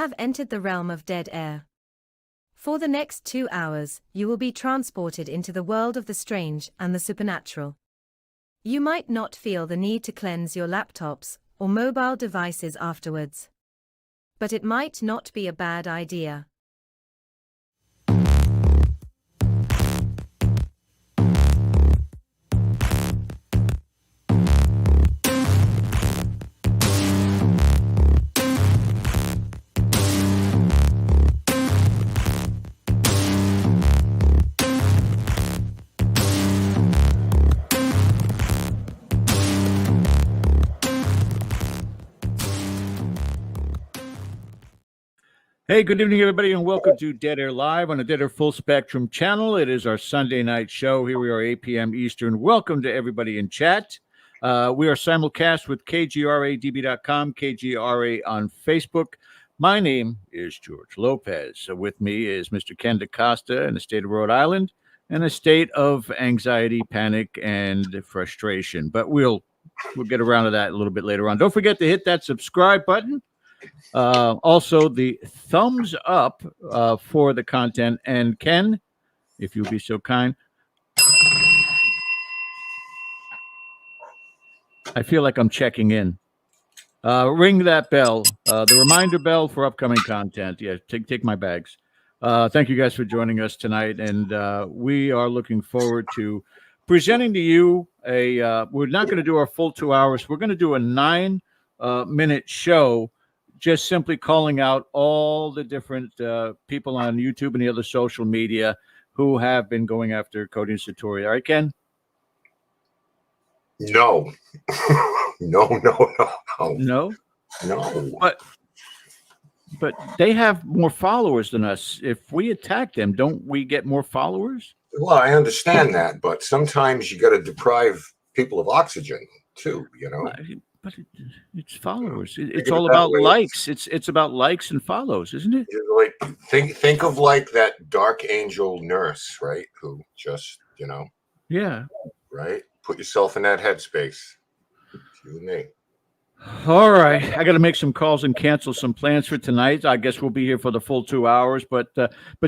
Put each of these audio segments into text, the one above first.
have entered the realm of dead air. For the next 2 hours, you will be transported into the world of the strange and the supernatural. You might not feel the need to cleanse your laptops or mobile devices afterwards. But it might not be a bad idea. Hey, good evening, everybody, and welcome to Dead Air Live on the Dead Air Full Spectrum channel. It is our Sunday night show. Here we are, 8 p.m. Eastern. Welcome to everybody in chat. We are simulcast with KGRADB.com, KGRA on Facebook. My name is George Lopez. With me is Mr. Ken DaCosta in the state of Rhode Island, and a state of anxiety, panic, and frustration. But we'll get around to that a little bit later on. Don't forget to hit that subscribe button. Also, the thumbs up for the content. And Ken, if you'll be so kind, I feel like I'm checking in. Ring that bell, the reminder bell for upcoming content. Yeah, take my bags. Thank you guys for joining us tonight, and we are looking forward to presenting to you we're not going to do our full 2 hours. We're going to do a 9-minute show, just simply calling out all the different people on YouTube and the other social media who have been going after Cody and Satori. All right, Ken? No. No. But they have more followers than us. If we attack them, don't we get more followers? Well, I understand that, but sometimes you got to deprive people of oxygen too, you know. But it's followers. It's all about likes. It's about likes and follows, isn't it? Like think of like that dark angel nurse, right? Who just, Yeah. Right? Put yourself in that headspace. You and me. All right. I got to make some calls and cancel some plans for tonight. I guess we'll be here for the full 2 hours. But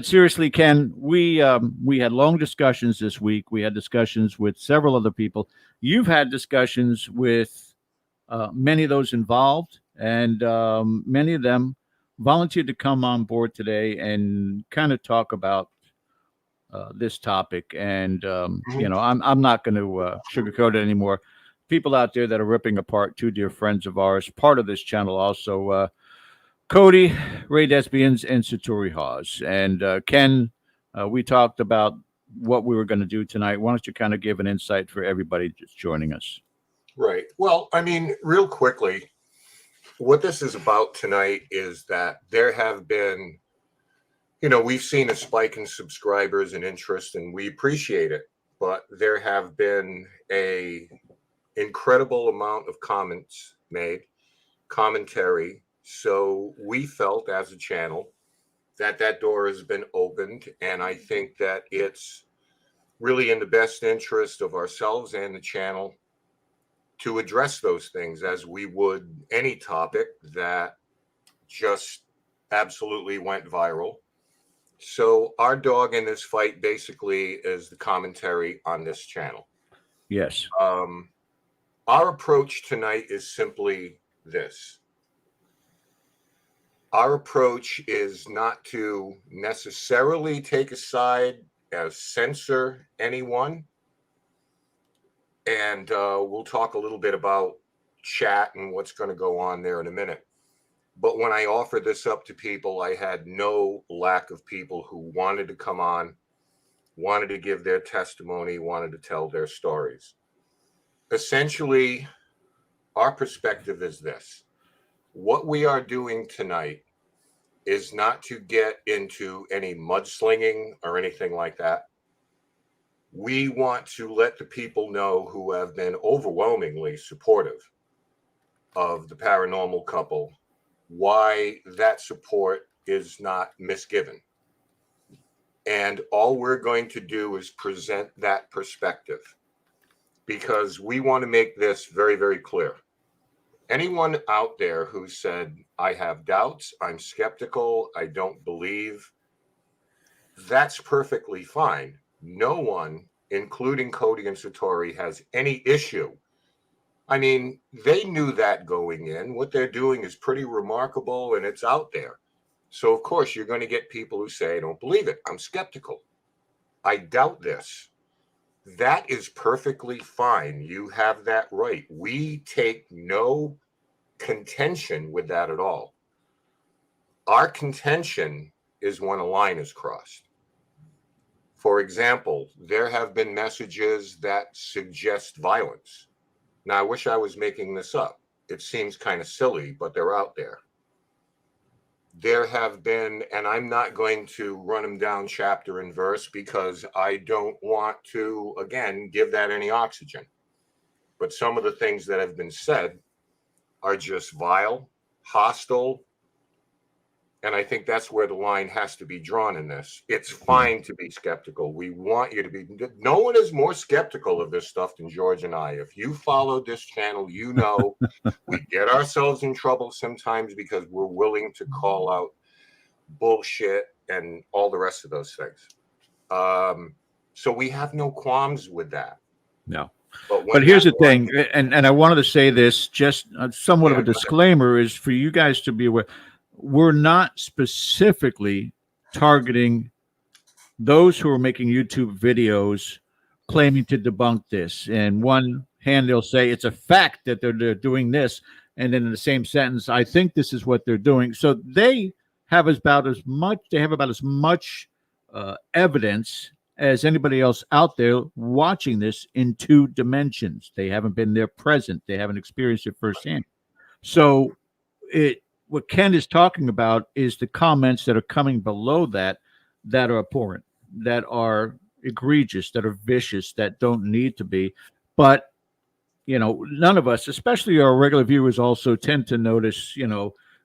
seriously, Ken, we had long discussions this week. We had discussions with several other people. You've had discussions with many of those involved, and many of them volunteered to come on board today and kind of talk about this topic. And I'm not going to sugarcoat it anymore. People out there that are ripping apart two dear friends of ours, part of this channel also, Cody, Ray Desbians, and Satori Hawes. And Ken, we talked about what we were going to do tonight. Why don't you kind of give an insight for everybody just joining us? Right. Well, I mean, real quickly, what this is about tonight is that there have been, we've seen a spike in subscribers and interest, and we appreciate it. But there have been a incredible amount of comments made, commentary. So we felt as a channel that door has been opened, and I think that it's really in the best interest of ourselves and the channel to address those things as we would any topic that just absolutely went viral. So our dog in this fight basically is the commentary on this channel. Yes. Our approach tonight is simply this. Our approach is not to necessarily take a side as censor anyone. And we'll talk a little bit about chat and what's going to go on there in a minute. But when I offered this up to people, I had no lack of people who wanted to come on, wanted to give their testimony, wanted to tell their stories. Essentially, our perspective is this. What we are doing tonight is not to get into any mudslinging or anything like that. We want to let the people know who have been overwhelmingly supportive of the Paranormal Couple why that support is not misgiven. And all we're going to do is present that perspective, because we want to make this very, very clear. anyone out there who said, I have doubts, I'm skeptical, I don't believe, that's perfectly fine. No one, including Cody and Satori, has any issue. I mean, they knew that going in. What they're doing is pretty remarkable and it's out there. So, of course, you're going to get people who say, I don't believe it. I'm skeptical. I doubt this. That is perfectly fine. You have that right. We take no contention with that at all. Our contention is when a line is crossed. For example, there have been messages that suggest violence. Now, I wish I was making this up. It seems kind of silly, but they're out there. There have been, and I'm not going to run them down chapter and verse because I don't want to, again, give that any oxygen. But some of the things that have been said are just vile, hostile, and I think that's where the line has to be drawn in this. It's fine to be skeptical. We want you to be. No one is more skeptical of this stuff than George and I. If you follow this channel, you know we get ourselves in trouble sometimes because we're willing to call out bullshit and all the rest of those things. So we have no qualms with that. No. But here's the thing, and I wanted to say this, just somewhat of a disclaimer, is for you guys to be aware. We're not specifically targeting those who are making YouTube videos claiming to debunk this. And one hand, they'll say it's a fact that they're doing this. And then in the same sentence, I think this is what they're doing. So they have about as much evidence as anybody else out there watching this in two dimensions. They haven't been there present. They haven't experienced it firsthand. So what Ken is talking about is the comments that are coming below that are abhorrent, that are egregious, that are vicious, that don't need to be. But, none of us, especially our regular viewers, also tend to notice,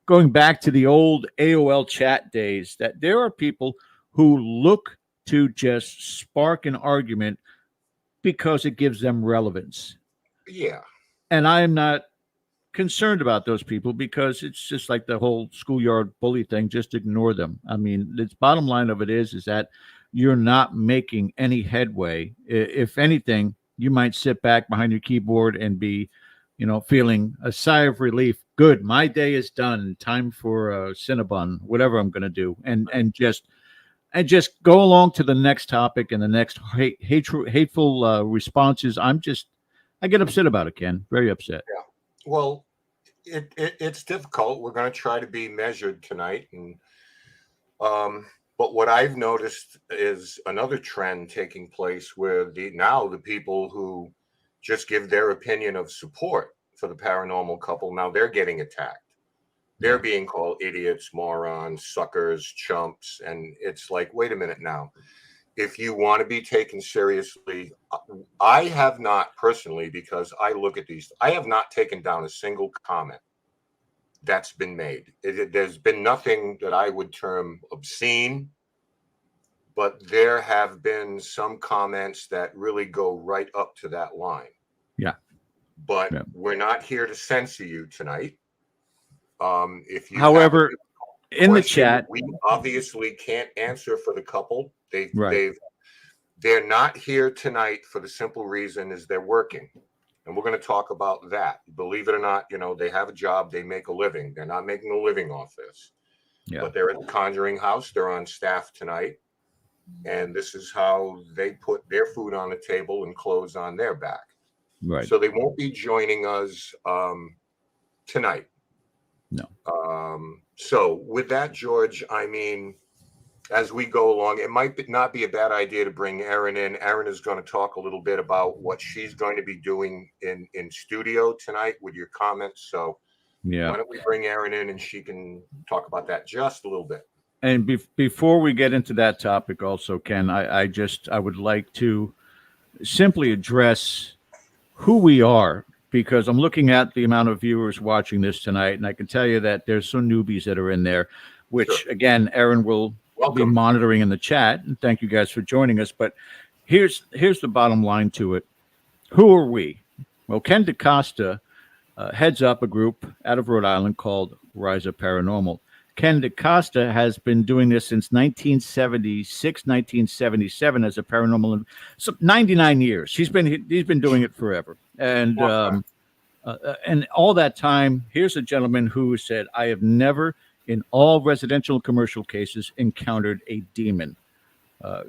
going back to the old AOL chat days, that there are people who look to just spark an argument because it gives them relevance. Yeah. And I am not concerned about those people because it's just like the whole schoolyard bully thing. Just ignore them. I mean, the bottom line of it is that you're not making any headway. If anything, you might sit back behind your keyboard and be, feeling a sigh of relief. Good, my day is done. Time for a Cinnabon, whatever I'm going to do, and just go along to the next topic and the next hateful responses. I get upset about it, Ken. Very upset. Yeah. Well, it's difficult. We're going to try to be measured tonight, and but what I've noticed is another trend taking place where the people who just give their opinion of support for the paranormal couple, now they're getting attacked. They're being called idiots, morons, suckers, chumps, and it's like, wait a minute now. If you want to be taken seriously, I have not personally, because I look at these, I have not taken down a single comment that's been made. There's been nothing that I would term obscene, but there have been some comments that really go right up to that line. Yeah. But we're not here to censor you tonight. If you, however, in the chat, we obviously can't answer for the couple. They're not here tonight for the simple reason is they're working, and we're going to talk about that. Believe it or not, they have a job, they make a living. They're not making a living off this, but they're at the Conjuring House. They're on staff tonight, and this is how they put their food on the table and clothes on their back. Right. So they won't be joining us tonight. No. So with that, George, I mean, as we go along, it might not be a bad idea to bring Erin in. Erin is going to talk a little bit about what she's going to be doing in studio tonight with your comments. So why don't we bring Erin in and she can talk about that just a little bit. And before we get into that topic also, Ken, I would like to simply address who we are, because I'm looking at the amount of viewers watching this tonight, and I can tell you that there's some newbies that are in there, which, again, Erin will be monitoring in the chat. And thank you guys for joining us. But here's the bottom line to it. Who are we? Well, Ken DaCosta heads up a group out of Rhode Island called Rise Up Paranormal. Ken DaCosta has been doing this since 1976, 1977 as a paranormal, so 99 years. He's been doing it forever, and all that time, here's a gentleman who said, "I have never, in all residential and commercial cases, encountered a demon."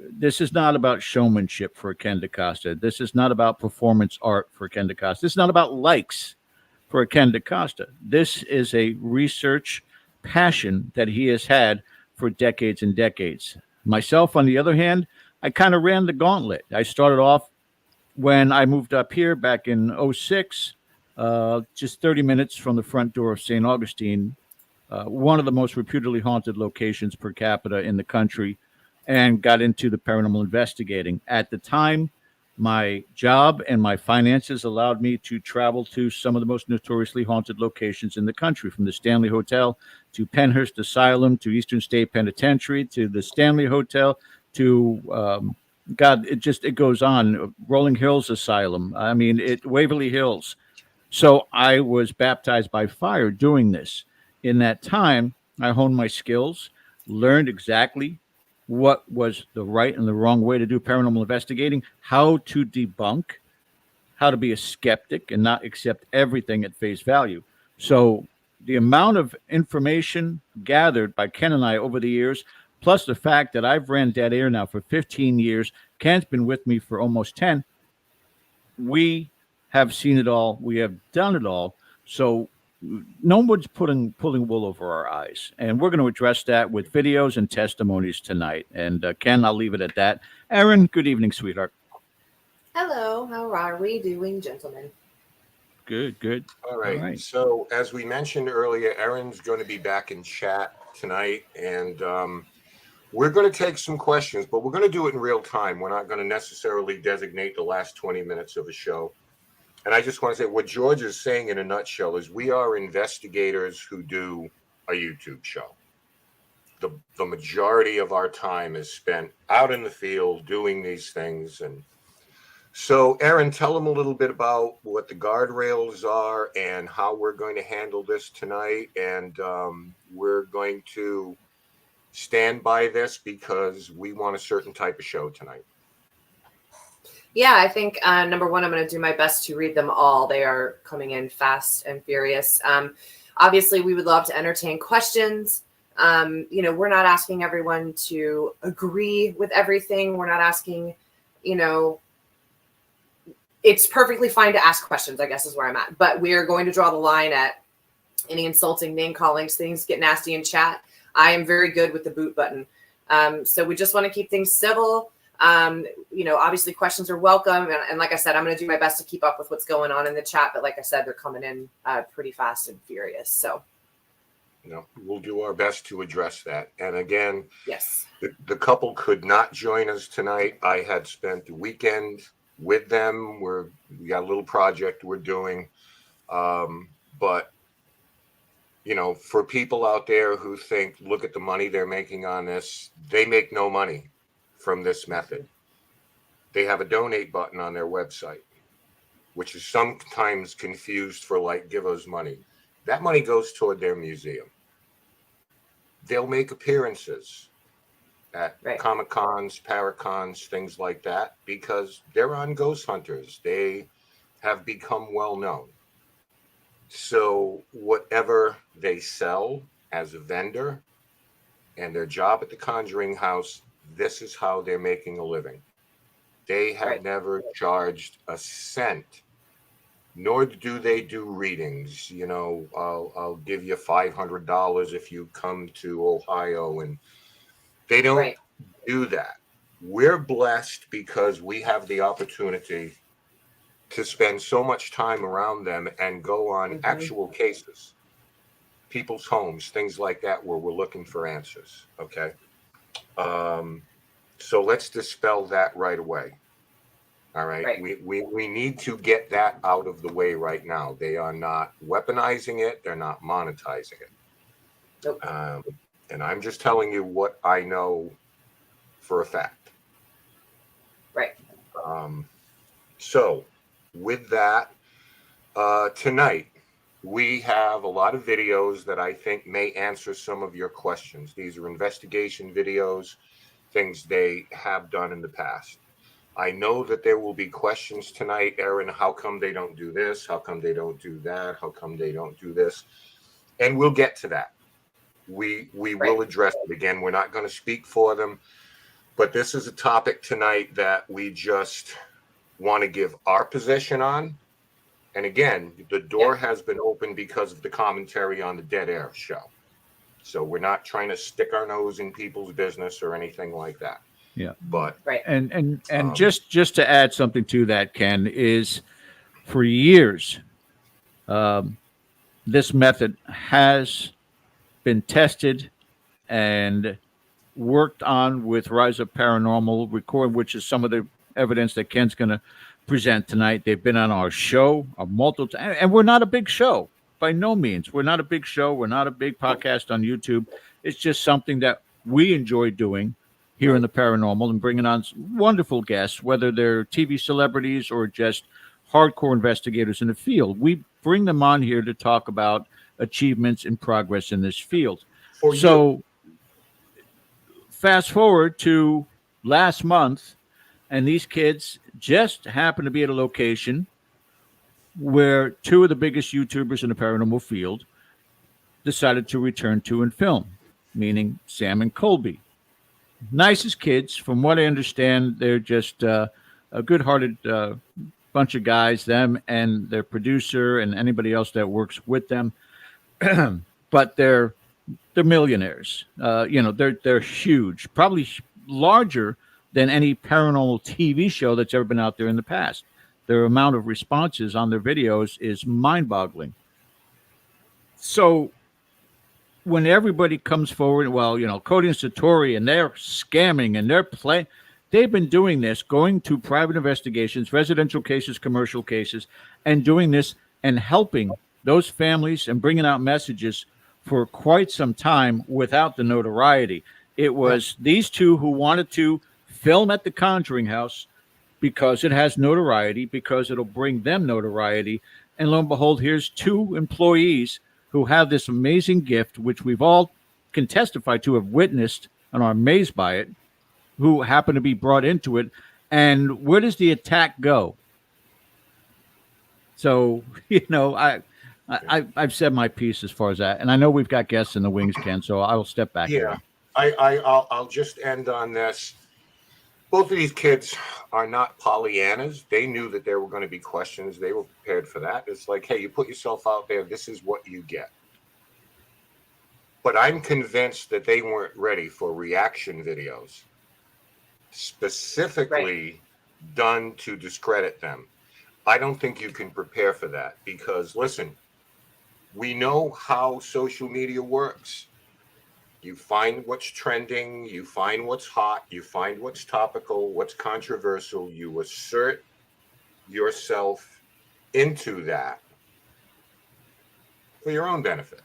This is not about showmanship for Ken DaCosta. This is not about performance art for Ken DaCosta. This is not about likes for Ken DaCosta. This is a research passion that he has had for decades and decades. Myself, on the other hand, I kind of ran the gauntlet. I started off when I moved up here back in '06, just 30 minutes from the front door of St. Augustine, one of the most reputedly haunted locations per capita in the country, and got into the paranormal investigating. At the time, my job and my finances allowed me to travel to some of the most notoriously haunted locations in the country, from the Stanley Hotel to Penhurst Asylum to Eastern State Penitentiary to the Stanley Hotel to God, it goes on. Rolling Hills Asylum. I mean, Waverly Hills. So I was baptized by fire doing this. In that time, I honed my skills, learned exactly what was the right and the wrong way to do paranormal investigating, how to debunk, how to be a skeptic and not accept everything at face value. So the amount of information gathered by Ken and I over the years, plus the fact that I've ran Dead Air now for 15 years, Ken's been with me for almost 10. We have seen it all. We have done it all. So no one's pulling wool over our eyes. And we're going to address that with videos and testimonies tonight. And Ken, I'll leave it at that. Erin, good evening, sweetheart. Hello, how are we doing, gentlemen? Good. All right. So as we mentioned earlier, Erin's going to be back in chat tonight, and we're going to take some questions, but we're going to do it in real time. We're not going to necessarily designate the last 20 minutes of a show. And I just want to say what George is saying in a nutshell is we are investigators who do a YouTube show. The majority of our time is spent out in the field doing these things. And so, Erin, tell them a little bit about what the guardrails are and how we're going to handle this tonight. And we're going to stand by this because we want a certain type of show tonight. Yeah, I think number one, I'm going to do my best to read them all. They are coming in fast and furious. Obviously, we would love to entertain questions. We're not asking everyone to agree with everything. We're not asking, it's perfectly fine to ask questions, I guess is where I'm at. But we're going to draw the line at any insulting name callings. Things get nasty in chat. I am very good with the boot button. So we just want to keep things civil. Obviously questions are welcome. And like I said, I'm going to do my best to keep up with what's going on in the chat. But like I said, they're coming in pretty fast and furious. So, we'll do our best to address that. And again, yes, the couple could not join us tonight. I had spent the weekend with them. We got a little project we're doing. But for people out there who think, look at the money they're making on this, they make no money from this method. They have a donate button on their website, which is sometimes confused for give us money. That money goes toward their museum. They'll make appearances at Comic-Cons, Paracons, things like that, because they're on Ghost Hunters. They have become well known. So whatever they sell as a vendor and their job at the Conjuring House, this is how they're making a living. They have never charged a cent, nor do they do readings. I'll give you $500 if you come to Ohio, and they don't do that. We're blessed because we have the opportunity to spend so much time around them and go on actual cases, people's homes, things like that, where we're looking for answers. Okay. So let's dispel that right away. All right. We need to get that out of the way right now. They are not weaponizing it. They're not monetizing it. Nope. And I'm just telling you what I know for a fact. Right. So with that, tonight, we have a lot of videos that I think may answer some of your questions. These are investigation videos, things they have done in the past. I know that there will be questions tonight, Aaron. How come they don't do this? How come they don't do that? How come they don't do this? And we'll get to that. We will address it again. We're not going to speak for them, but this is a topic tonight that we just want to give our position on. And again, the door has been opened because of the commentary on the Dead Air show. So we're not trying to stick our nose in people's business or anything like that. Yeah. But and just to add something to that, Ken, is for years, this method has been tested and worked on with Rise Up Paranormal Record, which is some of the evidence that Ken's going to present tonight. They've been on our show a multiple times, and we're not a big show by no means. We're not a big show. We're not a big podcast on YouTube. It's just something that we enjoy doing here in the paranormal and bringing on wonderful guests, whether they're TV celebrities or just hardcore investigators in the field. We bring them on here to talk about achievements and progress in this field. So fast forward to last month, and these kids just happened to be at a location where two of the biggest YouTubers in the paranormal field decided to return to and film, meaning Sam and Colby. Nicest kids. From what I understand, they're just a good-hearted bunch of guys, them and their producer and anybody else that works with them. But they're millionaires. They're huge, probably larger than any paranormal TV show that's ever been out there in the past. Their amount of responses on their videos is mind-boggling. So when everybody comes forward, Cody and Satori, and they're scamming and they've been doing this, going to private investigations, residential cases, commercial cases, and doing this and helping those families and bringing out messages for quite some time without the notoriety. It was these two who wanted to film at the Conjuring House because it has notoriety, because it'll bring them notoriety. And lo and behold, here's two employees who have this amazing gift, which we've all can testify to, have witnessed and are amazed by it, who happen to be brought into it. And where does the attack go? So, I've said my piece as far as that. And I know we've got guests in the wings, Ken, so I will step back. Yeah, I'll just end on this. Both of these kids are not Pollyannas. They knew that there were going to be questions. They were prepared for that. It's like, hey, you put yourself out there. This is what you get. But I'm convinced that they weren't ready for reaction videos specifically done to discredit them. I don't think you can prepare for that because, listen, we know how social media works. You find what's trending, you find what's hot, you find what's topical, what's controversial, you assert yourself into that for your own benefit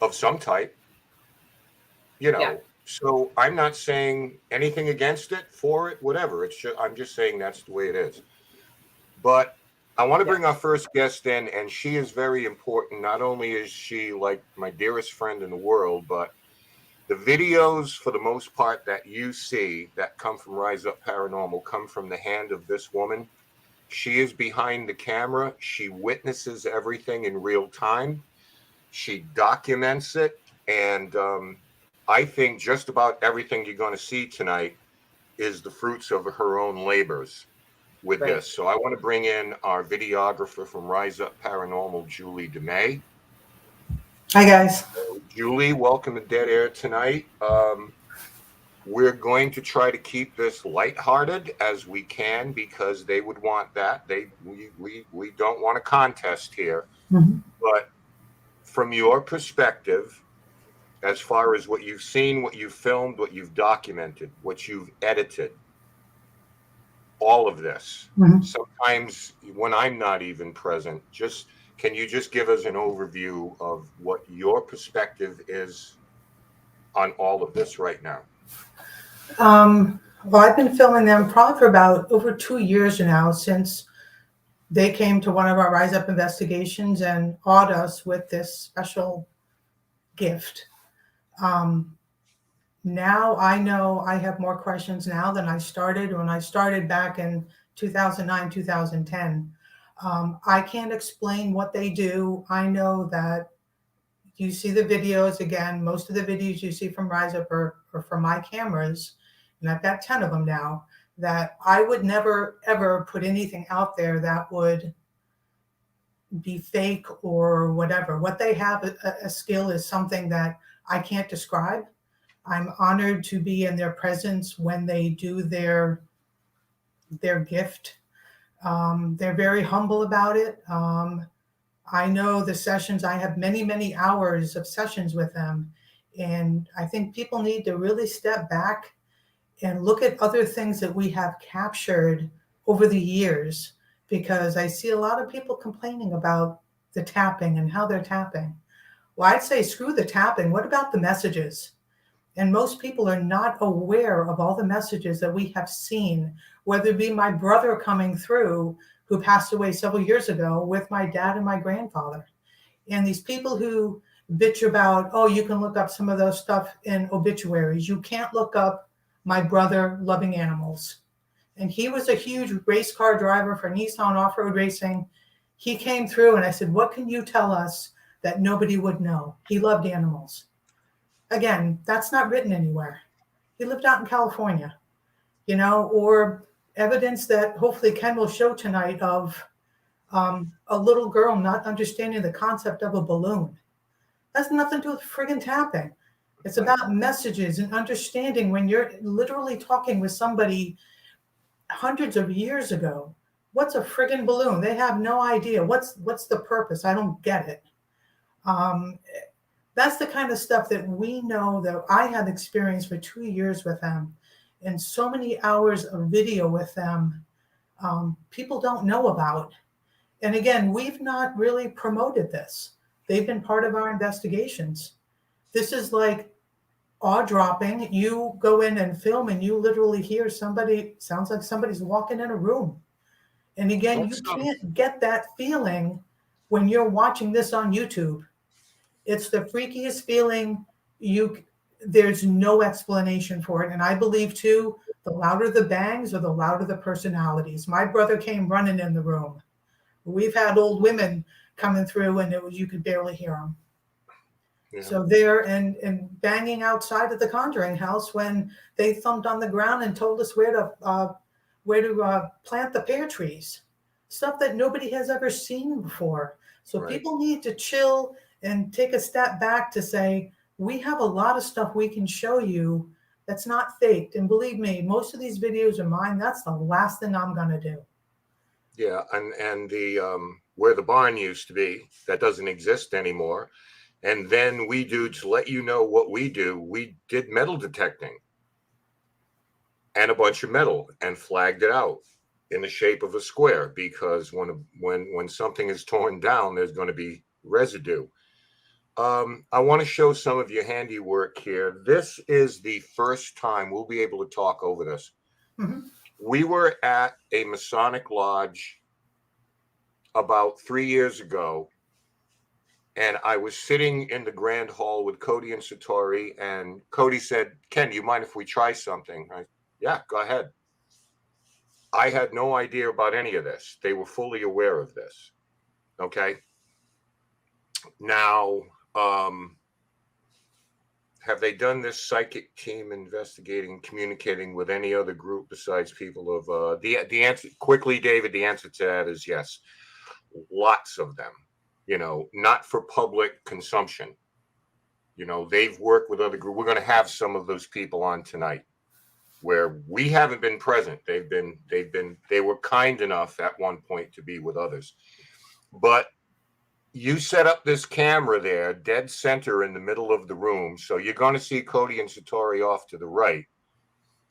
of some type, So I'm not saying anything against it, for it, whatever. I'm just saying that's the way it is. But I want to bring our first guest in, and she is very important. Not only is she like my dearest friend in the world, but the videos, for the most part, that you see that come from Rise Up Paranormal come from the hand of this woman. She is behind the camera. She witnesses everything in real time. She documents it. And I think just about everything you're going to see tonight is the fruits of her own labors with this. So I want to bring in our videographer from Rise Up Paranormal, Julie DeMay. Hi, guys. Julie, welcome to Dead Air tonight. We're going to try to keep this lighthearted as we can because they would want that. We don't want a contest here. Mm-hmm. But from your perspective, as far as what you've seen, what you've filmed, what you've documented, what you've edited, all of this. Mm-hmm. Sometimes when I'm not even present, can you just give us an overview of what your perspective is on all of this right now? Well, I've been filming them probably for about over 2 years now, since They came to one of our Rise Up investigations and awed us with this special gift. Now I know I have more questions now than I started when I started back in 2009, 2010. I can't explain what they do. I know that you see the videos again. Most of the videos you see from Rise Up are from my cameras, and I've got 10 of them now. That I would never ever put anything out there that would be fake or whatever. What they have, a skill, is something that I can't describe. I'm honored to be in their presence when they do their gift. They're very humble about it. I know the sessions, I have many, many hours of sessions with them. And I think people need to really step back and look at other things that we have captured over the years, because I see a lot of people complaining about the tapping and how they're tapping. Well, I'd say screw the tapping. What about the messages? And most people are not aware of all the messages that we have seen, whether it be my brother coming through, who passed away several years ago, with my dad and my grandfather. And these people who bitch about, oh, you can look up some of those stuff in obituaries. You can't look up my brother loving animals. And he was a huge race car driver for Nissan off-road racing. He came through and I said, what can you tell us that nobody would know? He loved animals. Again, that's not written anywhere. He lived out in California, or evidence that hopefully Ken will show tonight of a little girl not understanding the concept of a balloon. That's nothing to do with friggin' tapping. It's about messages and understanding when you're literally talking with somebody hundreds of years ago. What's a friggin' balloon? They have no idea. What's the purpose? I don't get it. That's the kind of stuff that we know, that I had experience for 2 years with them, and so many hours of video with them. People don't know about. And again, we've not really promoted this. They've been part of our investigations. This is like awe-dropping. You go in and film and you literally hear somebody, sounds like somebody's walking in a room. And again, you can't get that feeling when you're watching this on YouTube. It's the freakiest feeling. There's no explanation for it. And I believe too, the louder the bangs or the louder the personalities. My brother came running in the room. We've had old women coming through and you could barely hear them. Yeah. So they're and banging outside of the Conjuring house when they thumped on the ground and told us where to plant the pear trees. Stuff that nobody has ever seen before. So right. People need to chill and take a step back to say, we have a lot of stuff we can show you that's not faked. And believe me, most of these videos are mine. That's the last thing I'm going to do. Yeah. And the, where the barn used to be, that doesn't exist anymore. And then we do, to let you know what we do, we did metal detecting and a bunch of metal and flagged it out in the shape of a square, because when something is torn down, there's going to be residue. I want to show some of your handiwork here. This is the first time we'll be able to talk over this. Mm-hmm. We were at a Masonic lodge about 3 years ago, and I was sitting in the grand hall with Cody and Satori, and Cody said, Ken, do you mind if we try something? Yeah, go ahead. I had no idea about any of this. They were fully aware of this. Okay. Now, have they done this psychic team investigating, communicating with any other group besides people of the answer quickly, David? The answer to that is yes. Lots of them, not for public consumption. They've worked with other groups. We're going to have some of those people on tonight where we haven't been present. They were kind enough at one point to be with others, but you set up this camera there, dead center in the middle of the room. So you're going to see Cody and Satori off to the right,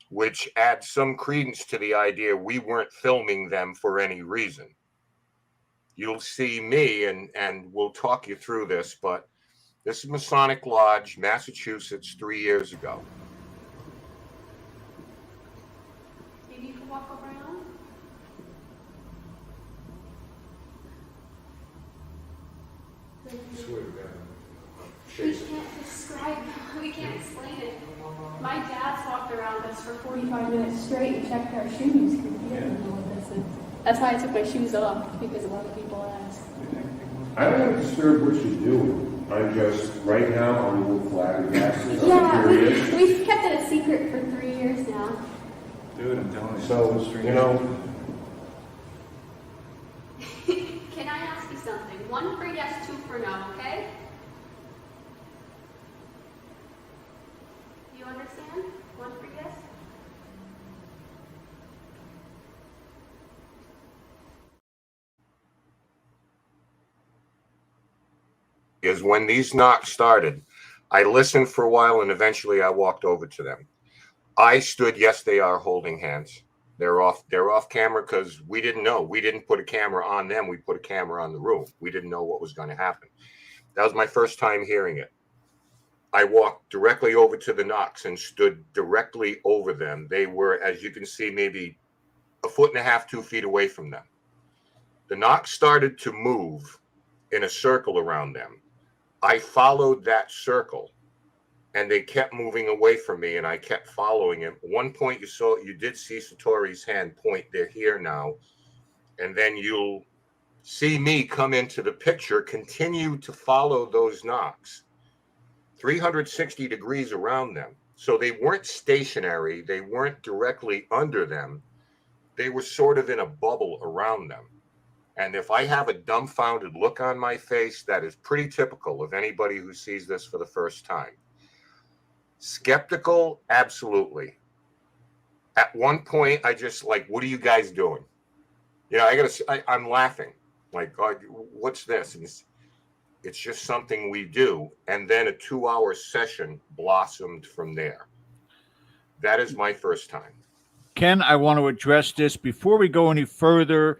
which adds some credence to the idea we weren't filming them for any reason. You'll see me and we'll talk you through this, but this is Masonic Lodge, Massachusetts, 3 years ago. You need to walk around. We can't describe, we can't explain it. My dad's walked around us for 45 minutes straight and checked our shoes because he doesn't know what this is. That's why I took my shoes off, because a lot of people ask. I'm not disturbed what you're doing. I'm just, right now, I'm a little flabbergasted. I'm Yeah, curious. we've kept it a secret for 3 years now. Dude, I'm telling you. So, you know, Can I ask you something? 1 for yes, 2 for no, okay? You understand? 1 for yes? Is when these knocks started, I listened for a while and eventually I walked over to them. I stood, yes, they are holding hands. They're off camera because we didn't know. We didn't put a camera on them. We put a camera on the room. We didn't know what was going to happen. That was my first time hearing it. I walked directly over to the knocks and stood directly over them. They were, as you can see, maybe 1.5 feet, 2 feet away from them. The knocks started to move in a circle around them. I followed that circle and they kept moving away from me and I kept following him. At one point you did see Satori's hand point, they're here now. And then you'll see me come into the picture, continue to follow those knocks 360 degrees around them. So they weren't stationary. They weren't directly under them. They were sort of in a bubble around them. And if I have a dumbfounded look on my face, that is pretty typical of anybody who sees this for the first time. Skeptical, absolutely. At one point, I just like, what are you guys doing? You know, I'm laughing. Like, God, what's this? And it's just something we do. And then a 2-hour session blossomed from there. That is my first time. Ken, I want to address this before we go any further.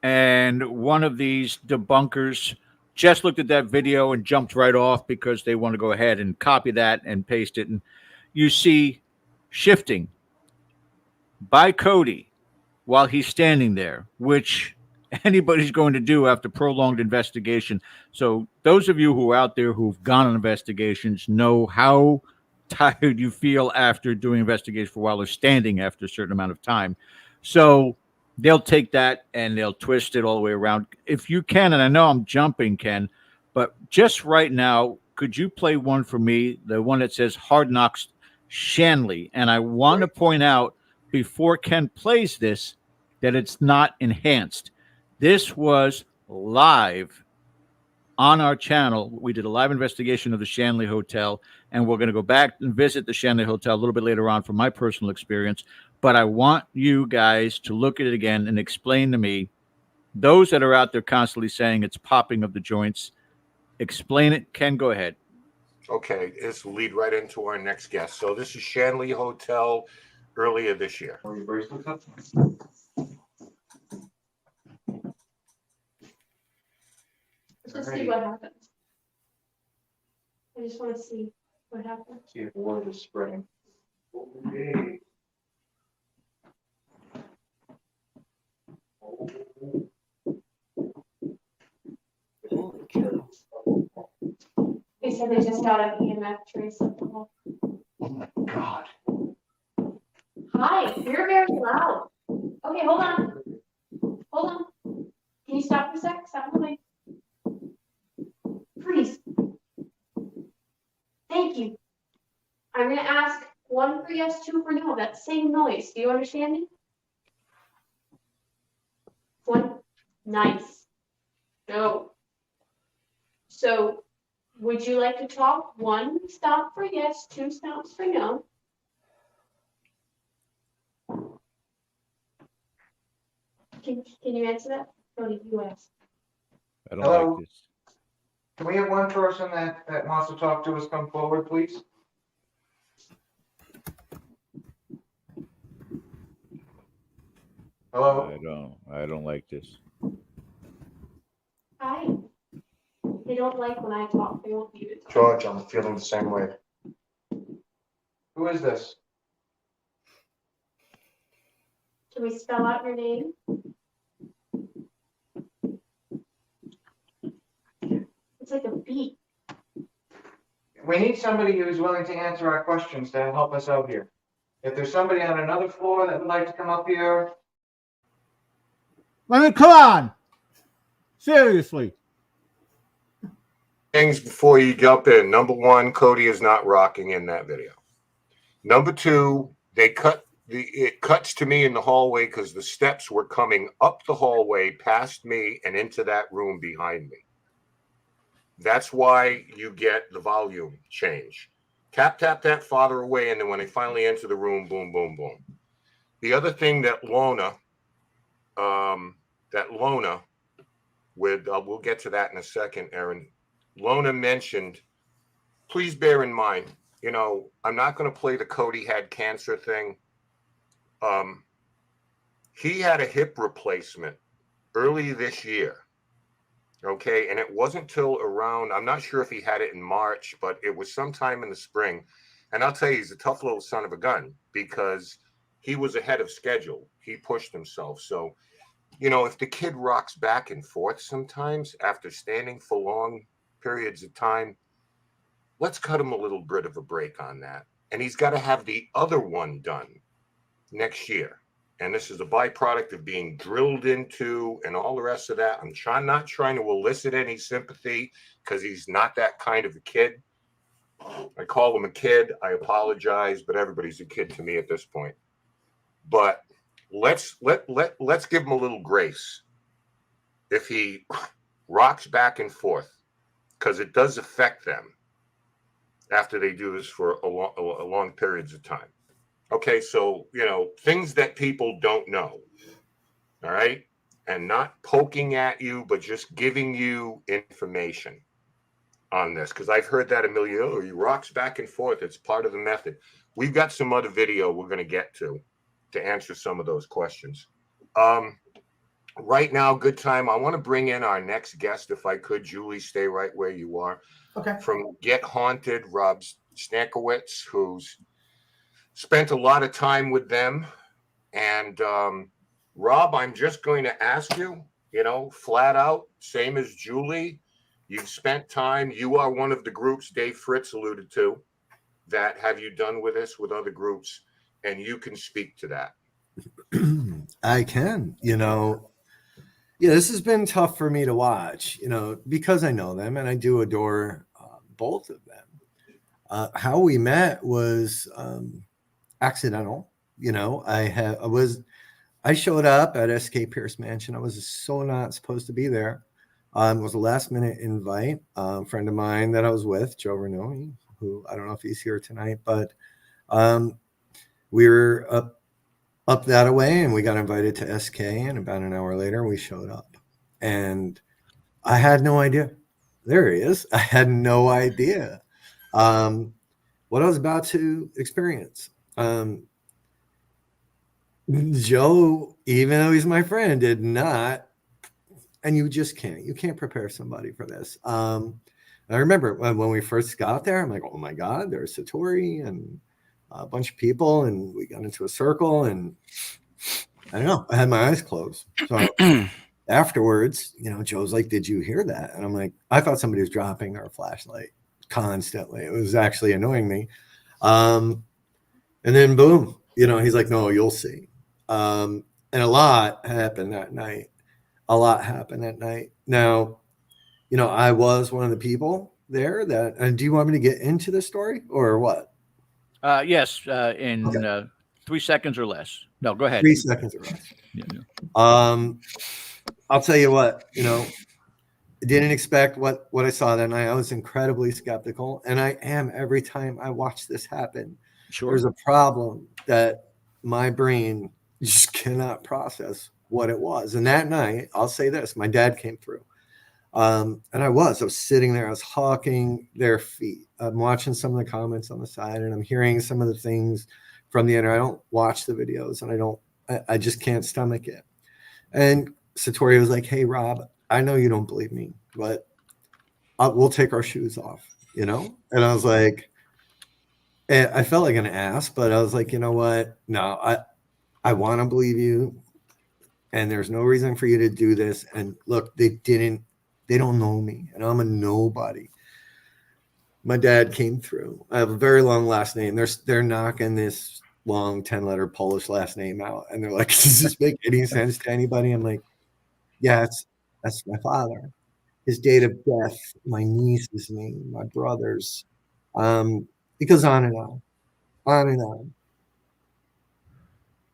And one of these debunkers just looked at that video and jumped right off because they want to go ahead and copy that and paste it. And you see shifting by Cody while he's standing there, which anybody's going to do after prolonged investigation. So those of you who are out there who've gone on investigations know how tired you feel after doing investigation for a while or standing after a certain amount of time. So they'll take that and they'll twist it all the way around. If you can, and I know I'm jumping, Ken, but just right now, could you play one for me, the one that says Hard Knocks Shanley? And I want to point out before Ken plays this that it's not enhanced. This was live on our channel. We did a live investigation of the Shanley Hotel, and we're going to go back and visit the Shanley Hotel a little bit later on from my personal experience. But I want you guys to look at it again and explain to me, those that are out there constantly saying it's popping of the joints, explain it. Ken, go ahead. Okay, this will lead right into our next guest. So this is Shanley Hotel earlier this year. Let's just see what happens. I just want to see what happens. see if word is spreading. They said they just got an EMF trace up the wall. Oh my God. Hi, you're very loud. Okay, hold on. Hold on. Can you stop for a sec? Stop moving. Freeze. Thank you. I'm gonna ask 1 for yes, 2 for no. That same noise. Do you understand me? 1. Nice. No. So, would you like to talk? 1 stop for yes, 2 stops for no. Can you answer that? Or did you ask? I don't Hello? like this. Can we have one person that wants to talk to us come forward, please? Hello? I don't like this. Hi. They don't like when I talk. They want you to talk. George, I'm feeling the same way. Who is this? Can we spell out your name? It's like a beat. We need somebody who's willing to answer our questions to help us out here. If there's somebody on another floor that would like to come up here, I mean, come on. Seriously. Things before you jump in. Number one, Cody is not rocking in that video. Number two, it cuts to me in the hallway because the steps were coming up the hallway past me and into that room behind me. That's why you get the volume change. Tap that farther away, and then when they finally enter the room, boom, boom, boom. The other thing that Lona we'll get to that in a second, Aaron. Lona mentioned, please bear in mind, I'm not going to play the Cody had cancer thing. He had a hip replacement early this year. Okay. And it wasn't till around, I'm not sure if he had it in March, but it was sometime in the spring. And I'll tell you, he's a tough little son of a gun because he was ahead of schedule. He pushed himself. So, if the kid rocks back and forth sometimes after standing for long periods of time, let's cut him a little bit of a break on that. And he's got to have the other one done next year. And this is a byproduct of being drilled into and all the rest of that. I'm not trying to elicit any sympathy because he's not that kind of a kid. I call him a kid. I apologize, but everybody's a kid to me at this point. But let's give him a little grace if he rocks back and forth, because it does affect them after they do this for a long periods of time. Okay, so things that people don't know, all right, and not poking at you, but just giving you information on this, because I've heard that a million. Oh, he rocks back and forth. It's part of the method. We've got some other video we're going to get to answer some of those questions. Right now, good time. I want to bring in our next guest, if I could. Julie, stay right where you are. Okay. From Get Haunted, Rob Stankiewicz, who's spent a lot of time with them. And Rob, I'm just going to ask you, flat out, same as Julie, you've spent time. You are one of the groups Dave Fritz alluded to that have you done with us with other groups, and you can speak to that. I can, this has been tough for me to watch, because I know them and I do adore both of them. How we met was accidental. I showed up at SK Pierce Mansion. I was so not supposed to be there. It was a last minute invite. A friend of mine that I was with, Joe Renoi, who I don't know if he's here tonight, but we were up that away and we got invited to SK, and about an hour later we showed up and I had no idea. There he is. I had no idea what I was about to experience. Joe, even though he's my friend, did not, and you can't prepare somebody for this. I remember when we first got there, I'm like, oh my God, there's Satori and a bunch of people, and we got into a circle, and I don't know, I had my eyes closed. So afterwards, Joe's like, did you hear that? And I'm like, I thought somebody was dropping our flashlight constantly. It was actually annoying me. And then boom, he's like, no, you'll see. And a lot happened that night. Now, I was one of the people there that, and do you want me to get into the story or what? Yes, in 3 seconds or less. No, go ahead. 3 seconds or less. Yeah. I'll tell you what, I didn't expect what I saw that night. I was incredibly skeptical, and I am every time I watch this happen. Sure. There's a problem that my brain just cannot process what it was. And that night, I'll say this, my dad came through. And I was sitting there, I was hawking their feet. I'm watching some of the comments on the side, and I'm hearing some of the things from the internet. I don't watch the videos, and I just can't stomach it. And Satori was like, hey, Rob, I know you don't believe me, but we'll take our shoes off, And I was like, and I felt like an ass, but I was like, you know what? No, I want to believe you. And there's no reason for you to do this. And look, they didn't They don't know me, and I'm a nobody. My dad came through. I have a very long last name. They're knocking this long 10-letter Polish last name out, and they're like, "Does this make any sense to anybody?" I'm like, "Yeah, that's my father. His date of death, my niece's name, my brother's." It goes on and on, on and on.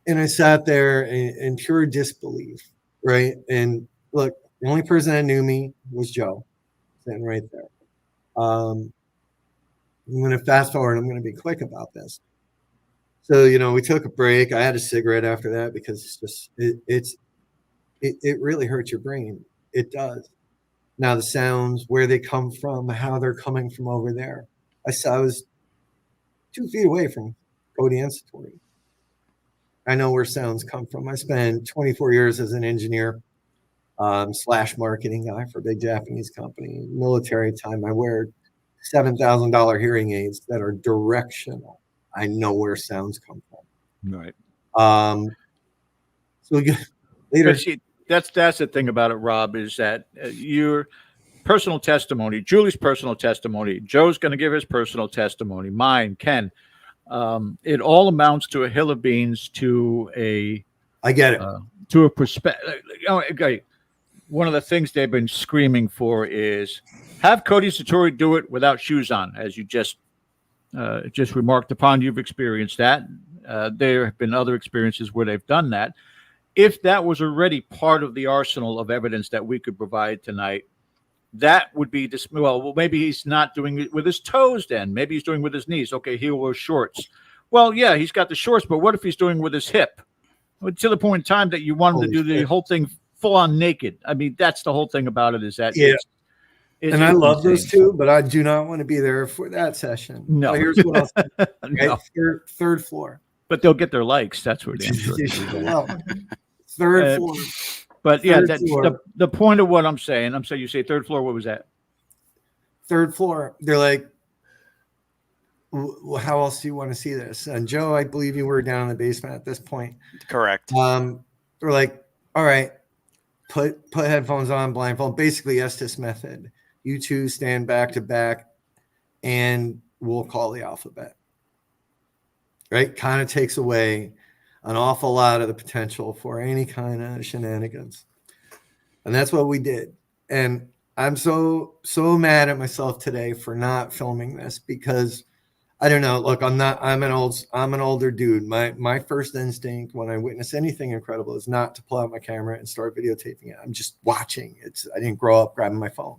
And I sat there in pure disbelief, right? And look, the only person that knew me was Joe, sitting right there. I'm going to fast forward. I'm going to be quick about this. So, we took a break. I had a cigarette after that because it's just it really hurts your brain. It does. Now the sounds, where they come from, how they're coming from over there. I was 2 feet away from Cody Institute. I know where sounds come from. I spent 24 years as an engineer / marketing guy for a big Japanese company. Military time, I wear $7,000 hearing aids that are directional. I know where sounds come from. Right. So later. But see, that's the thing about it, Rob, is that your personal testimony, Julie's personal testimony, Joe's going to give his personal testimony, mine, Ken. It all amounts to a hill of beans to a. I get it. To a perspective. Okay. One of the things they've been screaming for is have Cody Satori do it without shoes on, as you just remarked upon. You've experienced that. There have been other experiences where they've done that. If that was already part of the arsenal of evidence that we could provide tonight, that would be this. Well, maybe he's not doing it with his toes then. Maybe he's doing it with his knees. Okay, he wears shorts. Well, yeah, he's got the shorts, but what if he's doing it with his hip? To the point in time that you want him to do the whole thing full on naked. I mean, that's the whole thing about it is that. Yeah. And I love those too, but I do not want to be there for that session. No. So here's what else. No. Third floor. But they'll get their likes. That's what it is. Third floor. But yeah, that's the point of what I'm saying. You say third floor. What was that? Third floor. They're like, how else do you want to see this? And Joe, I believe you were down in the basement at this point. Correct. They're like, all right, put headphones on, blindfold. Basically, Estes method. You two stand back to back, and we'll call the alphabet. Right? Kind of takes away an awful lot of the potential for any kind of shenanigans. And that's what we did. And I'm so mad at myself today for not filming this because I don't know. Look, I'm an older dude. My first instinct when I witness anything incredible is not to pull out my camera and start videotaping it. I'm just watching. I didn't grow up grabbing my phone.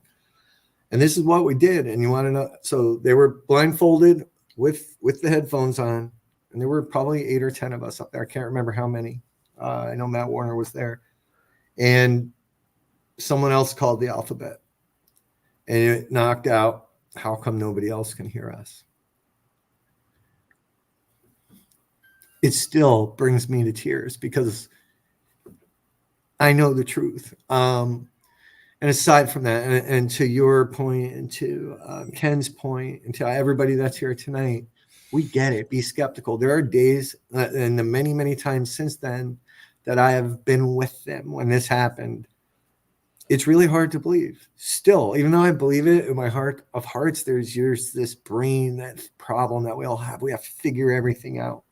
And this is what we did. And you want to know? So they were blindfolded with the headphones on. And there were probably 8 or 10 of us up there. I can't remember how many. I know Matt Warner was there. And someone else called the alphabet. And it knocked out, how come nobody else can hear us? It still brings me to tears because I know the truth. And aside from that, and to your point, and to Ken's point, and to everybody that's here tonight, we get it. Be skeptical. There are days, and the many, many times since then, that I have been with them when this happened. It's really hard to believe. Still, even though I believe it in my heart of hearts, there's this brain, that problem that we all have. We have to figure everything out.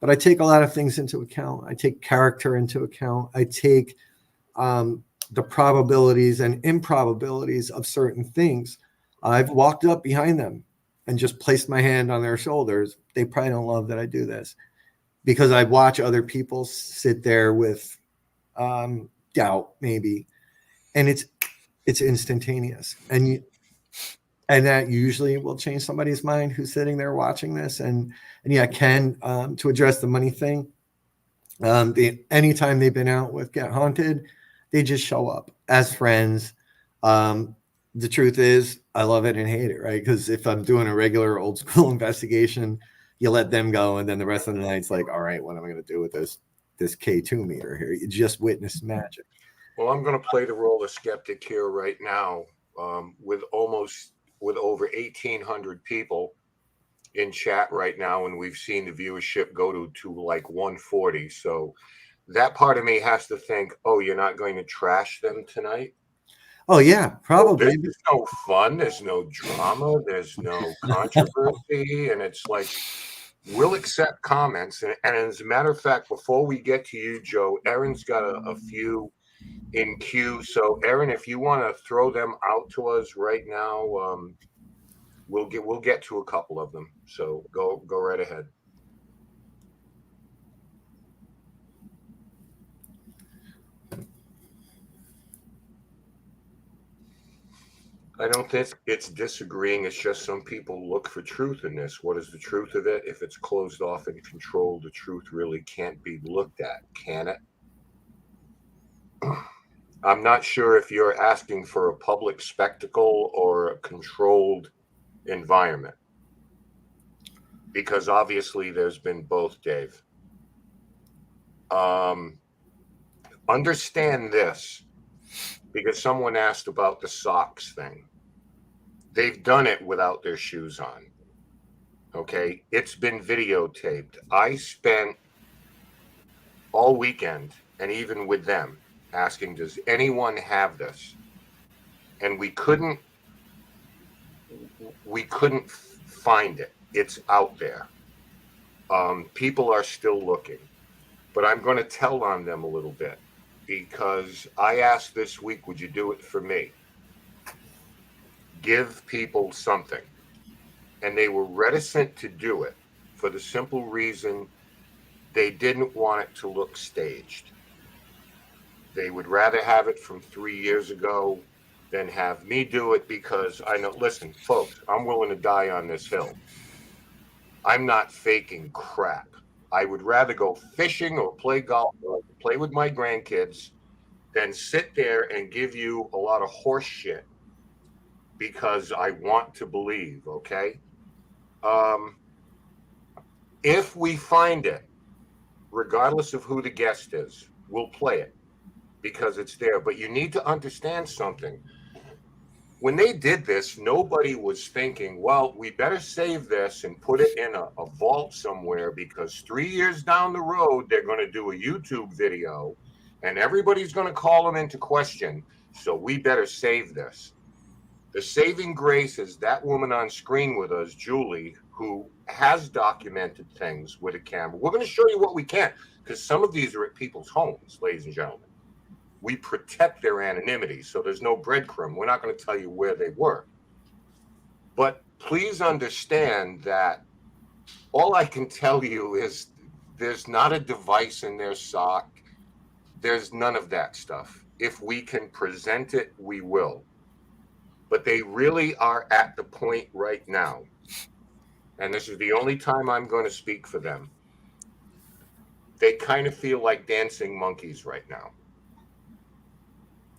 But I take a lot of things into account. I take character into account. I take the probabilities and improbabilities of certain things. I've walked up behind them and just placed my hand on their shoulders. They probably don't love that I do this because I watch other people sit there with doubt, maybe, and it's instantaneous. And that usually will change somebody's mind who's sitting there watching this. And yeah, Ken, to address the money thing, anytime they've been out with Get Haunted, they just show up as friends. The truth is, I love it and hate it, right? Because if I'm doing a regular old school investigation, you let them go, and then the rest of the night's like, all right, what am I going to do with this K2 meter here? You just witnessed magic. Well, I'm going to play the role of skeptic here right now, with over 1,800 people in chat right now, and we've seen the viewership go to like 140. So that part of me has to think, oh, you're not going to trash them tonight? Oh yeah, probably. There's no fun. There's no drama. There's no controversy. And it's like, we'll accept comments. And as a matter of fact, before we get to you, Joe, Erin's got a few in queue. So Erin, if you want to throw them out to us right now, we'll get to a couple of them. So go right ahead. I don't think it's disagreeing. It's just some people look for truth in this. What is the truth of it? If it's closed off and controlled, the truth really can't be looked at, can it? I'm not sure if you're asking for a public spectacle or a controlled environment, because obviously there's been both, Dave. Understand this, because someone asked about the socks thing. They've done it without their shoes on. Okay, it's been videotaped. I spent all weekend, and even with them, asking, does anyone have this? And we couldn't find it. It's out there. People are still looking, but I'm going to tell on them a little bit, because I asked this week, would you do it for me? Give people something. And they were reticent to do it for the simple reason they didn't want it to look staged. They would rather have it from 3 years ago than have me do it, because I know, listen, folks, I'm willing to die on this hill. I'm not faking crap. I would rather go fishing or play golf or play with my grandkids than sit there and give you a lot of horse shit because I want to believe, okay? If we find it, regardless of who the guest is, we'll play it because it's there. But you need to understand something. When they did this, nobody was thinking, well, we better save this and put it in a vault somewhere, because 3 years down the road, they're going to do a YouTube video and everybody's going to call them into question. So we better save this. The saving grace is that woman on screen with us, Julie, who has documented things with a camera. We're going to show you what we can, because some of these are at people's homes, ladies and gentlemen. We protect their anonymity, so there's no breadcrumb. We're not going to tell you where they were. But please understand that all I can tell you is there's not a device in their sock. There's none of that stuff. If we can present it, we will. But they really are at the point right now, and this is the only time I'm going to speak for them. They kind of feel like dancing monkeys right now.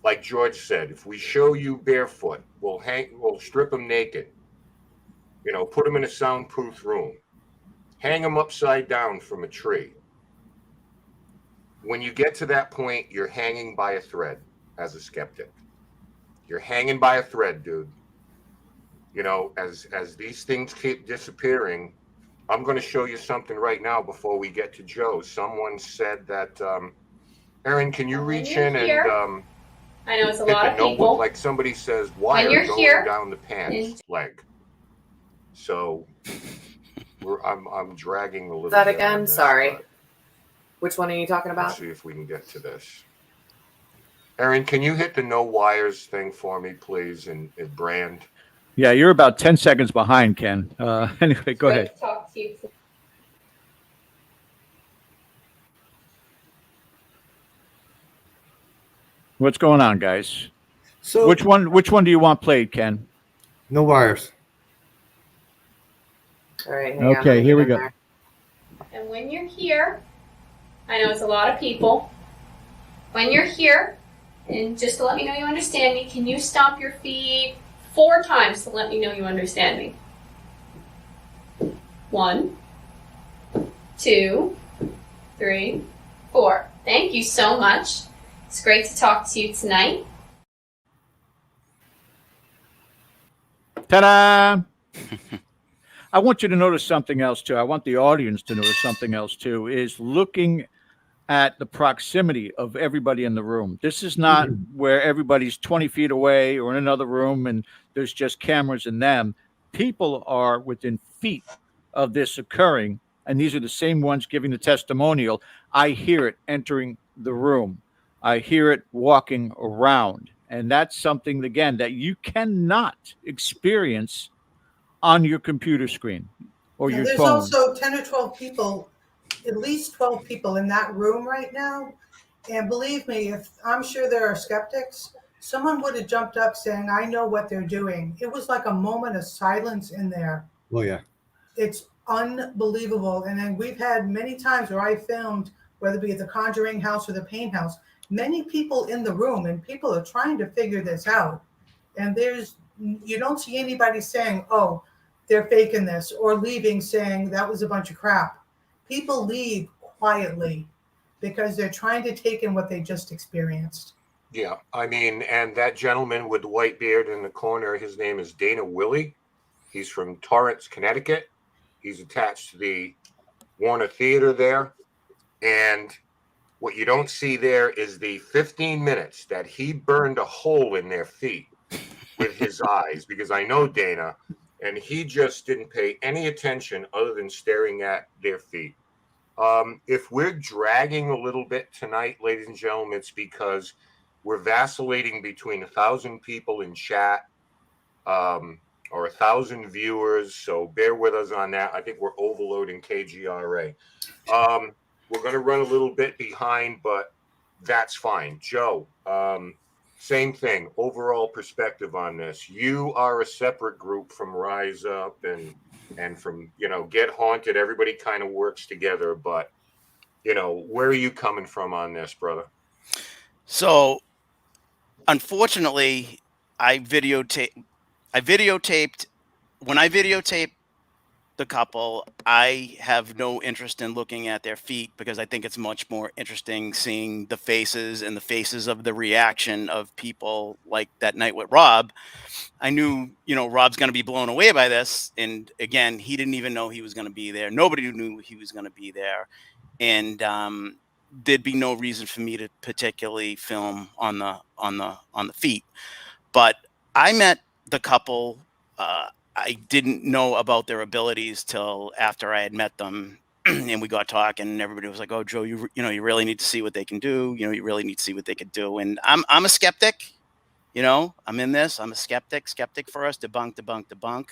Like George said, if we show you barefoot, we'll strip them naked. You know, put them in a soundproof room, hang them upside down from a tree. When you get to that point, you're hanging by a thread as a skeptic. You're hanging by a thread, dude. You know, as these things keep disappearing, I'm going to show you something right now before we get to Joe. Someone said that, Erin, can you reach in and I know it's a hit lot the of notebook, people. like somebody says, wire going down the pants leg. So I'm dragging a little. That bit again? on this, Sorry. but Which one are you talking about? let's see if we can get to this. Erin, can you hit the no wires thing for me, please, and brand? Yeah, you're about 10 seconds behind, Ken. Anyway, go ahead. Talk to you. What's going on, guys? So Which one do you want played, Ken? no wires. All right. Hang on, Okay, let me here get we in go. there. And when you're here, I know it's a lot of people. When you're here, and just to let me know you understand me, can you stomp your feet 4 times to let me know you understand me? 1, 2, 3, 4. Thank you so much. It's great to talk to you tonight. Ta-da! I want you to notice something else too. I want the audience to notice something else too, is looking at the proximity of everybody in the room. This is not where everybody's 20 feet away or in another room and there's just cameras in them. People are within feet of this occurring, and these are the same ones giving the testimonial. I hear it entering the room. I hear it walking around. And that's something, again, that you cannot experience on your computer screen or And your there's phone. also 10 or 12 people, at least 12 people in that room right now. And believe me, if I'm sure there are skeptics, someone would have jumped up saying, I know what they're doing. It was like a moment of silence in there. Oh yeah. It's unbelievable. And then we've had many times where I filmed, whether it be at the Conjuring House or the Paint House, many people in the room, and people are trying to figure this out. And you don't see anybody saying, oh, they're faking this, or leaving saying that was a bunch of crap. People leave quietly because they're trying to take in what they just experienced. Yeah, I mean, and that gentleman with the white beard in the corner, his name is Dana Willie. He's from Torrance, Connecticut. He's attached to the Warner Theater there. And what you don't see there is the 15 minutes that he burned a hole in their feet with his eyes, because I know Dana, and he just didn't pay any attention other than staring at their feet. If we're dragging a little bit tonight, ladies and gentlemen, it's because we're vacillating between 1,000 people in chat or 1,000 viewers. So bear with us on that. I think we're overloading KGRA. We're going to run a little bit behind, but that's fine. Joe, same thing. Overall perspective on this. You are a separate group from Rise Up and from, Get Haunted. Everybody kind of works together, but where are you coming from on this, brother? So unfortunately, I videotaped when I videotape the couple, I have no interest in looking at their feet because I think it's much more interesting seeing the faces and the faces of the reaction of people like that night with Rob. I knew, Rob's going to be blown away by this. And again, he didn't even know he was going to be there. Nobody knew he was going to be there. And there'd be no reason for me to particularly film on the feet. But I met the couple. I didn't know about their abilities till after I had met them, and we got talking. And everybody was like, "Oh, Joe, you really need to see what they can do. You really need to see what they could do." And I'm a skeptic. I'm in this. I'm a skeptic. Skeptic first, debunk.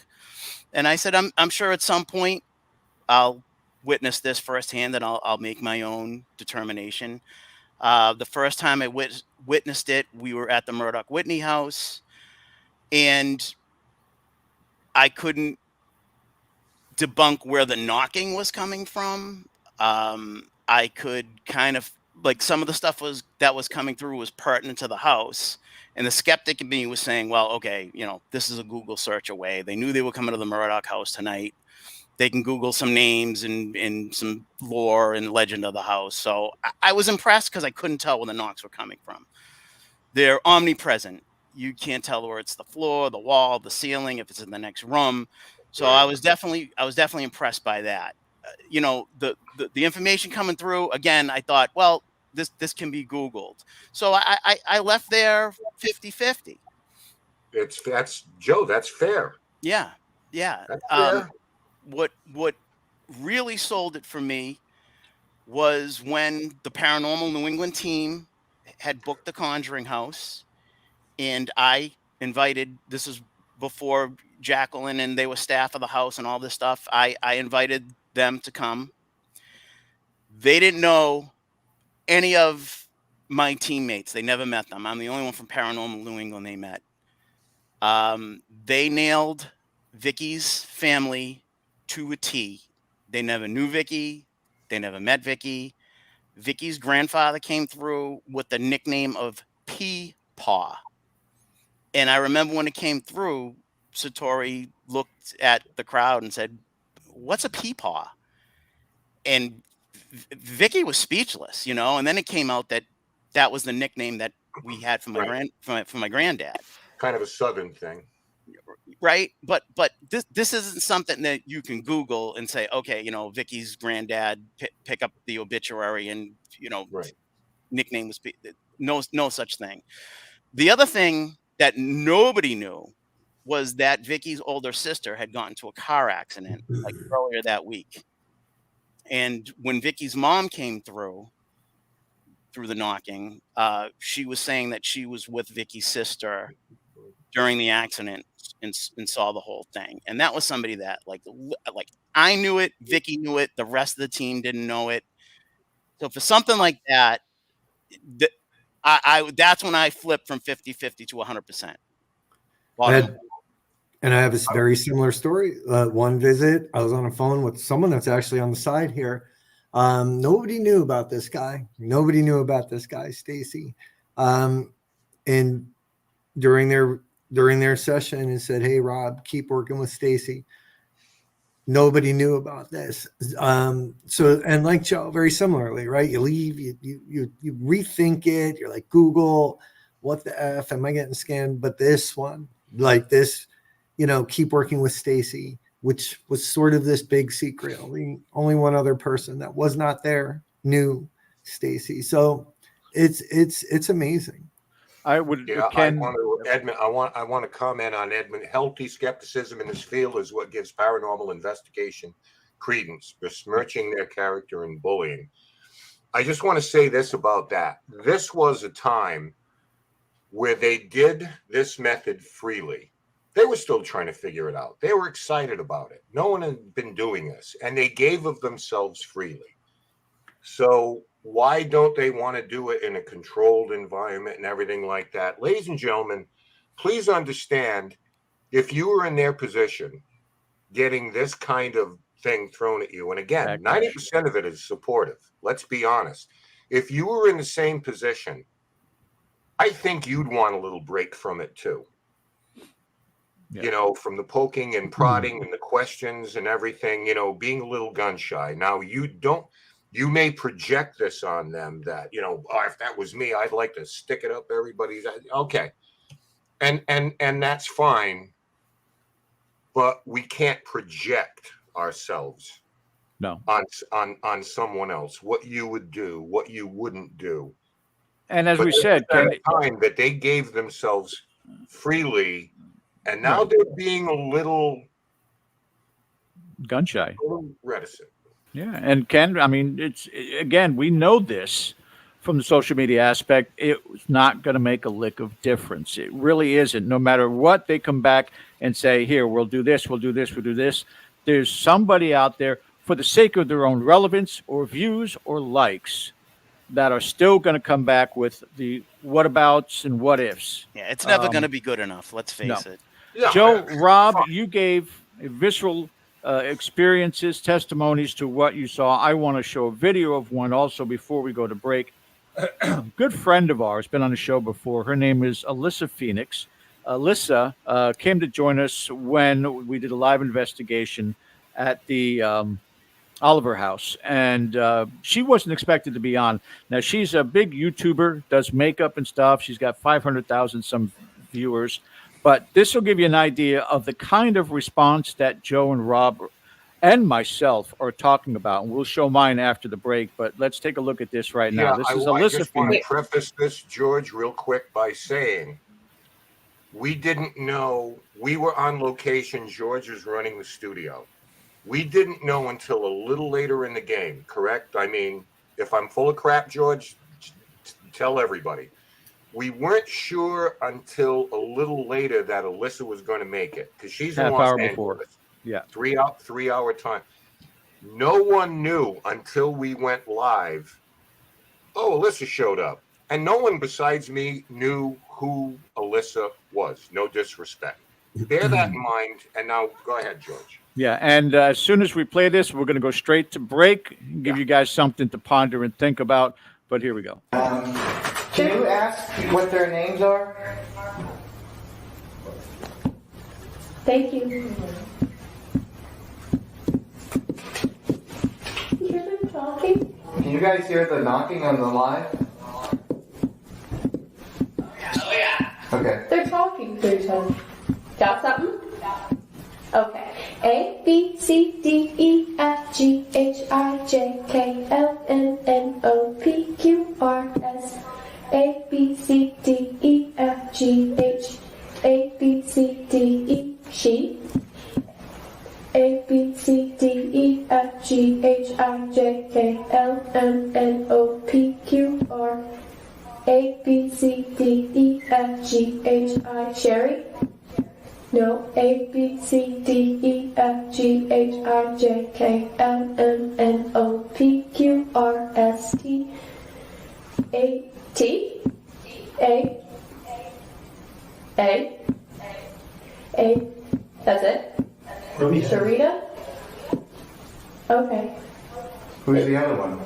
And I said, I'm sure at some point I'll witness this firsthand, and I'll make my own determination. The first time I witnessed it, we were at the Murdoch Whitney house, and I couldn't debunk where the knocking was coming from. I could kind of some of the stuff that was coming through was pertinent to the house. And the skeptic in me was saying, well, okay, this is a Google search away. They knew they were coming to the Murdoch house tonight. They can Google some names and some lore and legend of the house. So I was impressed because I couldn't tell where the knocks were coming from. They're omnipresent. You can't tell where it's the floor, the wall, the ceiling, if it's in the next room. So I was definitely impressed by that. The information coming through, again, I thought, well, this can be Googled. So I left there 50-50. That's Joe. That's fair. Yeah. That's fair. What really sold it for me was when the Paranormal New England team had booked the Conjuring House, and I invited, this is before Jacqueline and they were staff of the house and all this stuff. I invited them to come. They didn't know any of my teammates. They never met them. I'm the only one from Paranormal New England they met. They nailed Vicky's family to a T. They never knew Vicky. They never met Vicky. Vicky's grandfather came through with the nickname of P-Paw. And I remember when it came through, Satori looked at the crowd and said, "What's a P-Paw?" And Vicky was speechless, and then it came out that was the nickname that we had for my for my granddad. Kind of a Southern thing. right? But this isn't something that you can Google and say, okay, you know, Vicky's granddad pick up the obituary and, you know, Right. nickname was no such thing. The other thing that nobody knew was that Vicky's older sister had gotten into a car accident like earlier that week. And when Vicky's mom came through the knocking, she was saying that she was with Vicky's sister during the accident and saw the whole thing. And that was somebody that like I knew it, Vicky knew it, the rest of the team didn't know it. So for something like that, that's when I flipped from 50-50 to 100%. And I have a very similar story. One visit, I was on a phone with someone that's actually on the side here. Nobody knew about this guy. Nobody knew about this guy, Stacy. And during their session, and said, "Hey, Rob, keep working with Stacy." Nobody knew about this. So, and like Joe, very similarly, right? You leave, you rethink it. You're like, Google, what the F am I getting scammed? But this one, like this, you know, keep working with Stacy, which was sort of this big secret. Only one other person that was not there knew Stacy. So it's amazing. I would. Yeah, Ken, I want to, Edmund. I want to comment on Edmund. Healthy skepticism in this field is what gives paranormal investigation credence, besmirching their character and bullying. I just want to say this about that. This was a time where they did this method freely. They were still trying to figure it out. They were excited about it. No one had been doing this, and they gave of themselves freely. So why don't they want to do it in a controlled environment and everything like that? Ladies and gentlemen, please understand, if you were in their position, getting this kind of thing thrown at you, and again, 90% of it is supportive. Let's be honest. If you were in the same position, I think you'd want a little break from it too. Yeah. You know, from the poking and prodding and the questions and everything, you know, being a little gun shy. Now, you may project this on them that, you know, oh, if that was me, I'd like to stick it up everybody's. Okay. And that's fine. But we can't project ourselves on someone else, what you would do, what you wouldn't do. And as we said, at the time that they gave themselves freely, and now they're being a little gun shy, a little reticent. Yeah, and Ken, I mean, it's again, we know this from the social media aspect. It's not going to make a lick of difference. It really isn't. No matter what they come back and say, here, we'll do this, we'll do this, we'll do this. There's somebody out there for the sake of their own relevance or views or likes that are still going to come back with the whatabouts and what ifs. Yeah, it's never going to be good enough. Let's face it. Yeah, Joe, Rob, you gave visceral experiences, testimonies to what you saw. I want to show a video of one also before we go to break. Good friend of ours, been on the show before. Her name is Alyssa Phoenix. Alyssa came to join us when we did a live investigation at the Oliver House, and she wasn't expected to be on. Now, she's a big YouTuber, does makeup and stuff. She's got 500,000 some viewers. But this will give you an idea of the kind of response that Joe and Rob and myself are talking about. And we'll show mine after the break, but let's take a look at this right now. This is Alyssa. I just want to preface this, George, real quick by saying we didn't know. We were on location. George was running the studio. We didn't know until a little later in the game, correct? I mean, if I'm full of crap, George, tell everybody. We weren't sure until a little later that Alyssa was going to make it because she's in Los Angeles. Before. Yeah, 3 hour time. No one knew until we went live. Oh, Alyssa showed up, and no one besides me knew who Alyssa was. No disrespect. Bear that in mind. And now, go ahead, George. Yeah, and as soon as we play this, we're going to go straight to break, give you guys something to ponder and think about. But here we go. Can you ask what their names are? Thank you. You hear them talking? Can you guys hear the knocking on the line? Oh yeah. Okay. They're talking to each other. Got something? Okay. A, B, C, D, E, F, G, H, I, J, K, L, M, N, O, P, Q, R, S. A, B, C, D, E, F, G, H. A, B, C, D, E, she. A, B, C, D, E, F, G, H, I, J, K, L, M, N, O, P, Q, R. A, B, C, D, E, F, G, H, I, Sherry? No. A, B, C, D, E, F, G, H, I, J, K, L, M, N, O, P, Q, R, S, T. A, T? A. A. A. That's it? Sharita? Okay. Who's the other one?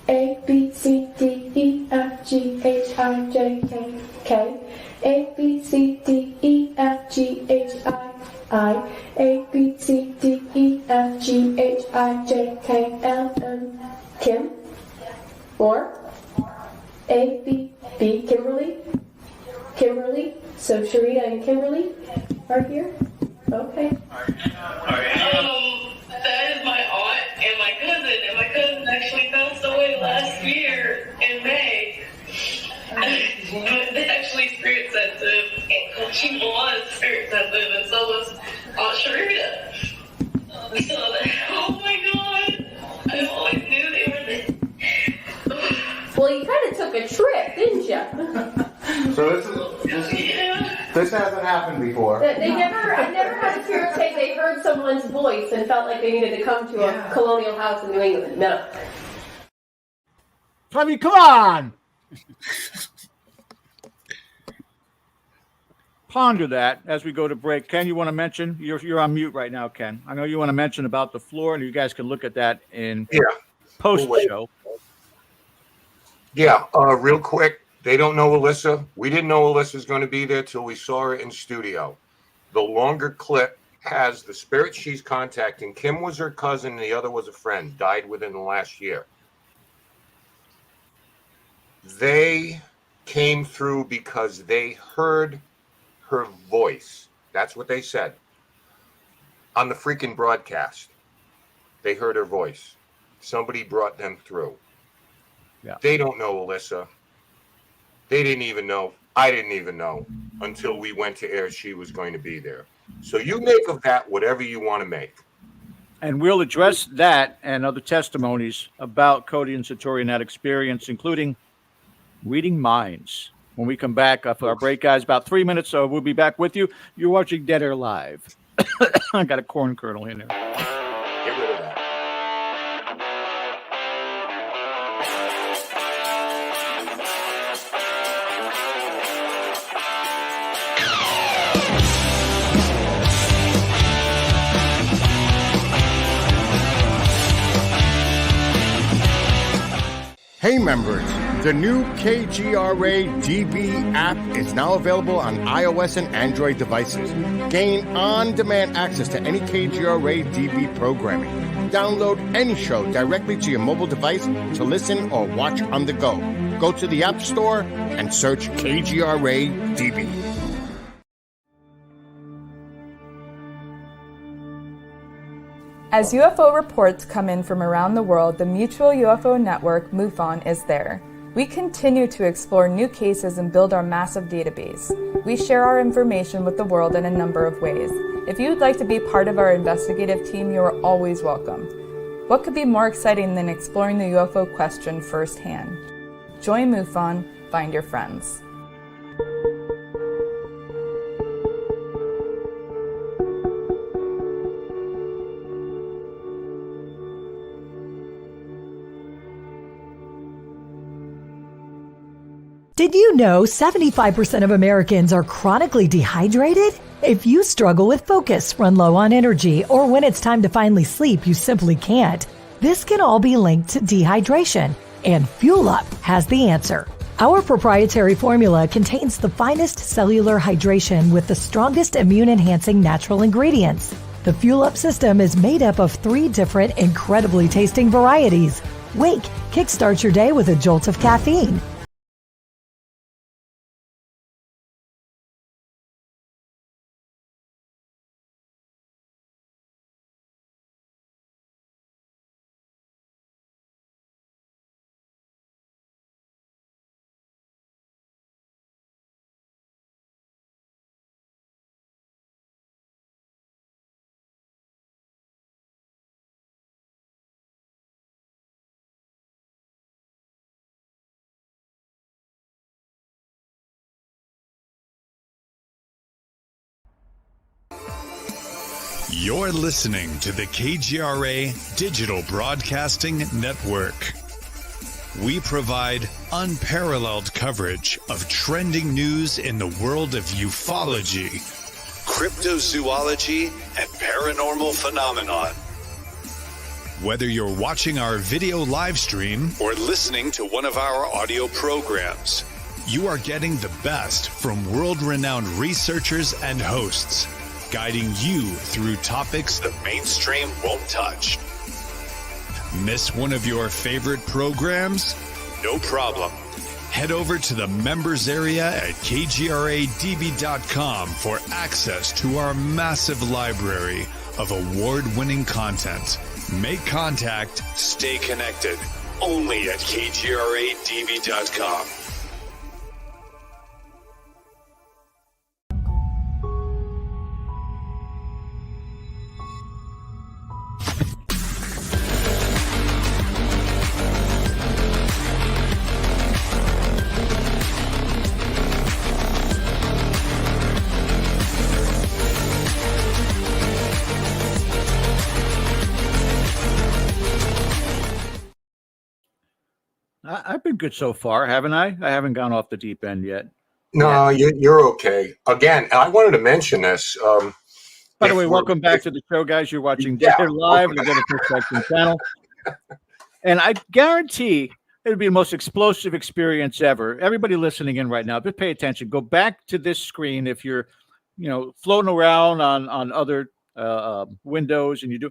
A, B, C, D, E, F, G, H, I, J, K, K. A, B, C, D, E, F, G, H, I. A, B, C, D, E, F, G, H, I, J, K, L, M. Kim? Or? A, B, B, Kimberly? Kimberly? So Sharita and Kimberly are here? Okay. That is my aunt and my cousin actually passed away last year in May. They're actually spirit sensitive, and she was spirit sensitive, and so was Aunt Sharita. So, oh my God, I always knew they were there. Well, you kind of took a trip, didn't you? So this hasn't happened before. I never had a spirit say they heard someone's voice and felt like they needed to come to a colonial house in New England. No. I mean, come on. Ponder that as we go to break. Ken, you want to mention? You're on mute right now, Ken. I know you want to mention about the floor, and you guys can look at that in post-show. Yeah, real quick. They don't know Alyssa. We didn't know Alyssa's going to be there till we saw her in studio. The longer clip has the spirit she's contacting. Kim was her cousin, and the other was a friend, died within the last year. They came through because they heard her voice. That's what they said. On the freaking broadcast, they heard her voice. Somebody brought them through. Yeah. They don't know Alyssa. They didn't even know. I didn't even know until we went to air she was going to be there. So you make of that whatever you want to make. And we'll address that and other testimonies about Cody and Satori and that experience, including reading minds. When we come back for our break, guys, about 3 minutes, so we'll be back with you. You're watching Dead Air Live. I got a corn kernel in there. Get rid of that. Hey members, the new KGRA DB app is now available on iOS and Android devices. Gain on-demand access to any KGRA DB programming. Download any show directly to your mobile device to listen or watch on the go. Go to the App Store and search KGRA DB. As UFO reports come in from around the world, the Mutual UFO Network, MUFON, is there. We continue to explore new cases and build our massive database. We share our information with the world in a number of ways. If you'd like to be part of our investigative team, you are always welcome. What could be more exciting than exploring the UFO question firsthand? Join MUFON, find your friends. Did you know 75% of Americans are chronically dehydrated? If you struggle with focus, run low on energy, or when it's time to finally sleep, you simply can't, this can all be linked to dehydration, and Fuel Up has the answer. Our proprietary formula contains the finest cellular hydration with the strongest immune-enhancing natural ingredients. The Fuel Up system is made up of 3 different incredibly tasting varieties. Wake, kickstart your day with a jolt of caffeine. You're listening to the KGRA Digital Broadcasting Network. We provide unparalleled coverage of trending news in the world of ufology, cryptozoology, and paranormal phenomenon. Whether you're watching our video live stream or listening to one of our audio programs, you are getting the best from world-renowned researchers and hosts, guiding you through topics the mainstream won't touch. Miss one of your favorite programs? No problem. Head over to the members area at kgradb.com for access to our massive library of award-winning content. Make contact, stay connected, only at kgradb.com. I've been good so far, haven't I? I haven't gone off the deep end yet. No, you're okay. Again, I wanted to mention this. By the way, welcome back to the show, guys. You're watching Dead Air Live, the Dead Perspective channel. And I guarantee it'll be the most explosive experience ever. Everybody listening in right now, just pay attention. Go back to this screen if you're, floating around on other windows and you do.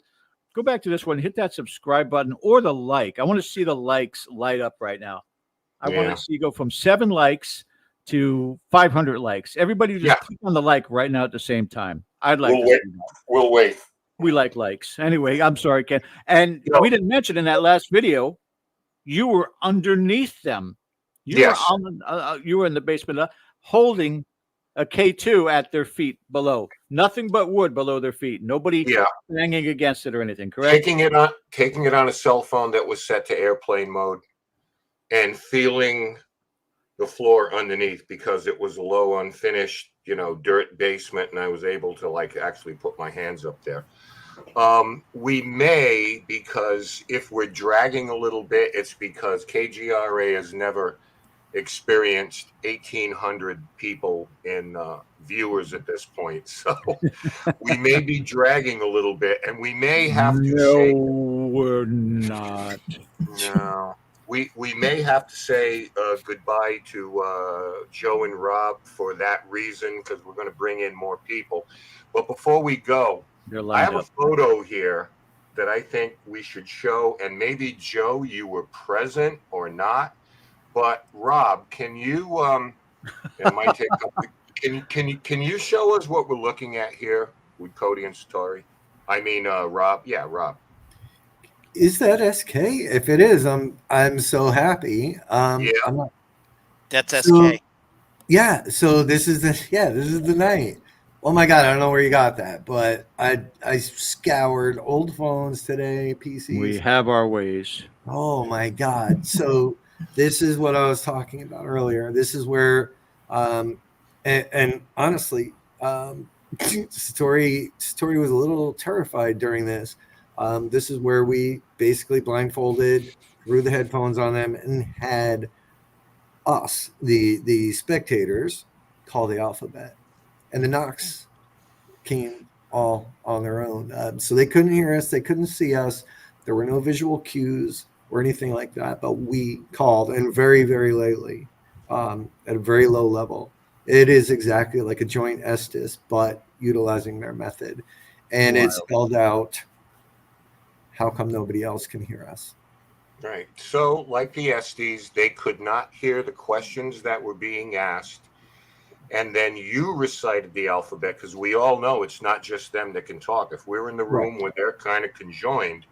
Go back to this one, hit that subscribe button or the like. I want to see the likes light up right now. I want to see go from 7 likes to 500 likes. Everybody just click on the like right now at the same time. I'd like to see that. We'll wait. We like likes. Anyway, I'm sorry, Ken. And we didn't mention in that last video, you were underneath them. You were on you were in the basement holding a K2 at their feet below. Nothing but wood below their feet. Nobody banging against it or anything, correct? Taking it on a cell phone that was set to airplane mode and feeling the floor underneath because it was low, unfinished, dirt basement, and I was able to actually put my hands up there. We may, because if we're dragging a little bit, it's because KGRA has never experienced 1,800 people in viewers at this point, so we may be dragging a little bit, and we may have to say, we're not. No, we may have to say goodbye to Joe and Rob for that reason, because we're going to bring in more people. But before we go, I have a photo here that I think we should show, and maybe Joe, you were present or not. But Rob, can you it might take can you show us what we're looking at here with Cody and Satori? I mean Rob. Yeah, Rob. Is that SK? If it is, I'm so happy. That's SK. So this is the night. Oh my God, I don't know where you got that, but I scoured old phones today, PCs. We have our ways. Oh my God. So this is what I was talking about earlier. This is where, and honestly, Satori was a little terrified during this. This is where we basically blindfolded, threw the headphones on them, and had us, the spectators, call the alphabet. And the knocks came all on their own. So they couldn't hear us. They couldn't see us. There were no visual cues or anything like that, but we called, and very, very lately, at a very low level. It is exactly like a joint Estes, but utilizing their method. And it spelled out, how come nobody else can hear us? Right. So like the Estes, they could not hear the questions that were being asked. And then you recited the alphabet, because we all know it's not just them that can talk. If we're in the room where they're kind of conjoined,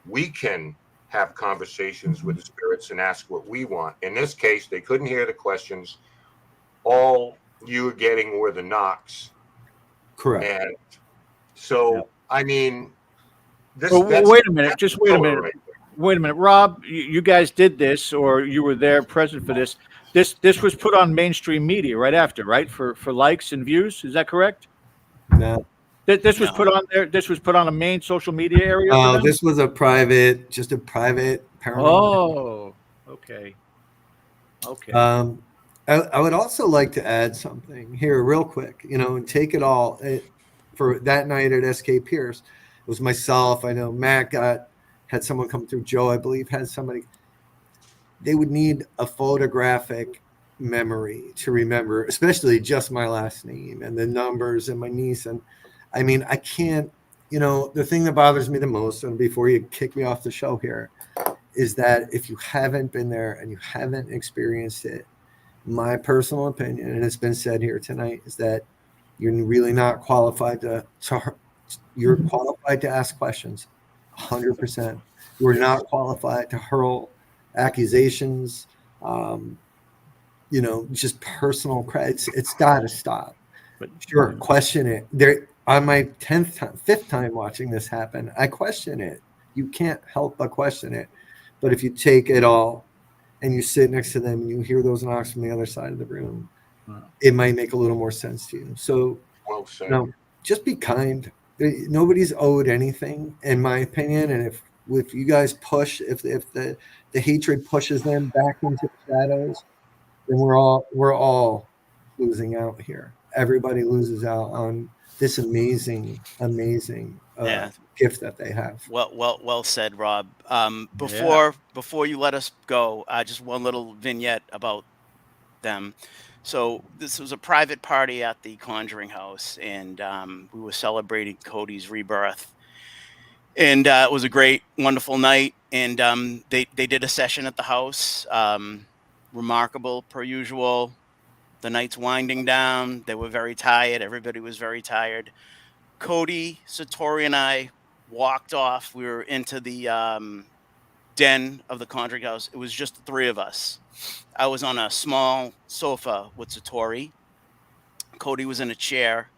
we can have conversations with the spirits and ask what we want. In this case, they couldn't hear the questions. All you were getting were the knocks. Correct. And so, I mean, this. Wait a minute. Just wait a minute. Right. Wait a minute, Rob. You guys did this, or you were there present for this. This was put on mainstream media right after, right? For likes and views. Is that correct? No. This was put on there. This was put on a main social media area. For them? This was just a private paranormal. Oh, okay. Okay. I would also like to add something here real quick, and take it all for that night at SK Pierce. It was myself. I know Matt had someone come through. Joe, I believe, had somebody. They would need a photographic memory to remember, especially just my last name and the numbers and my niece. And I mean, I can't, the thing that bothers me the most, and before you kick me off the show here, is that if you haven't been there and you haven't experienced it, my personal opinion, and it's been said here tonight, is that you're really not qualified you're qualified to ask questions, 100%. You're not qualified to hurl accusations, just personal credit. It's got to stop. But sure, question it. There, on my 5th time watching this happen, I question it. You can't help but question it. But if you take it all and you sit next to them and you hear those knocks from the other side of the room, it might make a little more sense to you. So, well said. Just be kind. Nobody's owed anything, in my opinion. And if you guys push, if the hatred pushes them back into the shadows, then we're all losing out here. Everybody loses out on this amazing gift that they have. Well said, Rob. Before you let us go, just one little vignette about them. So this was a private party at the Conjuring House, and we were celebrating Cody's rebirth. And it was a great, wonderful night. And they did a session at the house. Remarkable, per usual. The night's winding down. They were very tired. Everybody was very tired. Cody, Satori, and I walked off. We were into the den of the Conjuring House. It was just the 3 of us. I was on a small sofa with Satori. Cody was in a chair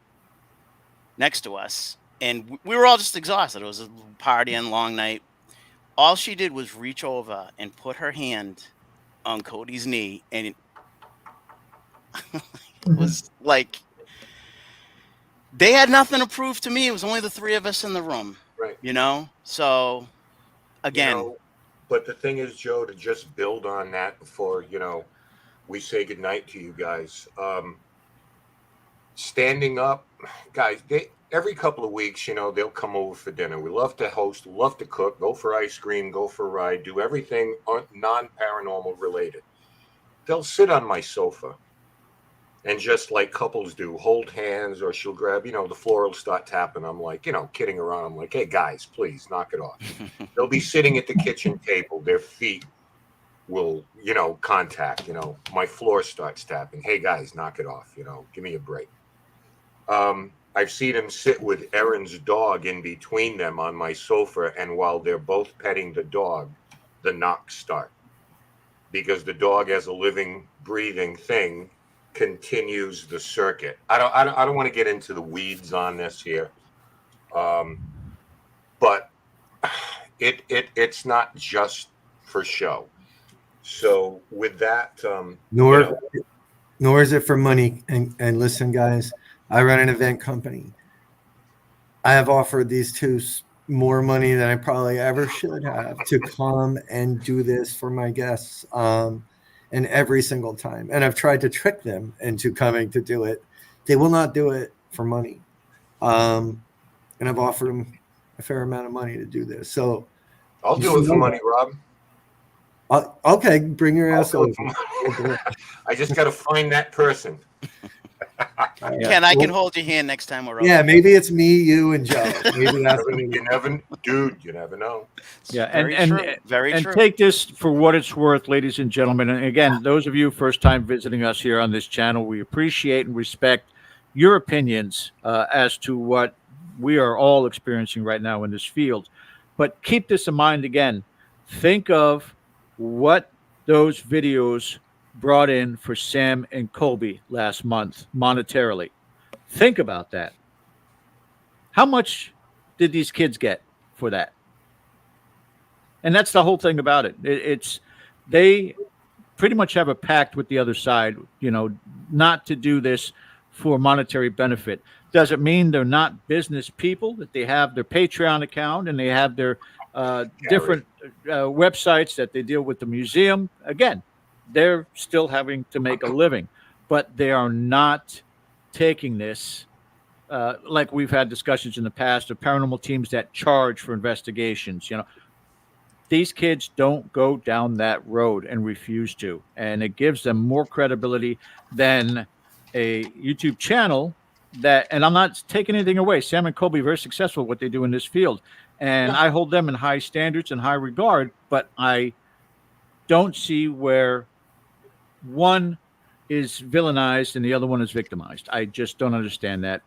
next to us. And we were all just exhausted. It was a party and long night. All she did was reach over and put her hand on Cody's knee. And it was like, they had nothing to prove to me. It was only the 3 of us in the room. Right. So again. But the thing is, Joe, to just build on that before, we say goodnight to you guys. Standing up, guys, every couple of weeks, they'll come over for dinner. We love to host, love to cook, go for ice cream, go for a ride, do everything non-paranormal related. They'll sit on my sofa and just like couples do, hold hands, or she'll grab, the floor will start tapping. I'm like, kidding around. I'm like, hey, guys, please knock it off. They'll be sitting at the kitchen table. Their feet will, contact, my floor starts tapping. Hey, guys, knock it off. Give me a break. I've seen him sit with Erin's dog in between them on my sofa. And while they're both petting the dog, the knocks start. Because the dog, as a living, breathing thing, continues the circuit. I don't want to get into the weeds on this here, but it's not just for show. So with that, nor is it for money. And listen, guys, I run an event company. I have offered these 2 more money than I probably ever should have to come and do this for my guests. And every single time. And I've tried to trick them into coming to do it. They will not do it for money. And I've offered them a fair amount of money to do this. So I'll do it for money, Rob. Okay, bring your ass over. I just got to find that person. Ken, I can hold your hand next time we're over. Yeah, maybe it's me, you, and Joe. Maybe that's what you never know. Yeah, and true. Take this for what it's worth, ladies and gentlemen. And again, those of you first time visiting us here on this channel, we appreciate and respect your opinions as to what we are all experiencing right now in this field. But keep this in mind again. Think of what those videos brought in for Sam and Colby last month monetarily. Think about that. How much did these kids get for that? And that's the whole thing about it. They pretty much have a pact with the other side, not to do this for monetary benefit. Does it mean they're not business people, that they have their Patreon account and they have their different websites that they deal with the museum? Again, they're still having to make a living, but they are not taking this like we've had discussions in the past of paranormal teams that charge for investigations. These kids don't go down that road and refuse to, and it gives them more credibility than a YouTube channel that, and I'm not taking anything away. Sam and Colby are very successful at what they do in this field, and I hold them in high standards and high regard, but I don't see where one is villainized and the other one is victimized. I just don't understand that.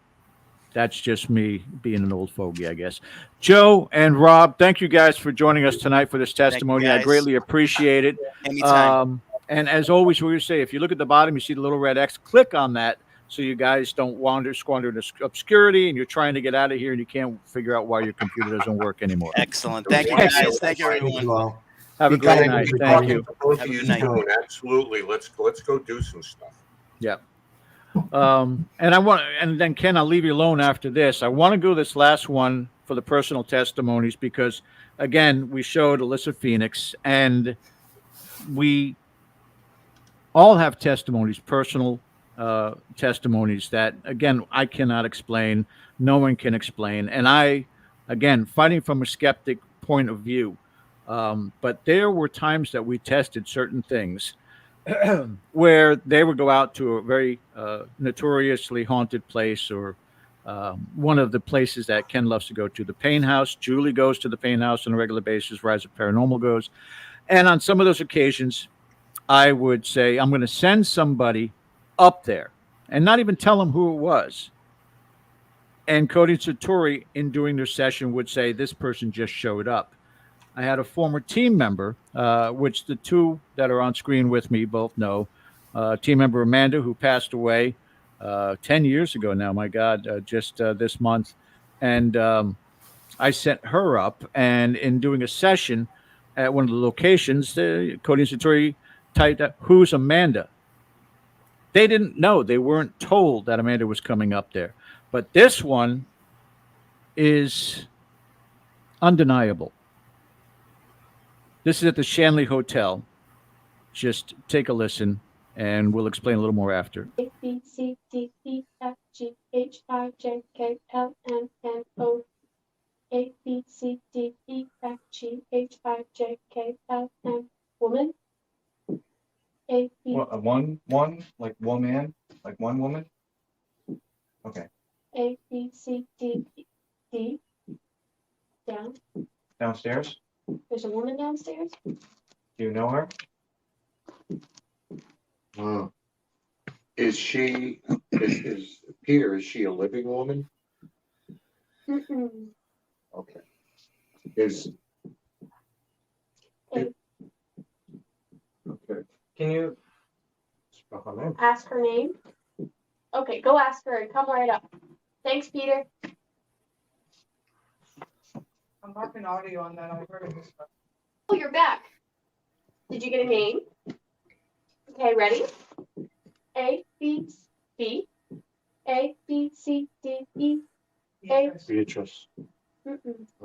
That's just me being an old fogey, I guess. Joe and Rob, thank you guys for joining us tonight for this testimony. I greatly appreciate it. Anytime. And as always, we always say, if you look at the bottom, you see the little red X, click on that so you guys don't squander in obscurity and you're trying to get out of here and you can't figure out why your computer doesn't work anymore. Excellent. Thank you, guys. Thank you, everyone. Have a great night. Thank you. Both of you soon. Absolutely. Let's go do some stuff. Yeah. And then Ken, I'll leave you alone after this. I want to go this last one for the personal testimonies because, again, we showed Alyssa Phoenix, and we all have testimonies, personal testimonies that, again, I cannot explain. No one can explain. And I, again, fighting from a skeptic point of view. But there were times that we tested certain things where they would go out to a very notoriously haunted place, or one of the places that Ken loves to go to, the Pain House. Julie goes to the Pain House on a regular basis. Rise of Paranormal goes. And on some of those occasions, I would say, I'm going to send somebody up there and not even tell them who it was. And Cody and Satori, in doing their session, would say, this person just showed up. I had a former team member, which the two that are on screen with me both know. Team member Amanda, who passed away 10 years ago now, my God, just this month. And I sent her up, and in doing a session at one of the locations, Cody and Satori typed up, who's Amanda? They didn't know. They weren't told that Amanda was coming up there. But this one is undeniable. This is at the Shanley Hotel. Just take a listen, and we'll explain a little more after. A, B, C, D, E, F, G, H, I, J, K, L, M, N, O. A, B, C, D, E, F, G, H, I, J, K, L, M. Woman. A, B. One, like one man, like one woman? Okay. A, B, C, D, D. Down. Downstairs? There's a woman downstairs. Do you know her? Is she, is Peter, is she a living woman? Mm-mm. Okay. Is. A. Okay. Can you spell her name? Ask her name. Okay, go ask her and come right up. Thanks, Peter. I'm marking audio on that. I've heard of this stuff. Oh, you're back. Did you get a name? Okay, ready? A, B, B. A, B, C, D, E. A. Beatrice.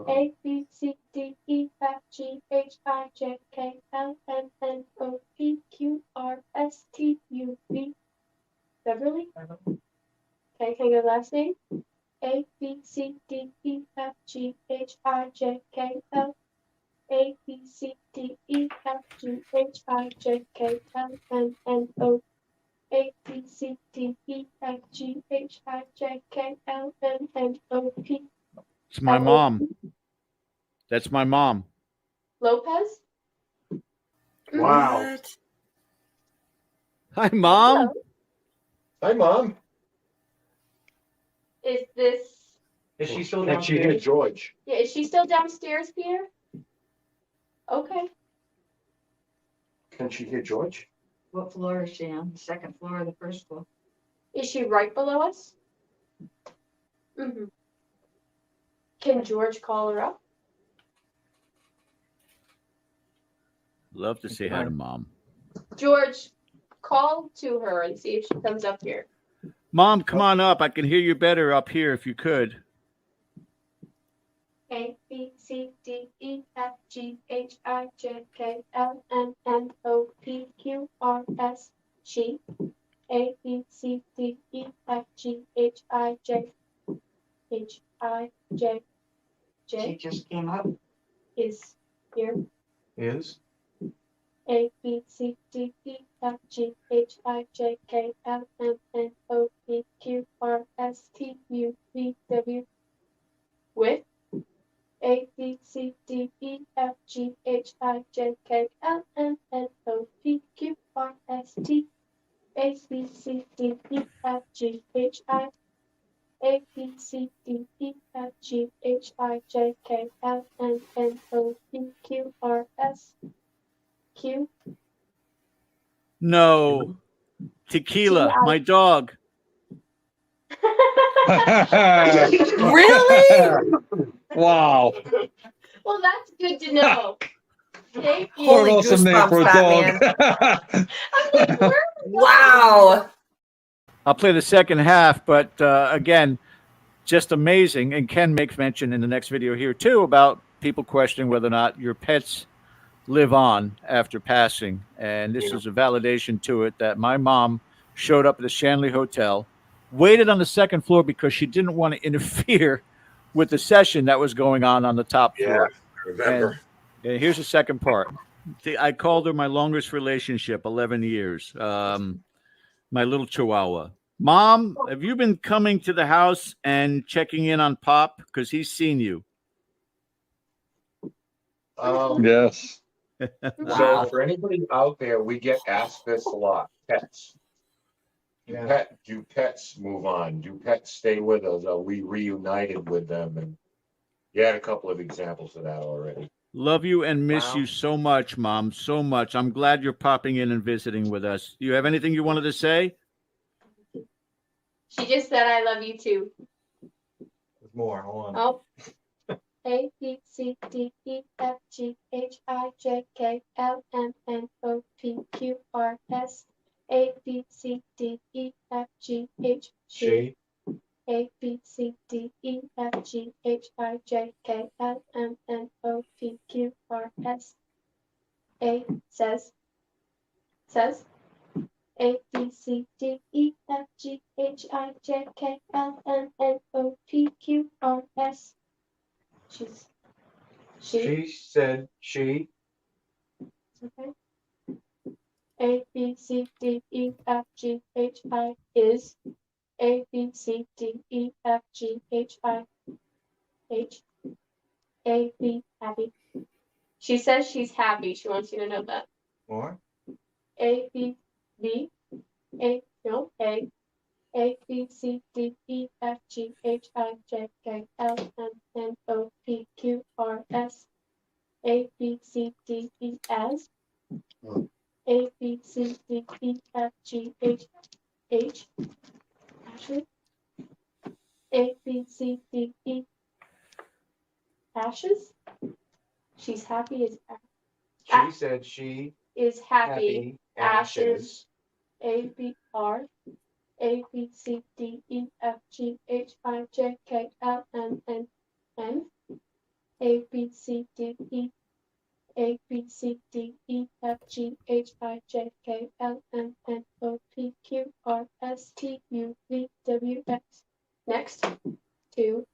A, B, C, D, E, F, G, H, I, J, K, L, M, N, O, P, Q, R, S, T, U, V. Beverly? Okay, can I get a last name? A, B, C, D, E, F, G, H, I, J, K, L. A, B, C, D, E, F, G, H, I, J, K, L, M, N, O. A, B, C, D, E, F, G, H, I, J, K, L, M, N, O, P. It's my mom. That's my mom. Lopez? Wow. Hi, Mom. Hello. Hi, Mom. Is this? Is she still Can she hear downstairs? George? Yeah, is she still downstairs, Peter? Okay. Can she hear George? What floor is she on? Second floor or the first floor? Is she right below us? Mm-hmm. Can George call her up? Love to say hi to Mom. George, call to her and see if she comes up here. Mom, come on up. I can hear you better up here if you could. A B C D E F G H I J K L M N O P Q R S T. A B C D E F G H I J She just came up. is here. Is? A B C D E F G H I J K L M N O P Q R S T U V W with A B C D E F G H I J K L M N O P Q R S T A B C D E F G H I A B C D E F G H I J K L M N O P Q R S Q. No. Tequila, my dog. Really? Wow. Well, that's good to know. Thank you. What an awesome name for a dog. Wow. I'll play the second half, but again, just amazing. And Ken makes mention in the next video here too about people questioning whether or not your pets live on after passing. And this is a validation to it that my mom showed up at the Shanley Hotel, waited on the second floor because she didn't want to interfere with the session that was going on the top floor. I remember. And here's the second part. I called her my longest relationship, 11 years. My little Chihuahua. Mom, have you been coming to the house and checking in on Pop? Because he's seen you. Yes. So for anybody out there, we get asked this a lot. Pets. Do pets move on? Do pets stay with us? Are we reunited with them? And you had a couple of examples of that already. Love you and miss you so much, Mom. So much. I'm glad you're popping in and visiting with us. You have anything you wanted to say? She just said, I love you too. There's more. Hold on. Oh. A B C D E F G H I J K L M N O P Q R S A B C D E F G H She. A B C D E F G H I J K L M N O P Q R S A says A B C D E F G H I J K L M N O P Q R S. She said she. Okay. A B C D E F G H I is A B C D E F G H I H A B happy. She says she's happy. She wants you to know that. More. A B B A no A A B C D E F G H I J K L M N O P Q R S A B C D E as A B C D E F G H Ashley A B C D E Ashes. She's happy as She said she is happy. ashes. A B R A B C D E F G H I J K L M N N A B C D E A B C D E F G H I J K L M N O P Q R S T U V W X. Next to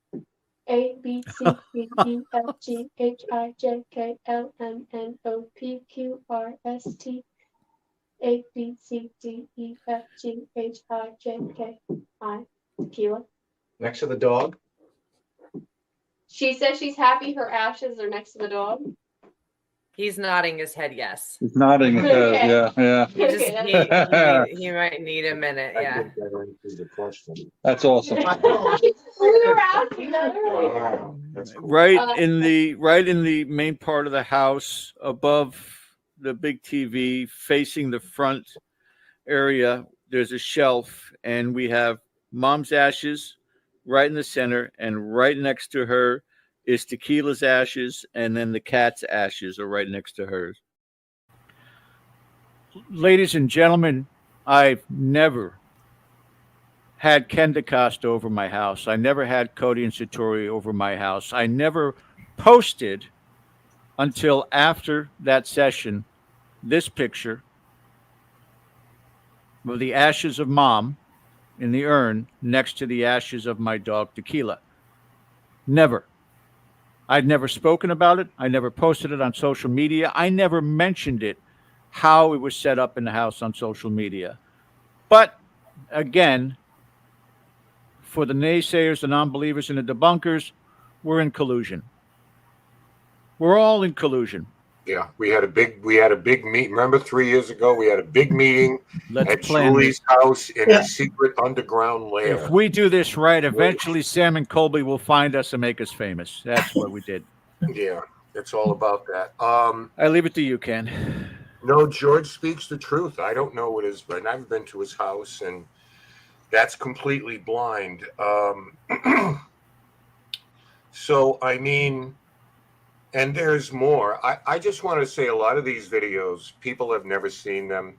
A B C D E F G H I J K L M N O P Q R S T A B C D E F G H I J K I. Tequila. Next to the dog. She says she's happy her ashes are next to the dog. He's nodding his head yes. He's nodding his head. Yeah. He just he might need a minute. Yeah. I think that answers the question. That's awesome. Right in the main part of the house, above the big TV, facing the front area, there's a shelf, and we have Mom's ashes right in the center, and right next to her is Tequila's ashes, and then the cat's ashes are right next to hers. Ladies and gentlemen, I've never had Ken DeCosta over my house. I never had Cody and Satori over my house. I never posted until after that session this picture of the ashes of Mom in the urn next to the ashes of my dog Tequila. Never. I'd never spoken about it. I never posted it on social media. I never mentioned it, how it was set up in the house on social media. But again, for the naysayers, the non-believers, and the debunkers, we're in collusion. We're all in collusion. Yeah, we had a big meet. Remember 3 years ago, we had a big meeting at Julie's house in a secret underground lair. If we do this right, eventually Sam and Colby will find us and make us famous. That's what we did. Yeah, it's all about that. I leave it to you, Ken. No, George speaks the truth. I don't know what his, but I've been to his house, and that's completely blind. So, I mean, and there's more. I just want to say a lot of these videos, people have never seen them.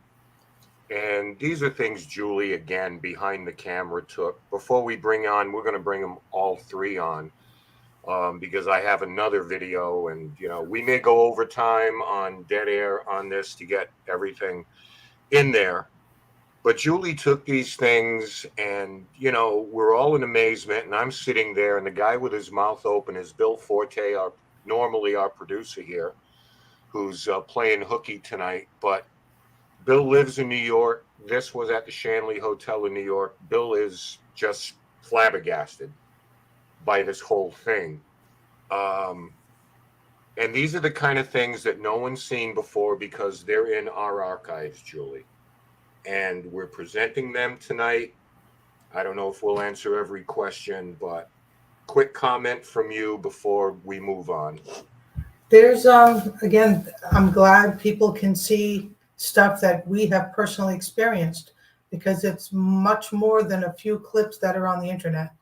And these are things Julie, again, behind the camera took. Before we bring on, we're going to bring them all three on. Because I have another video, and we may go overtime on dead air on this to get everything in there. But Julie took these things, and we're all in amazement. And I'm sitting there, and the guy with his mouth open is Bill Forte, normally our producer here, who's playing hooky tonight. But Bill lives in New York. This was at the Shanley Hotel in New York. Bill is just flabbergasted by this whole thing. And these are the kind of things that no one's seen before because they're in our archives, Julie. And we're presenting them tonight. I don't know if we'll answer every question, but quick comment from you before we move on. There's, again, I'm glad people can see stuff that we have personally experienced because it's much more than a few clips that are on the internet.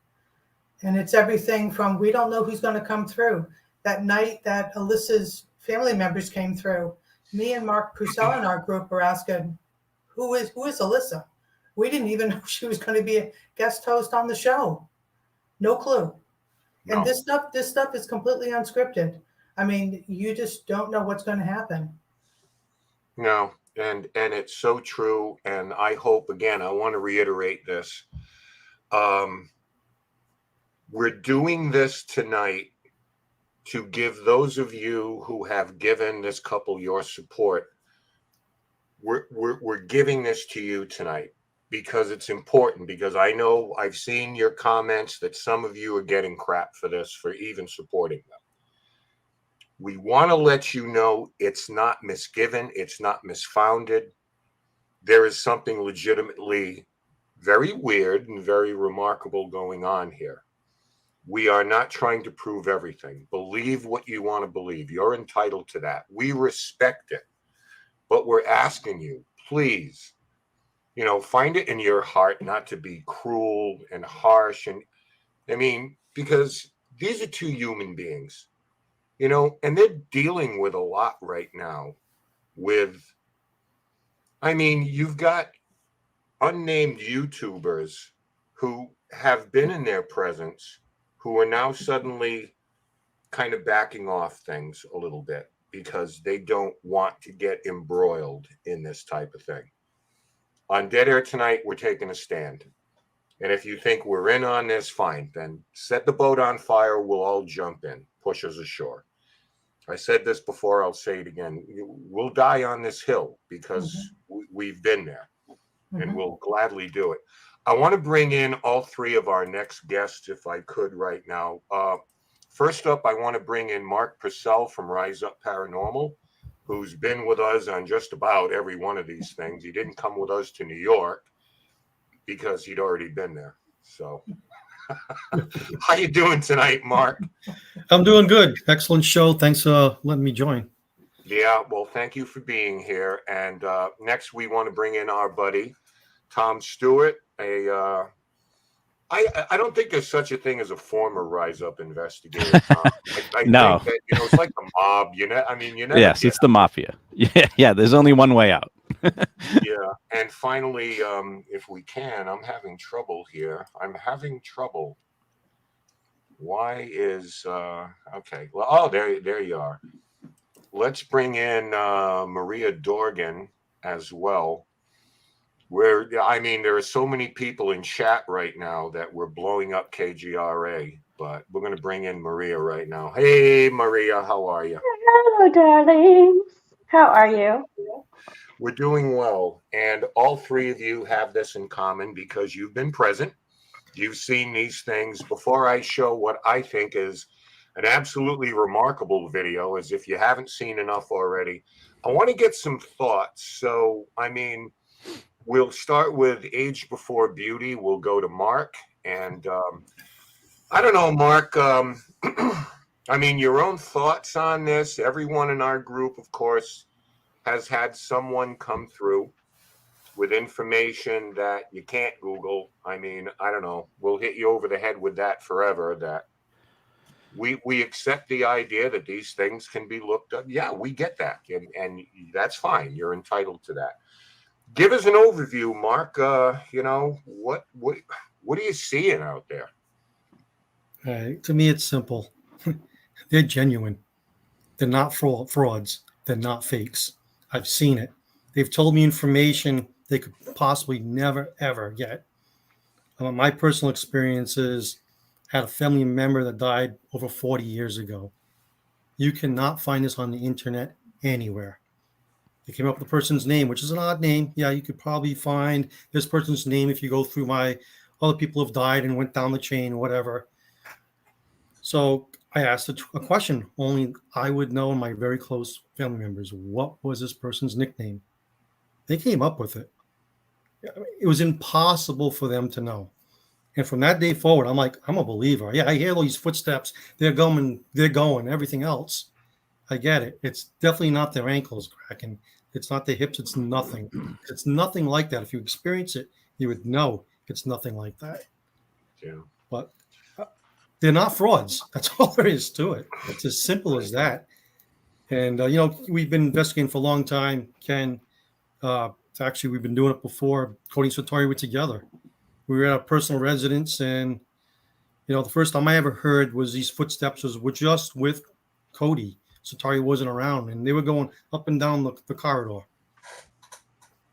And it's everything from, we don't know who's going to come through. That night that Alyssa's family members came through, me and Mark Purcell in our group were asking, who is Alyssa? We didn't even know she was going to be a guest host on the show. No clue. No. And this stuff is completely unscripted. I mean, you just don't know what's going to happen. No, and it's so true. And I hope, again, I want to reiterate this. We're doing this tonight to give those of you who have given this couple your support. We're giving this to you tonight because it's important, because I know I've seen your comments that some of you are getting crap for this, for even supporting them. We want to let you know it's not misgiven, it's not misfounded. There is something legitimately very weird and very remarkable going on here. We are not trying to prove everything. Believe what you want to believe. You're entitled to that. We respect it. But we're asking you, please, find it in your heart not to be cruel and harsh. And I mean, because these are two human beings, and they're dealing with a lot right now with, I mean, you've got unnamed YouTubers who have been in their presence who are now suddenly kind of backing off things a little bit because they don't want to get embroiled in this type of thing. On Dead Air tonight, we're taking a stand. And if you think we're in on this, fine. Then set the boat on fire. We'll all jump in, push us ashore. I said this before, I'll say it again. We'll die on this hill because we've been there. And we'll gladly do it. I want to bring in all three of our next guests, if I could, right now. First up, I want to bring in Mark Purcell from Rise Up Paranormal, who's been with us on just about every one of these things. He didn't come with us to New York because he'd already been there. So, how you doing tonight, Mark? I'm doing good. Excellent show. Thanks for letting me join. Yeah, well, thank you for being here. And next, we want to bring in our buddy, Tom Stewart. I don't think there's such a thing as a former Rise Up investigator, Tom. I No. think that, it's like the mob, I mean, Yes, it's the mafia. Yeah, there's only one way out. Yeah. And finally, if we can, I'm having trouble here. I'm having trouble. Why is okay? Well, oh, there you are. Let's bring in Maria Dorgan as well. I mean, there are so many people in chat right now that we're blowing up KGRA, but we're going to bring in Maria right now. Hey, Maria, how are you? Hello, darlings. How are you? We're doing well. And all three of you have this in common because you've been present. You've seen these things. Before I show what I think is an absolutely remarkable video, as if you haven't seen enough already, I want to get some thoughts. So, I mean, we'll start with Age Before Beauty. We'll go to Mark. And I don't know, Mark. I mean, your own thoughts on this. Everyone in our group, of course, has had someone come through with information that you can't Google. I mean, I don't know. We'll hit you over the head with that forever. That we accept the idea that these things can be looked up. Yeah, we get that, and that's fine. You're entitled to that. Give us an overview, Mark. You know, what are you seeing out there? To me, it's simple. They're genuine. They're not frauds. They're not fakes. I've seen it. They've told me information they could possibly never, ever get. My personal experiences had a family member that died over 40 years ago. You cannot find this on the internet anywhere. They came up with the person's name, which is an odd name. Yeah, you could probably find this person's name if you go through my other people have died and went down the chain, whatever. So I asked a question. Only I would know, and my very close family members, what was this person's nickname? They came up with it. It was impossible for them to know. And from that day forward, I'm like, I'm a believer. Yeah, I hear all these footsteps. They're going, everything else. I get it. It's definitely not their ankles cracking. It's not their hips. It's nothing. It's nothing like that. If you experience it, you would know it's nothing like that. Yeah. But they're not frauds. That's all there is to it. It's as simple as that. And, you know, we've been investigating for a long time, Ken. Actually, we've been doing it before Cody and Satori were together. We were at a personal residence, and, you know, the first time I ever heard was these footsteps were just with Cody. Satori wasn't around, and they were going up and down the corridor.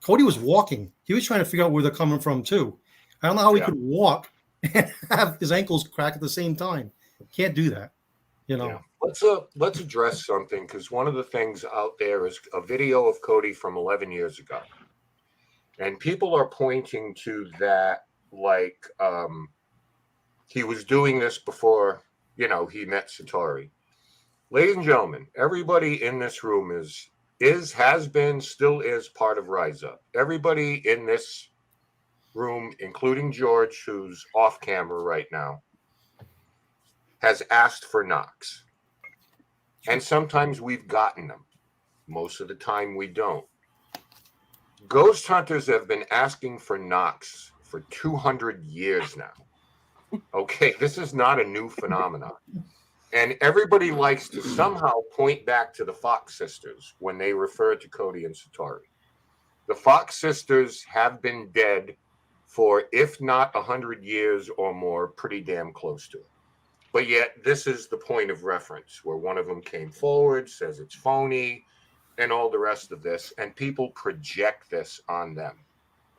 Cody was walking. He was trying to figure out where they're coming from, too. I don't know how he could walk and have his ankles crack at the same time. Can't do that, you know. Yeah. Let's address something, because one of the things out there is a video of Cody from 11 years ago. And people are pointing to that like he was doing this before, you know, he met Satori. Ladies and gentlemen, everybody in this room has been, still is part of Rise Up. Everybody in this room, including George, who's off camera right now, has asked for knocks. And sometimes we've gotten them. Most of the time we don't. Ghost hunters have been asking for knocks for 200 years now. Okay, this is not a new phenomenon. And everybody likes to somehow point back to the Fox sisters when they refer to Cody and Satori. The Fox sisters have been dead for, if not 100 years or more, pretty damn close to it. But yet, this is the point of reference where one of them came forward, says it's phony, and all the rest of this, and people project this on them.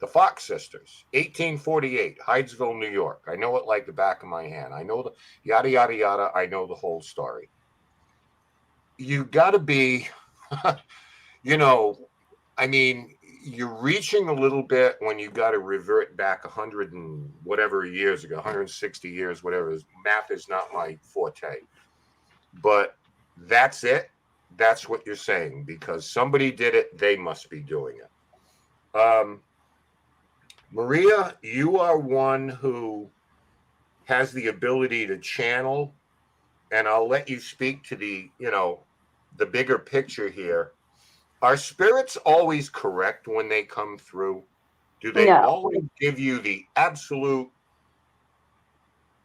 The Fox sisters, 1848, Hydesville, New York. I know it like the back of my hand. I know the yada, yada, yada. I know the whole story. You got to be, you know, I mean, you're reaching a little bit when you got to revert back 100 and whatever years ago, 160 years, whatever. Math is not my forte. But that's it. That's what you're saying, because somebody did it. They must be doing it. Maria, you are one who has the ability to channel, and I'll let you speak to the, you know, the bigger picture here. Are spirits always correct when they come through? Do they always give you the absolute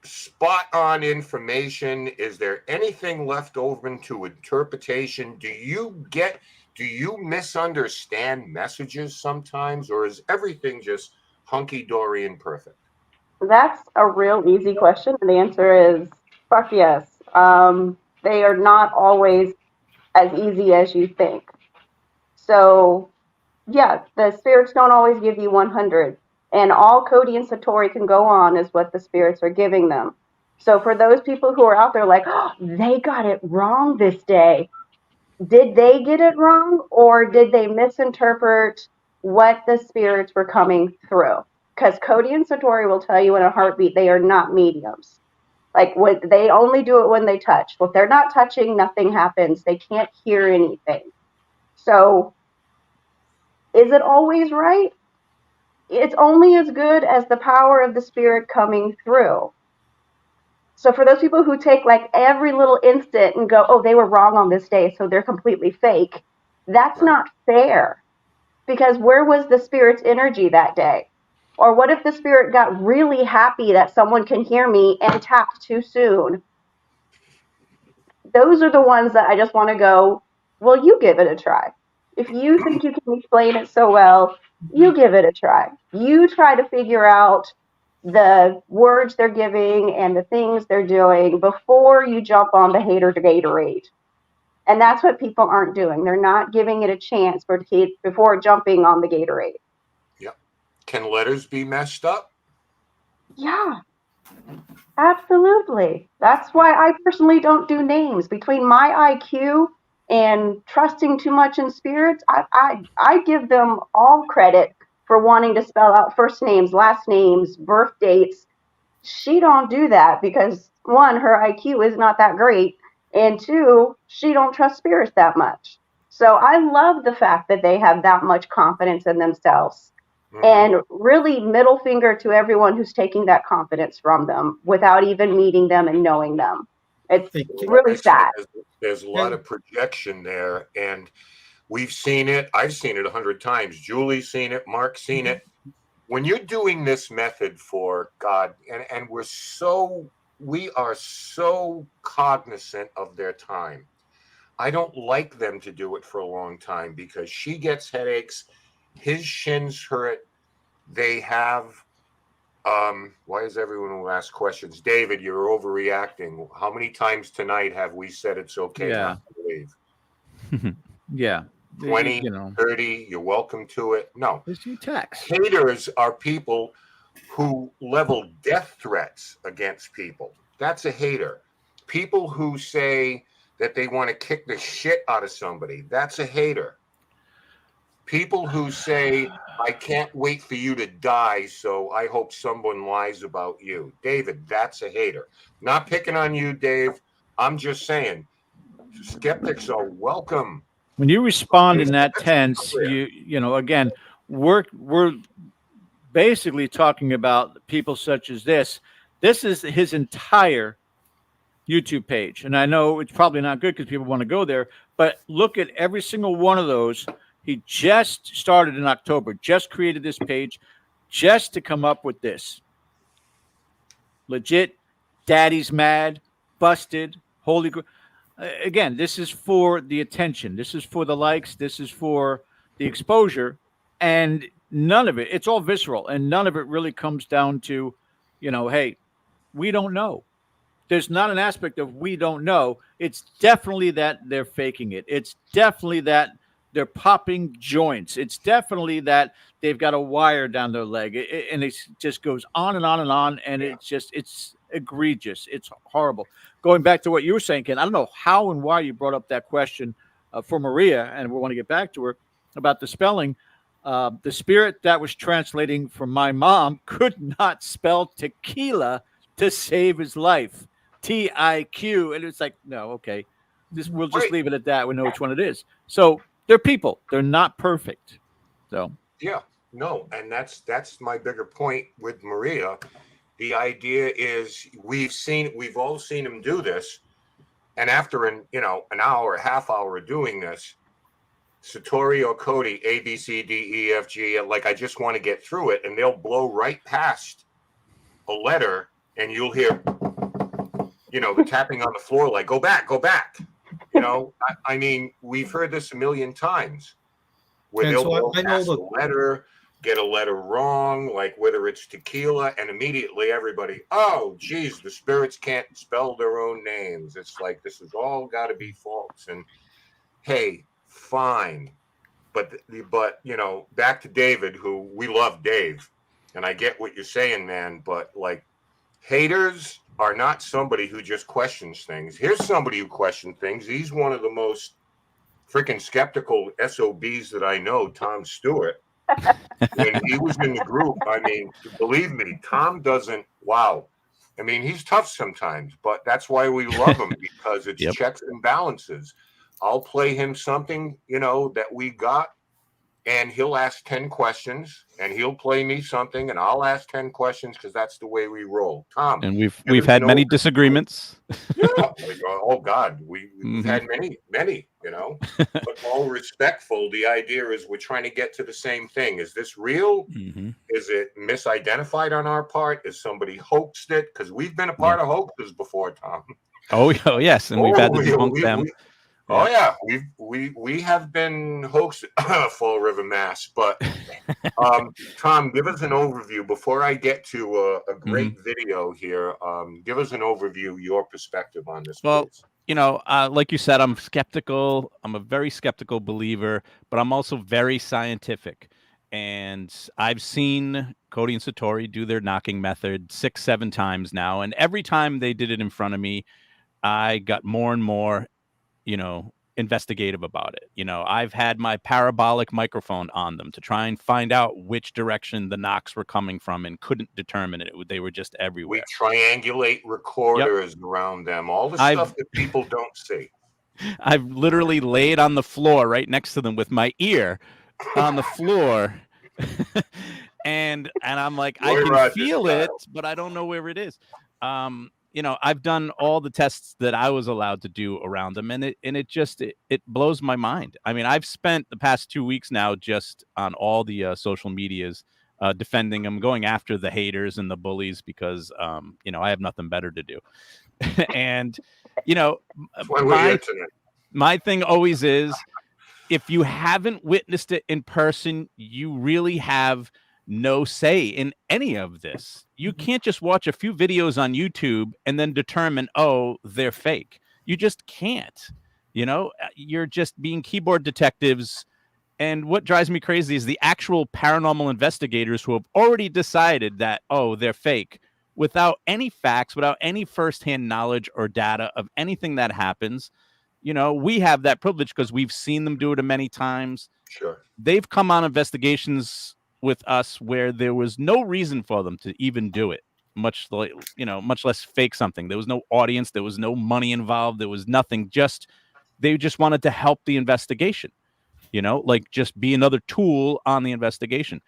spot on information? Is there anything left open to interpretation? Do you get do you misunderstand messages sometimes, or is everything just hunky-dory and perfect? That's a real easy question, and the answer is fuck yes. They are not always as easy as you think. So, yeah, the spirits don't always give you 100, and all Cody and Satori can go on is what the spirits are giving them. So, for those people who are out there like, oh, they got it wrong this day, did they get it wrong, or did they misinterpret what the spirits were coming through? Because Cody and Satori will tell you in a heartbeat they are not mediums. Like, they only do it when they touch. Well, if they're not touching, nothing happens. They can't hear anything. So, is it always right? It's only as good as the power of the spirit coming through. So for those people who take like every little instant and go, oh, they were wrong on this day, so they're completely fake, that's not fair. Because where was the spirit's energy that day? Or what if the spirit got really happy that someone can hear me and tapped too soon? Those are the ones that I just want to go, well, you give it a try. If you think you can explain it so well, you give it a try. You try to figure out the words they're giving and the things they're doing before you jump on the hater Gatorade. And that's what people aren't doing. They're not giving it a chance before jumping on the Gatorade. Yep. Can letters be messed up? Yeah, absolutely. That's why I personally don't do names. Between my IQ and trusting too much in spirits, I give them all credit for wanting to spell out first names, last names, birth dates. She don't do that because one, her IQ is not that great, and two, she don't trust spirits that much. So I love the fact that they have that much confidence in themselves. And really, middle finger to everyone who's taking that confidence from them without even meeting them and knowing them. It's really sad. There's a lot of projection there, and we've seen it. I've seen it 100 times. Julie's seen it. Mark's seen it. When you're doing this method for God, and we are so cognizant of their time. I don't like them to do it for a long time because she gets headaches. His shins hurt. They have, why is everyone who asks questions? David, you're overreacting. How many times tonight have we said it's okay not to believe? Yeah. 20, 30, you're welcome to it. No. It's your text. Haters are people who level death threats against people. That's a hater. People who say that they want to kick the shit out of somebody. That's a hater. People who say, I can't wait for you to die, so I hope someone lies about you. David, that's a hater. Not picking on you, Dave. I'm just saying, skeptics are welcome. When you respond in that tense, again, we're basically talking about people such as this. This is his entire YouTube page. And I know it's probably not good because people want to go there, but look at every single one of those. He just started in October, just created this page just to come up with this. Legit, daddy's mad, busted, holy. Again, this is for the attention. This is for the likes. This is for the exposure. And none of it, it's all visceral. And none of it really comes down to, hey, we don't know. There's not an aspect of we don't know. It's definitely that they're faking it. It's definitely that they're popping joints. It's definitely that they've got a wire down their leg. And it just goes on and on and on. And it's egregious. It's horrible. Going back to what you were saying, Ken, I don't know how and why you brought up that question for Maria, and we want to get back to her about the spelling. The spirit that was translating for my mom could not spell tequila to save his life. TIQ. And it's like, no, okay. We'll just leave it at that. We know which one it is. So they're people. They're not perfect. So yeah, no, and that's my bigger point with Maria. The idea is we've all seen him do this, and after an hour, a half hour of doing this, Satori or Cody, A, B, C, D, E, F, G, like I just want to get through it, and they'll blow right past a letter, and you'll hear, the tapping on the floor, like go back. You know, I mean, we've heard this a million times where And they'll so both I know ask a letter, get a letter wrong, like whether it's tequila, and immediately everybody, oh, geez, the spirits can't spell their own names. It's like, this has all got to be false. And hey, fine. But you know, back to David, who we love Dave, and I get what you're saying, man, but like, haters are not somebody who just questions things. Here's somebody who questions things. He's one of the most freaking skeptical SOBs that I know, Tom Stewart. When he was in the group, I mean, believe me, Tom doesn't, wow. I mean, he's tough sometimes, but that's why we love him, because it's checks and balances. I'll play him something, you know, that we got, and he'll ask 10 questions, and he'll play me something, and I'll ask 10 questions, because that's the way we roll. Tom. And we've had many disagreements. Yeah. Oh God, we've had many, you know, but all respectful. The idea is we're trying to get to the same thing. Is this real? Is it misidentified on our part? Is somebody hoaxed it? Because we've been a part of hoaxes before, Tom. Oh yes, and we've had to debunk them. Oh yeah, we have been hoaxed Fall River, Mass. But Tom, give us an overview before I get to a great video here. Give us an overview, your perspective on this. Well, please. you know, like you said, I'm skeptical. I'm a very skeptical believer, but I'm also very scientific. And I've seen Cody and Satori do their knocking method 6-7 times now, and every time they did it in front of me, I got more and more, you know, investigative about it. You know, I've had my parabolic microphone on them to try and find out which direction the knocks were coming from, and couldn't determine it. They were just everywhere. We triangulate recorders around them, all the stuff that people don't see. I've literally laid on the floor right next to them with my ear on the floor. and I'm like, I can feel it, but I don't know where it is. You know, I've done all the tests that I was allowed to do around them, and it blows my mind. I mean, I've spent the past 2 weeks now just on all the social medias, defending them, going after the haters and the bullies, because you know, I have nothing better to do. And you know, my thing always is, if you haven't witnessed it in person, you really have no say in any of this. You can't just watch a few videos on YouTube and then determine, oh, they're fake. You just can't. You know, you're just being keyboard detectives. And what drives me crazy is the actual paranormal investigators who have already decided that, oh, they're fake, without any facts, without any firsthand knowledge or data of anything that happens. You know, we have that privilege because we've seen them do it many times. Sure. They've come on investigations with us where there was no reason for them to even do it, much less fake something. There was no audience, there was no money involved, there was nothing. They just wanted to help the investigation, you know, like just be another tool on the investigation.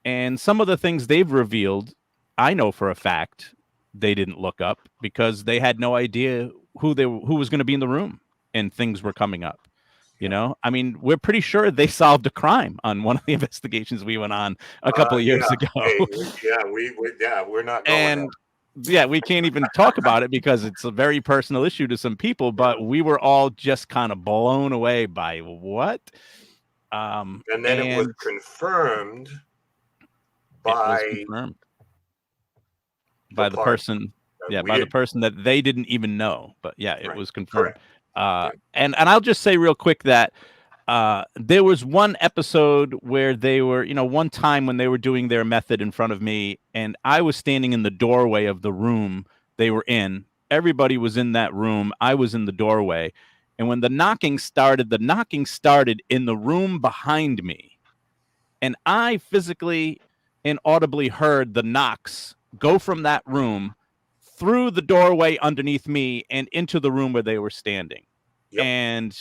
And some of the things they've revealed, I know for a fact they didn't look up, because they had no idea who was going to be in the room, and things were coming up. You know, I mean, we're pretty sure they solved a crime on one of the investigations we went on a couple of years ago. Hey, we're not going there. We can't even talk about it because it's a very personal issue to some people, but we were all just kind of blown away by what. And then it was confirmed by the person. Yeah, by the person that they didn't even know. But yeah, it was confirmed. And I'll just say real quick that there was one episode where they were, you know, one time when they were doing their method in front of me, and I was standing in the doorway of the room they were in. Everybody was in that room. I was in the doorway. And when the knocking started in the room behind me. And I physically and audibly heard the knocks go from that room through the doorway underneath me and into the room where they were standing. And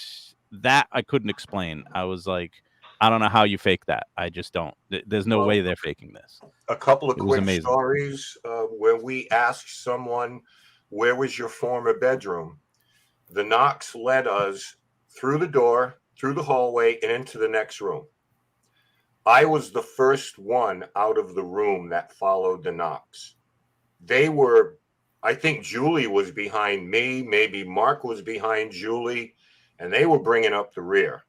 that I couldn't explain. I was like, I don't know how you fake that. I just don't. There's no way they're faking this. A couple of quick stories where we asked someone, where was your former bedroom? The knocks led us through the door, through the hallway, and into the next room. I was the first one out of the room that followed the knocks. I think Julie was behind me. Maybe Mark was behind Julie. and they were bringing up the rear.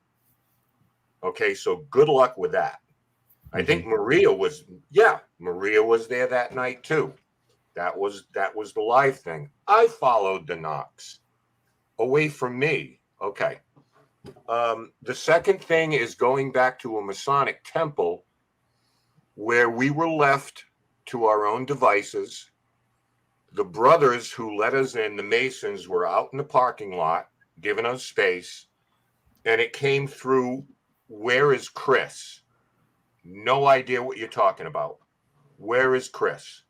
Okay, so good luck with that. I think Maria was there that night too. That was the live thing. I followed the knocks away from me. Okay. The second thing is going back to a Masonic temple where we were left to our own devices. The brothers who let us in, the Masons, were out in the parking lot giving us space, and it came through, "Where is Chris?" No idea what you're talking about. Where is Chris?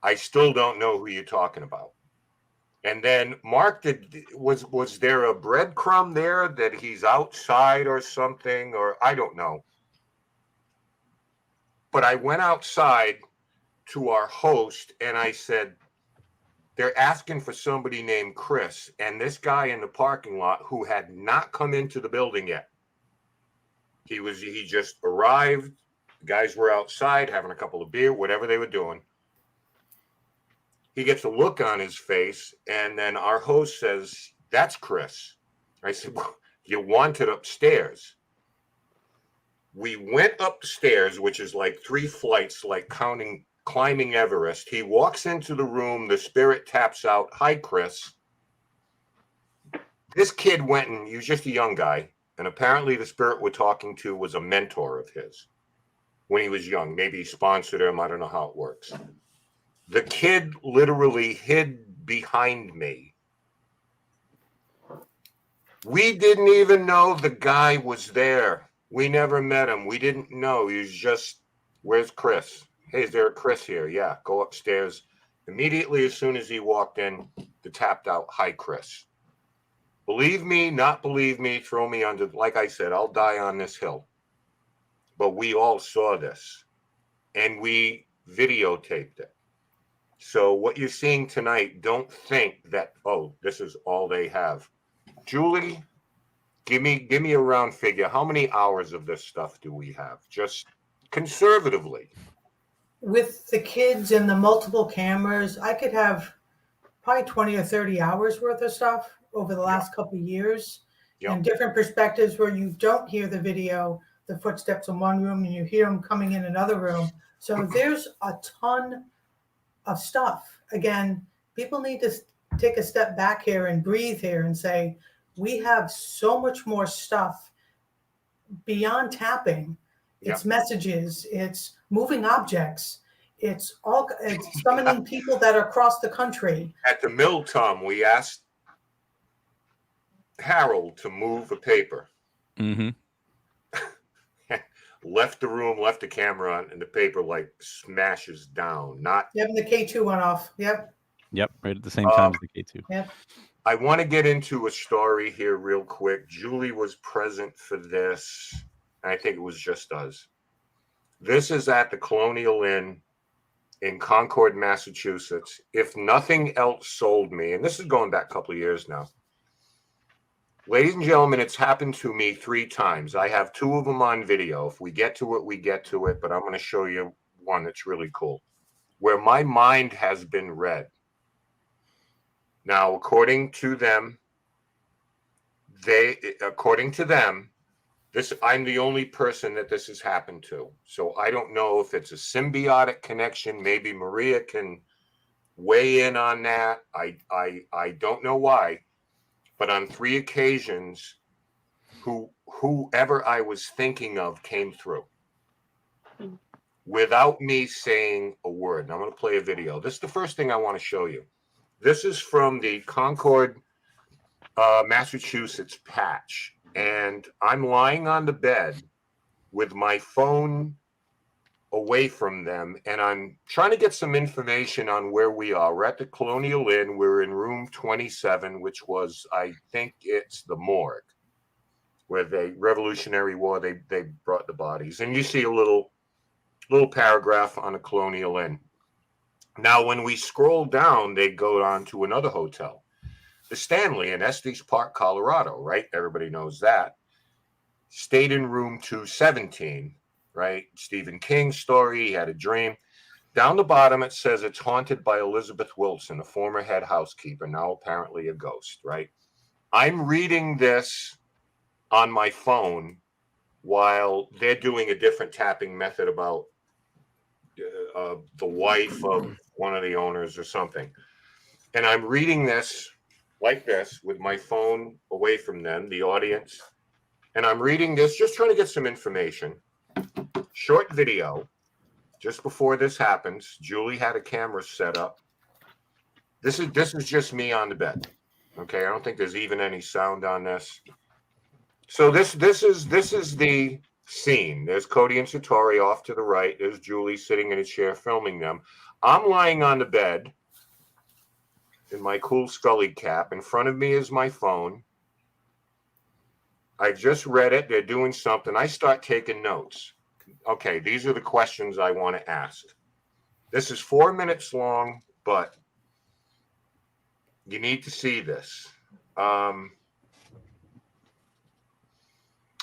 I still don't know who you're talking about. And then Mark, was there a breadcrumb there that he's outside or something, or I don't know. But I went outside to our host and I said, they're asking for somebody named Chris, and this guy in the parking lot who had not come into the building yet. He just arrived. The guys were outside having a couple of beer, whatever they were doing. He gets a look on his face, and then our host says, "That's Chris." I said, "Well, you wanted upstairs." We went up the stairs, which is like 3 flights, like climbing Everest. He walks into the room. The spirit taps out, "Hi, Chris." This kid went, and he was just a young guy. And apparently the spirit we're talking to was a mentor of his when he was young. Maybe he sponsored him. I don't know how it works. The kid literally hid behind me. We didn't even know the guy was there. We never met him. We didn't know. He was just, "Where's Chris? Hey, is there a Chris here?" "Yeah, go upstairs." Immediately, as soon as he walked in, the tapped out, "Hi, Chris." Believe me, not believe me, throw me under. Like I said, I'll die on this hill. But we all saw this, and we videotaped it. So what you're seeing tonight, don't think that, oh, this is all they have. Julie, give me a round figure. How many hours of this stuff do we have? Just conservatively. With the kids and the multiple cameras, I could have probably 20 or 30 hours worth of stuff over the last couple of years, and different perspectives where you don't hear the video, the footsteps in one room, and you hear them coming in another room. So there's a ton of stuff. Again, people need to take a step back here and breathe here and say, we have so much more stuff beyond tapping. It's messages, it's moving objects, it's summoning people that are across the country. At the mill, Tom, we asked Harold to move a paper. Left the room, left the camera on, and the paper like smashes down. Yep, and the K2 went off. Yep, right at the same time as the K2. Yep. I want to get into a story here real quick. Julie was present for this. I think it was just us. This is at the Colonial Inn in Concord, Massachusetts. If nothing else sold me, and this is going back a couple of years now. Ladies and gentlemen, it's happened to me 3 times. I have 2 of them on video. If we get to it, we get to it. But I'm going to show you one that's really cool, where my mind has been read. Now, according to them, I'm the only person that this has happened to. So I don't know if it's a symbiotic connection. Maybe Maria can weigh in on that. I don't know why. But on 3 occasions, whoever I was thinking of came through without me saying a word. And I'm going to play a video. This is the first thing I want to show you. This is from the Concord, Massachusetts patch. And I'm lying on the bed with my phone away from them, and I'm trying to get some information on where we are. We're at the Colonial Inn. We're in room 27, which was, I think it's the morgue, where the Revolutionary War, they brought the bodies. And you see a little paragraph on the Colonial Inn. Now, when we scroll down, they go on to another hotel, the Stanley in Estes Park, Colorado, right? Everybody knows that. Stayed in room 217. Right? Stephen King's story, he had a dream. Down the bottom, it says it's haunted by Elizabeth Wilson, a former head housekeeper, now apparently a ghost, right? I'm reading this on my phone while they're doing a different tapping method about the wife of one of the owners or something. And I'm reading this like this with my phone away from them, the audience. And I'm reading this, just trying to get some information. Short video. Just before this happens, Julie had a camera set up. This is just me on the bed. Okay, I don't think there's even any sound on this. So this is the scene. There's Cody and Satori off to the right. There's Julie sitting in a chair filming them. I'm lying on the bed in my cool Scully cap. In front of me is my phone. I just read it. They're doing something. I start taking notes. Okay, these are the questions I want to ask. This is 4 minutes long, but you need to see this.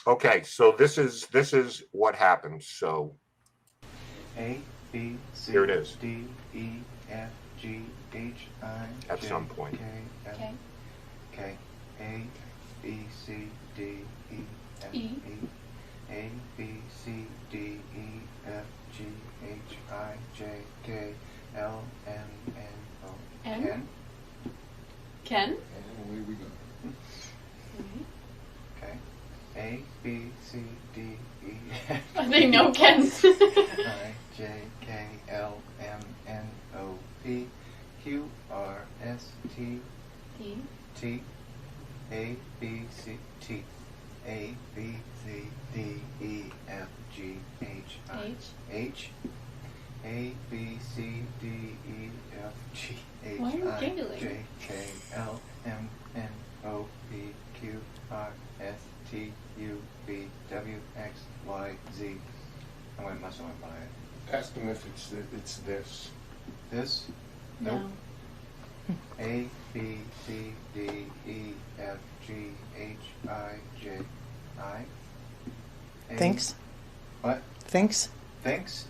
Okay, so this is what happens. So A, B, C, here it is. D, E, F, G, H, I, At J, some point. K, L, Okay. K, A, B, C, D, E, F, E. A, B, C, D, E, F, G, H, I, J, K, L, M, N, O, N? N. Ken? And away we go. Okay. A, B, C, D, E, F, They know Ken. I, J, K, L, M, N, O, P, Q, R, S, T, E. T, A, B, C, T, A, B, C, D, E, F, G, H, I, H. H, A, B, C, D, E, F, G, H, Why are you I, giggling? J, K, L, M, N, O, P, Q, R, S, T, U, V, W, X, Y, Z. I went must have went by it. Ask them if it's this. This? No. A, B, C, D, E, F, G, H, I, J, I. A- Thinks? What? Thinks? Thinks?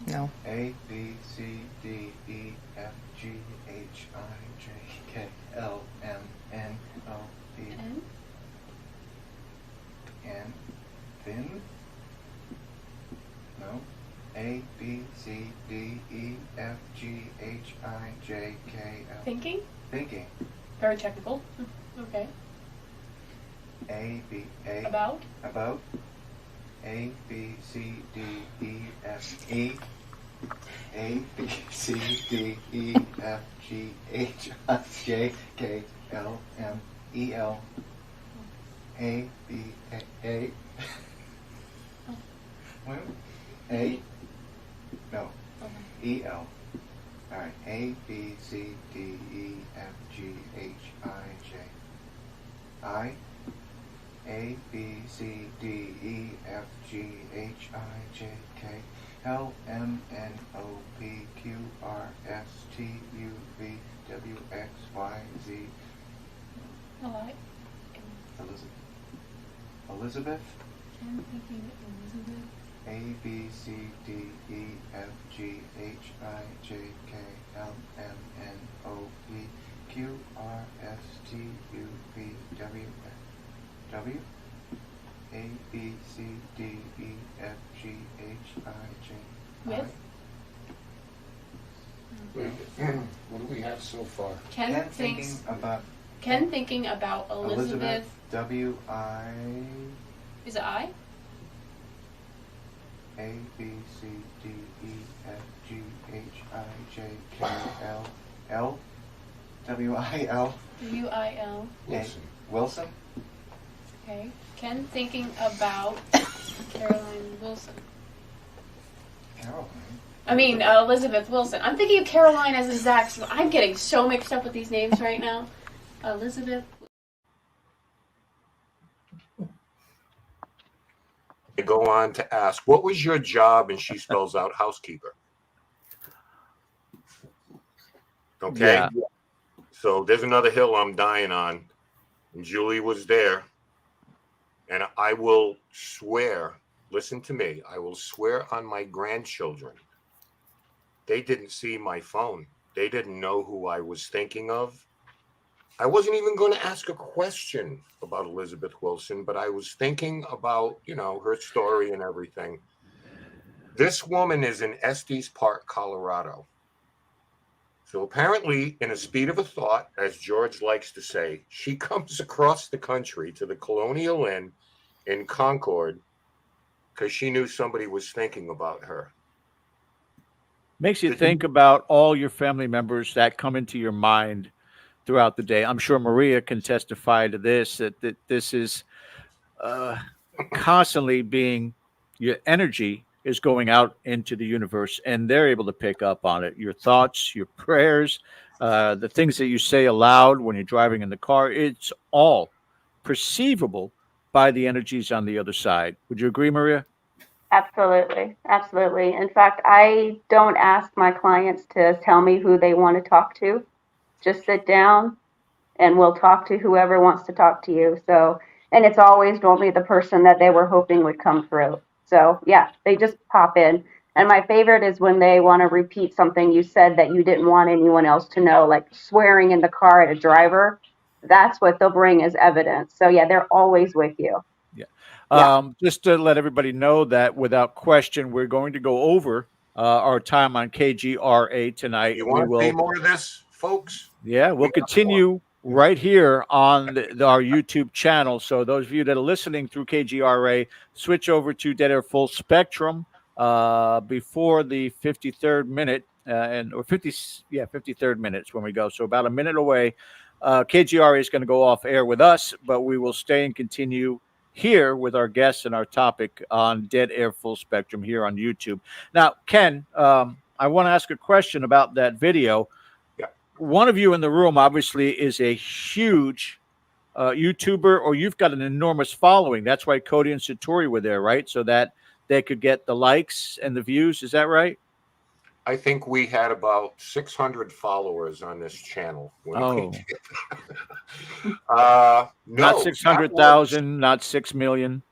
No. A, B, C, D, E, F, G, H, I, J, K, L, M, N, O, P. N? N. Thin? No. A, B, C, D, E, F, G, H, I, J, K, L. Thinking? Thinking. Very technical. Okay. A, B, A. About? About. A, B, C, D, E, F, E. A, B, C, D, E, F, G, H, I, J, K, L, M, E, L. A, B, A. What? A? No. E, L. All right. A, B, C, D, E, F, G, H, I, J. I. A, B, C, D, E, F, G, H, I, J, K, L, M, N, O, P, Q, R, S, T, U, V, W, X, Y, Z. I like. Elizabeth. Elizabeth. I'm thinking Elizabeth. A, B, C, D, E, F, G, H, I, J, K, L, M, N, O, P, Q, R, S, T, U, V, W, X. W. A, B, C, D, E, F, G, H, I, J. With? What do we have so far? Ken thinks about Ken thinking about Elizabeth. W, I. Is it I? A, B, C, D, E, F, G, H, I, J, K, L. L. W, I, L. W-I-L. Wilson. Wilson. Okay. Ken thinking about Caroline Wilson. Caroline. I mean, Elizabeth Wilson. I'm thinking of Caroline as his ex. I'm getting so mixed up with these names right now. Elizabeth. They go on to ask, what was your job? And she spells out housekeeper. Okay. Yeah. So there's another hill I'm dying on. And Julie was there. And I will swear, listen to me, I will swear on my grandchildren. They didn't see my phone. They didn't know who I was thinking of. I wasn't even going to ask a question about Elizabeth Wilson, but I was thinking about, her story and everything. This woman is in Estes Park, Colorado. So apparently, in a speed of a thought, as George likes to say, she comes across the country to the Colonial Inn in Concord because she knew somebody was thinking about her. Makes you think about all your family members that come into your mind throughout the day. I'm sure Maria can testify to this, that this is constantly being, your energy is going out into the universe, and they're able to pick up on it. Your thoughts, your prayers, the things that you say aloud when you're driving in the car, it's all perceivable by the energies on the other side. Would you agree, Maria? Absolutely. Absolutely. In fact, I don't ask my clients to tell me who they want to talk to. Just sit down and we'll talk to whoever wants to talk to you. So, and it's always normally the person that they were hoping would come through. So, yeah, they just pop in. And my favorite is when they want to repeat something you said that you didn't want anyone else to know, like swearing in the car at a driver. That's what they'll bring as evidence. So, yeah, they're always with you. Just to let everybody know that without question, we're going to go over our time on KGRA tonight. You want to see more of this, folks? Yeah, we'll continue right here on our YouTube channel. So those of you that are listening through KGRA, switch over to Dead Air Full Spectrum before the 53rd minute or 53rd minutes when we go. So about a minute away. KGRA is going to go off air with us, but we will stay and continue here with our guests and our topic on Dead Air Full Spectrum here on YouTube. Now, Ken, I want to ask a question about that video. One of you in the room obviously is a huge YouTuber, or you've got an enormous following. That's why Cody and Satori were there, right? So that they could get the likes and the views. Is that right? I think we had about 600 followers on this channel. When we did. No, not 600,000, not 6 million.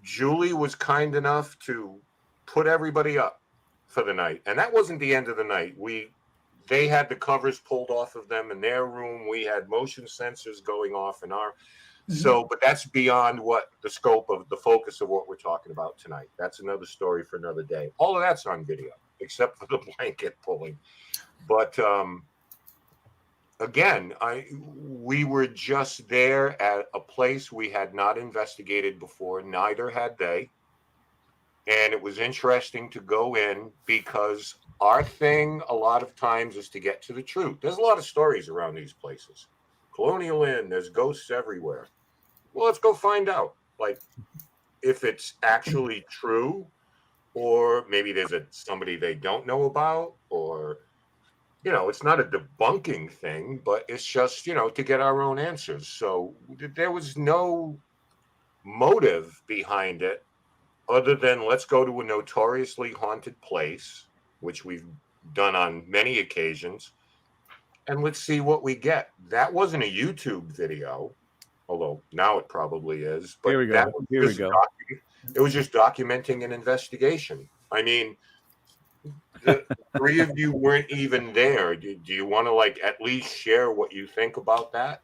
Julie was kind enough to put everybody up for the night, and that wasn't the end of the night. They had the covers pulled off of them in their room. We had motion sensors going off in our. So, but that's beyond what the scope of the focus of what we're talking about tonight. That's another story for another day. All of that's on video, except for the blanket pulling. But again, we were just there at a place we had not investigated before. Neither had they. And it was interesting to go in because our thing a lot of times is to get to the truth. There's a lot of stories around these places. Colonial Inn, there's ghosts everywhere. Well, let's go find out, like, if it's actually true, or maybe there's somebody they don't know about, or, it's not a debunking thing, but it's just, to get our own answers. So there was no motive behind it other than let's go to a notoriously haunted place, which we've done on many occasions, and let's see what we get. That wasn't a YouTube video, although now it probably is. But Here we go. It was just documenting an investigation. I mean, the three of you weren't even there. Do you want to at least share what you think about that?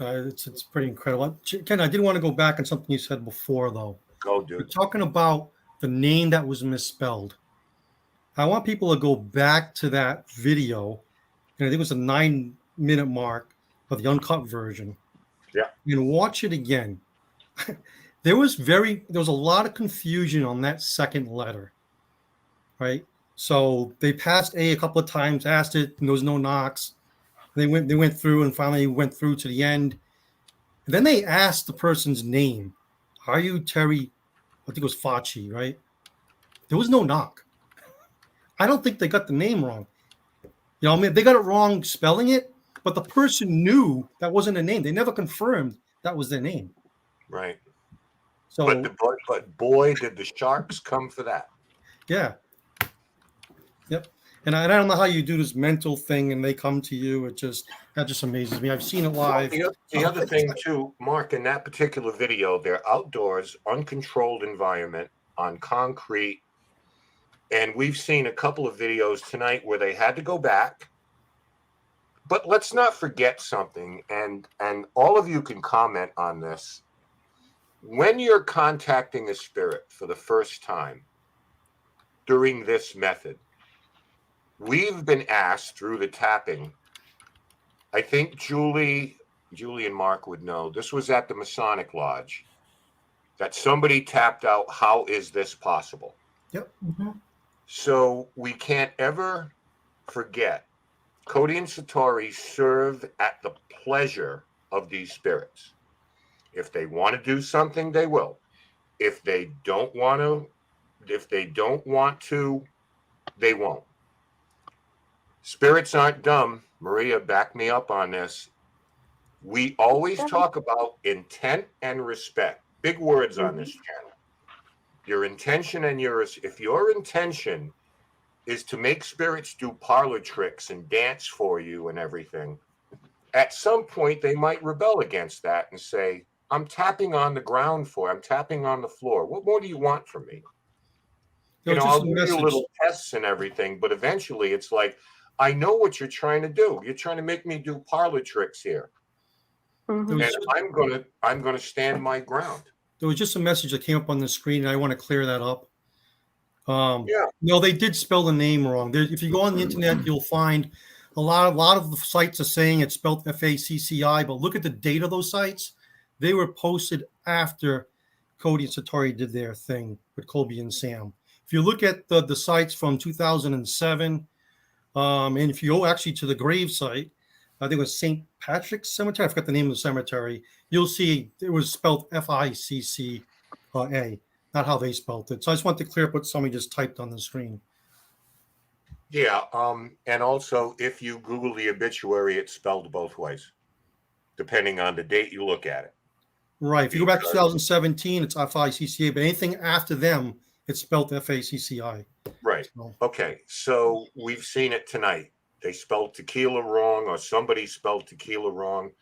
It's pretty incredible. Ken, I did want to go back on something you said before, though. Go, dude. You're talking about the name that was misspelled. I want people to go back to that video, and I think it was a 9-minute mark of the uncut version. Yeah. And watch it again. There was a lot of confusion on that second letter, right? So they passed a couple of times, asked it, and there was no knocks. They went through and finally went through to the end. And then they asked the person's name. Are you Terry? I think it was Facci, right? There was no knock. I don't think they got the name wrong. I mean, they got it wrong spelling it, but the person knew that wasn't a name. They never confirmed that was their name. Right. So, but boy, did the sharks come for that. Yeah. Yep. And I don't know how you do this mental thing and they come to you. That just amazes me. I've seen it live. Well, the other thing too, Mark, in that particular video, they're outdoors, uncontrolled environment on concrete. And we've seen a couple of videos tonight where they had to go back But let's not forget something, and all of you can comment on this. When you're contacting a spirit for the first time during this method, we've been asked through the tapping. I think Julie and Mark would know. This was at the Masonic Lodge that somebody tapped out, how is this possible? Yep. So we can't ever forget, Cody and Satori serve at the pleasure of these spirits. If they want to do something, they will. If they don't want to, they won't. Spirits aren't dumb. Maria, back me up on this. We always talk about intent and respect. Big words on this channel. Your intention and if your intention is to make spirits do parlor tricks and dance for you and everything, at some point they might rebel against that and say, I'm tapping on the ground I'm tapping on the floor. What more do you want from me? I'll give you little tests and everything, but eventually it's like, I know what you're trying to do. You're trying to make me do parlor tricks here. And I'm gonna stand my ground. There was just a message that came up on the screen, and I want to clear that up. No, they did spell the name wrong. If you go on the internet, you'll find a lot of the sites are saying it's spelled Facci, but look at the date of those sites. They were posted after Cody and Satori did their thing with Colby and Sam. If you look at the sites from 2007, and if you go actually to the grave site, I think it was St. Patrick's Cemetery. I forgot the name of the cemetery. You'll see it was spelled Ficca, not how they spelled it. So I just want to clear up what somebody just typed on the screen. Yeah, and also if you Google the obituary, it's spelled both ways, depending on the date you look at it. Right. If you go back to 2017, it's Ficca, but anything after them, it's spelled Facci. Right. Okay. So we've seen it tonight. They spelled tequila wrong, or somebody spelled tequila wrong.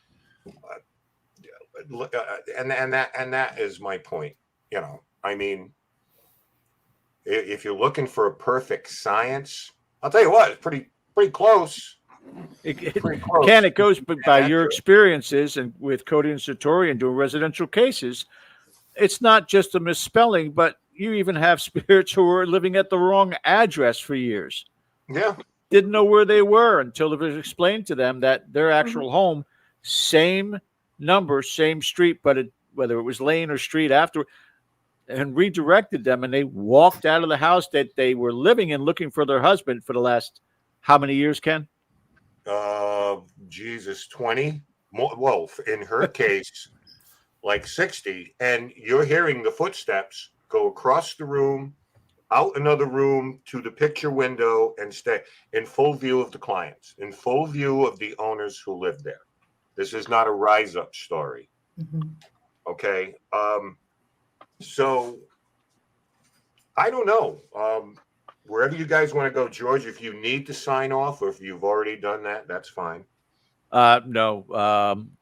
And that is my point. I mean, if you're looking for a perfect science, I'll tell you what, it's pretty close. It goes by your experiences and with Cody and Satori and doing residential cases. It's not just a misspelling, but you even have spirits who are living at the wrong address for years. Yeah. Didn't know where they were until it was explained to them that their actual home, same number, same street, but whether it was lane or street after, and redirected them, and they walked out of the house that they were living in looking for their husband for the last how many years, Ken? 20. Well, in her case, like 60. And you're hearing the footsteps go across the room, out another room to the picture window, and stay in full view of the clients, in full view of the owners who live there. This is not a rise up story. Okay. So I don't know. Wherever you guys want to go, George, if you need to sign off or if you've already done that, that's fine. No,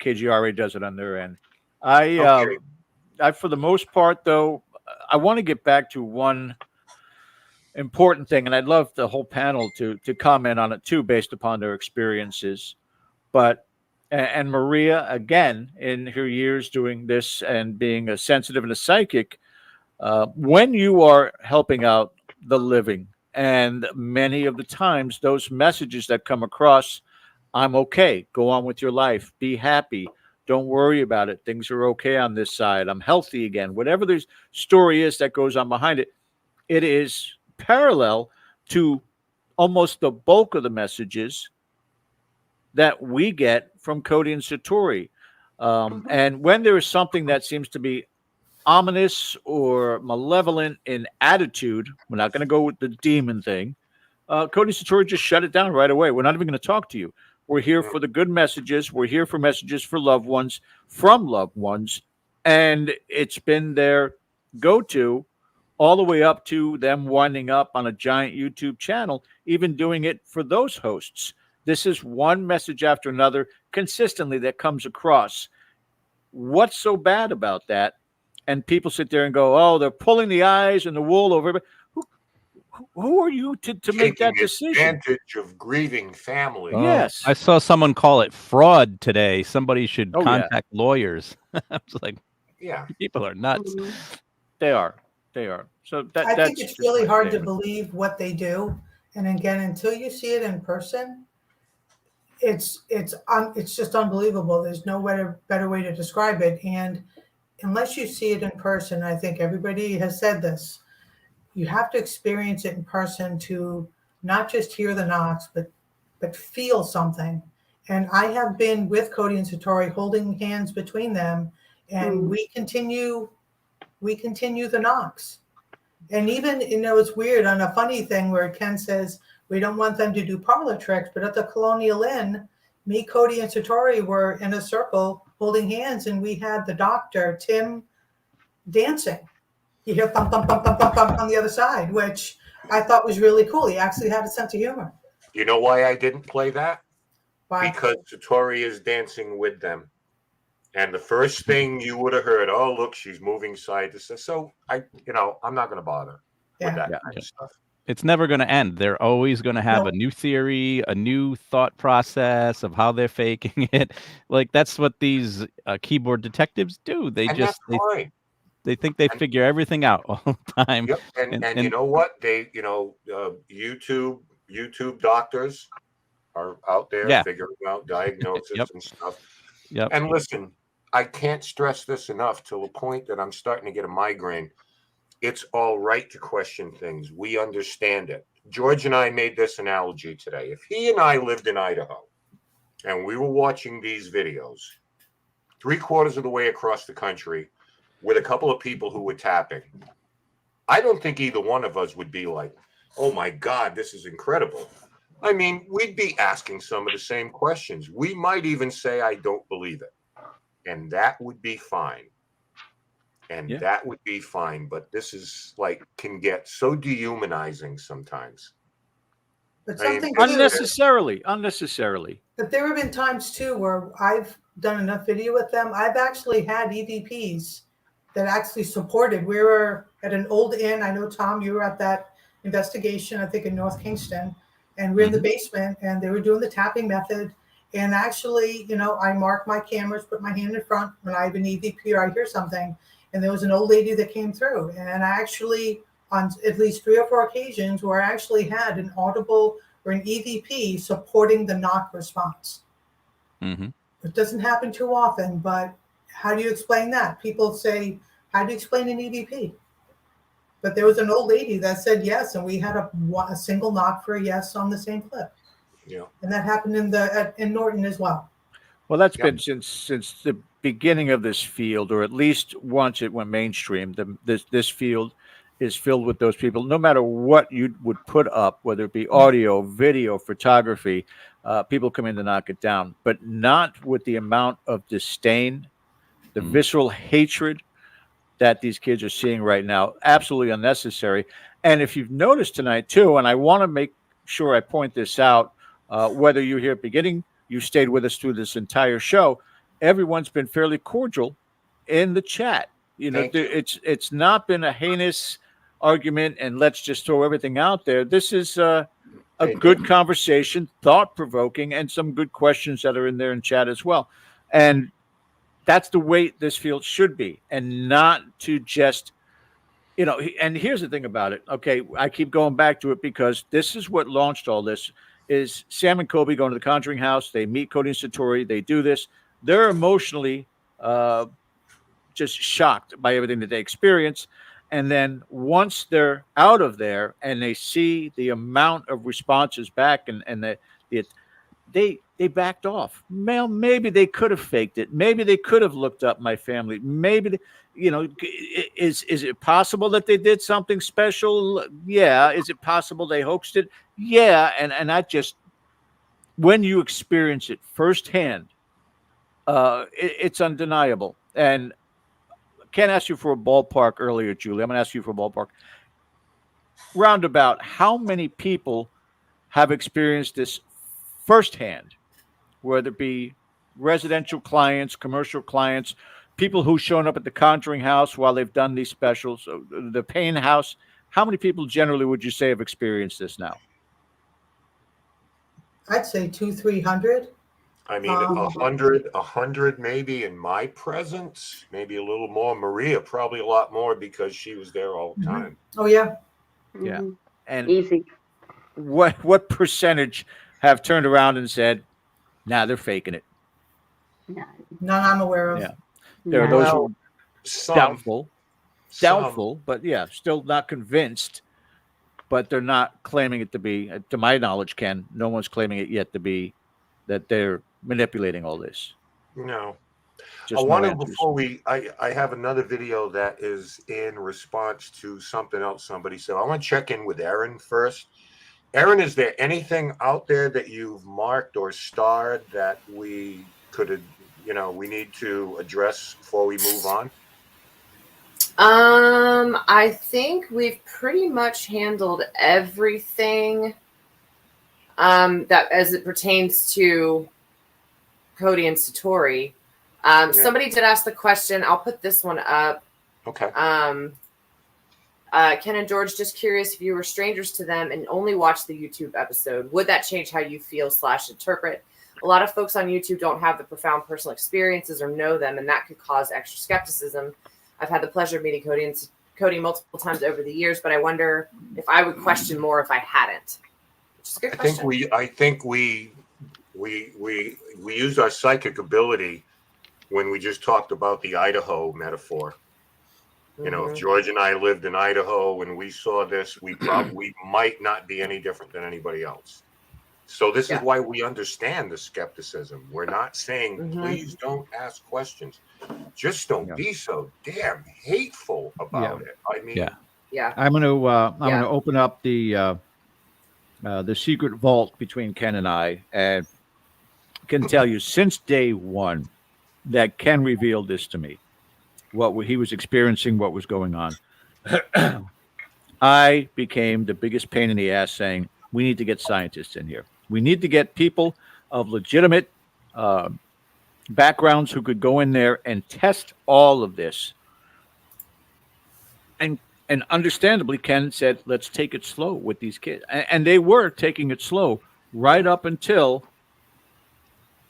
KGRA does it on their end. I, for the most part, though, I want to get back to one important thing, and I'd love the whole panel to comment on it too, based upon their experiences. But and Maria, again, in her years doing this and being a sensitive and a psychic, when you are helping out the living, and many of the times those messages that come across, I'm okay, go on with your life, be happy, don't worry about it, things are okay on this side, I'm healthy again, whatever the story is that goes on behind it, it is parallel to almost the bulk of the messages that we get from Cody and Satori. And when there is something that seems to be ominous or malevolent in attitude, we're not going to go with the demon thing. Cody and Satori just shut it down right away. We're not even going to talk to you. We're here for the good messages. We're here for messages for loved ones, from loved ones. And it's been their go-to all the way up to them winding up on a giant YouTube channel, even doing it for those hosts. This is one message after another consistently that comes across. What's so bad about that? And people sit there and go, oh, they're pulling the eyes and the wool over. who are you to make that Taking decision? advantage of grieving families. Yes. I saw someone call it fraud today. Somebody should Oh, yeah. contact lawyers. I was like, Yeah. people are nuts. They are. They are. So I think that's it's just really my hard to statement. believe what they do. And again, until you see it in person, it's just unbelievable. There's no better way to describe it. And unless you see it in person, I think everybody has said this. You have to experience it in person to not just hear the knocks, but feel something. And I have been with Cody and Satori holding hands between them, and we continue the knocks. And even, it's weird on a funny thing where Ken says we don't want them to do parlor tricks, but at the Colonial Inn, me, Cody, and Satori were in a circle holding hands, and we had the doctor, Tim, dancing. You hear thump, thump, thump, thump, thump, thump on the other side, which I thought was really cool. He actually had a sense of humor. You know why I didn't play that? Why? Because Satori is dancing with them. And the first thing you would have heard, oh, look, she's moving side to side. So I'm not going to bother with that kind of stuff. It's never going to end. They're always going to have No. a new theory, a new thought process of how they're faking it. Like that's what these keyboard detectives do. They And just that's fine. they think they figure everything out all the time. Yep. And you know what? They, YouTube doctors are out there figuring out diagnosis and stuff. Yep. And listen, I can't stress this enough to the point that I'm starting to get a migraine. It's all right to question things. We understand it. George and I made this analogy today. If he and I lived in Idaho and we were watching these videos 3/4 of the way across the country with a couple of people who were tapping, I don't think either one of us would be like, oh my God, this is incredible. I mean, we'd be asking some of the same questions. We might even say, I don't believe it. And that would be fine. That would be fine. But this is can get so dehumanizing sometimes. But something unnecessarily. But there have been times too where I've done enough video with them. I've actually had EVPs that actually supported. We were at an old inn. I know, Tom, you were at that investigation, I think in North Kingston, and we're in the basement and they were doing the tapping method. And actually, I mark my cameras, put my hand in front when I have an EVP or I hear something. And there was an old lady that came through. And I actually, on at least 3 or 4 occasions, where I actually had an audible or an EVP supporting the knock response. Mm-hmm. It doesn't happen too often, but how do you explain that? People say, how do you explain an EVP? But there was an old lady that said yes, and we had a single knock for a yes on the same clip. Yeah. And that happened in Norton as well. Well, that's been since the beginning of this field, or at least once it went mainstream. This field is filled with those people. No matter what you would put up, whether it be audio, video, photography, people come in to knock it down, but not with the amount of disdain, the visceral hatred that these kids are seeing right now. Absolutely unnecessary. And if you've noticed tonight too, and I want to make sure I point this out, whether you're here at the beginning, you stayed with us through this entire show, everyone's been fairly cordial in the chat. It's not been a heinous argument and let's just throw everything out there. This is a good conversation, thought-provoking, and some good questions that are in there in chat as well. And that's the way this field should be, and not to just, and here's the thing about it. Okay, I keep going back to it because this is what launched all this, is Sam and Kobe going to the Conjuring House. They meet Cody and Satori. They do this. They're emotionally just shocked by everything that they experience. And then once they're out of there and they see the amount of responses back and they backed off. Well, maybe they could have faked it. Maybe they could have looked up my family. Maybe, is it possible that they did something special? Yeah. Is it possible they hoaxed it? Yeah. And I just, when you experience it firsthand, it's undeniable. And I can't ask you for a ballpark earlier, Julie. I'm going to ask you for a ballpark. Roundabout, how many people have experienced this firsthand, whether it be residential clients, commercial clients, people who've shown up at the Conjuring House while they've done these specials, the Pain House? how many people generally would you say have experienced this now? I'd say 200-300. I mean, 100 maybe in my presence, maybe a little more. Maria, probably a lot more because she was there all the time. Oh yeah. Yeah. And easy. What percentage have turned around and said, "Nah, they're faking it"? None I'm aware of. Yeah. There are those who some, doubtful, but yeah, still not convinced. But they're not claiming it to be, to my knowledge, Ken. No one's claiming it yet to be that they're manipulating all this. No. Just I want no to, answers. before I have another video that is in response to something else somebody said. I want to check in with Erin first. Erin, is there anything out there that you've marked or starred that we could, we need to address before we move on? I think we've pretty much handled everything that as it pertains to Cody and Satori. Somebody did ask the question. I'll put this one up. Okay. Ken and George, just curious, if you were strangers to them and only watched the YouTube episode, would that change how you feel / interpret? A lot of folks on YouTube don't have the profound personal experiences or know them, and that could cause extra skepticism. I've had the pleasure of meeting Cody multiple times over the years, but I wonder if I would question more if I hadn't. Which is a good question. I think we used our psychic ability when we just talked about the Idaho metaphor. You know, if George and I lived in Idaho and we saw this, we probably might not be any different than anybody else. So this is why we understand the skepticism. We're not saying, please don't ask questions. Just don't be so damn hateful about it. I mean, I'm going to open up the secret vault between Ken and I, and can tell you since day one that Ken revealed this to me, what he was experiencing, what was going on. I became the biggest pain in the ass saying, we need to get scientists in here. We need to get people of legitimate backgrounds who could go in there and test all of this. And understandably, Ken said, let's take it slow with these kids. And they were taking it slow right up until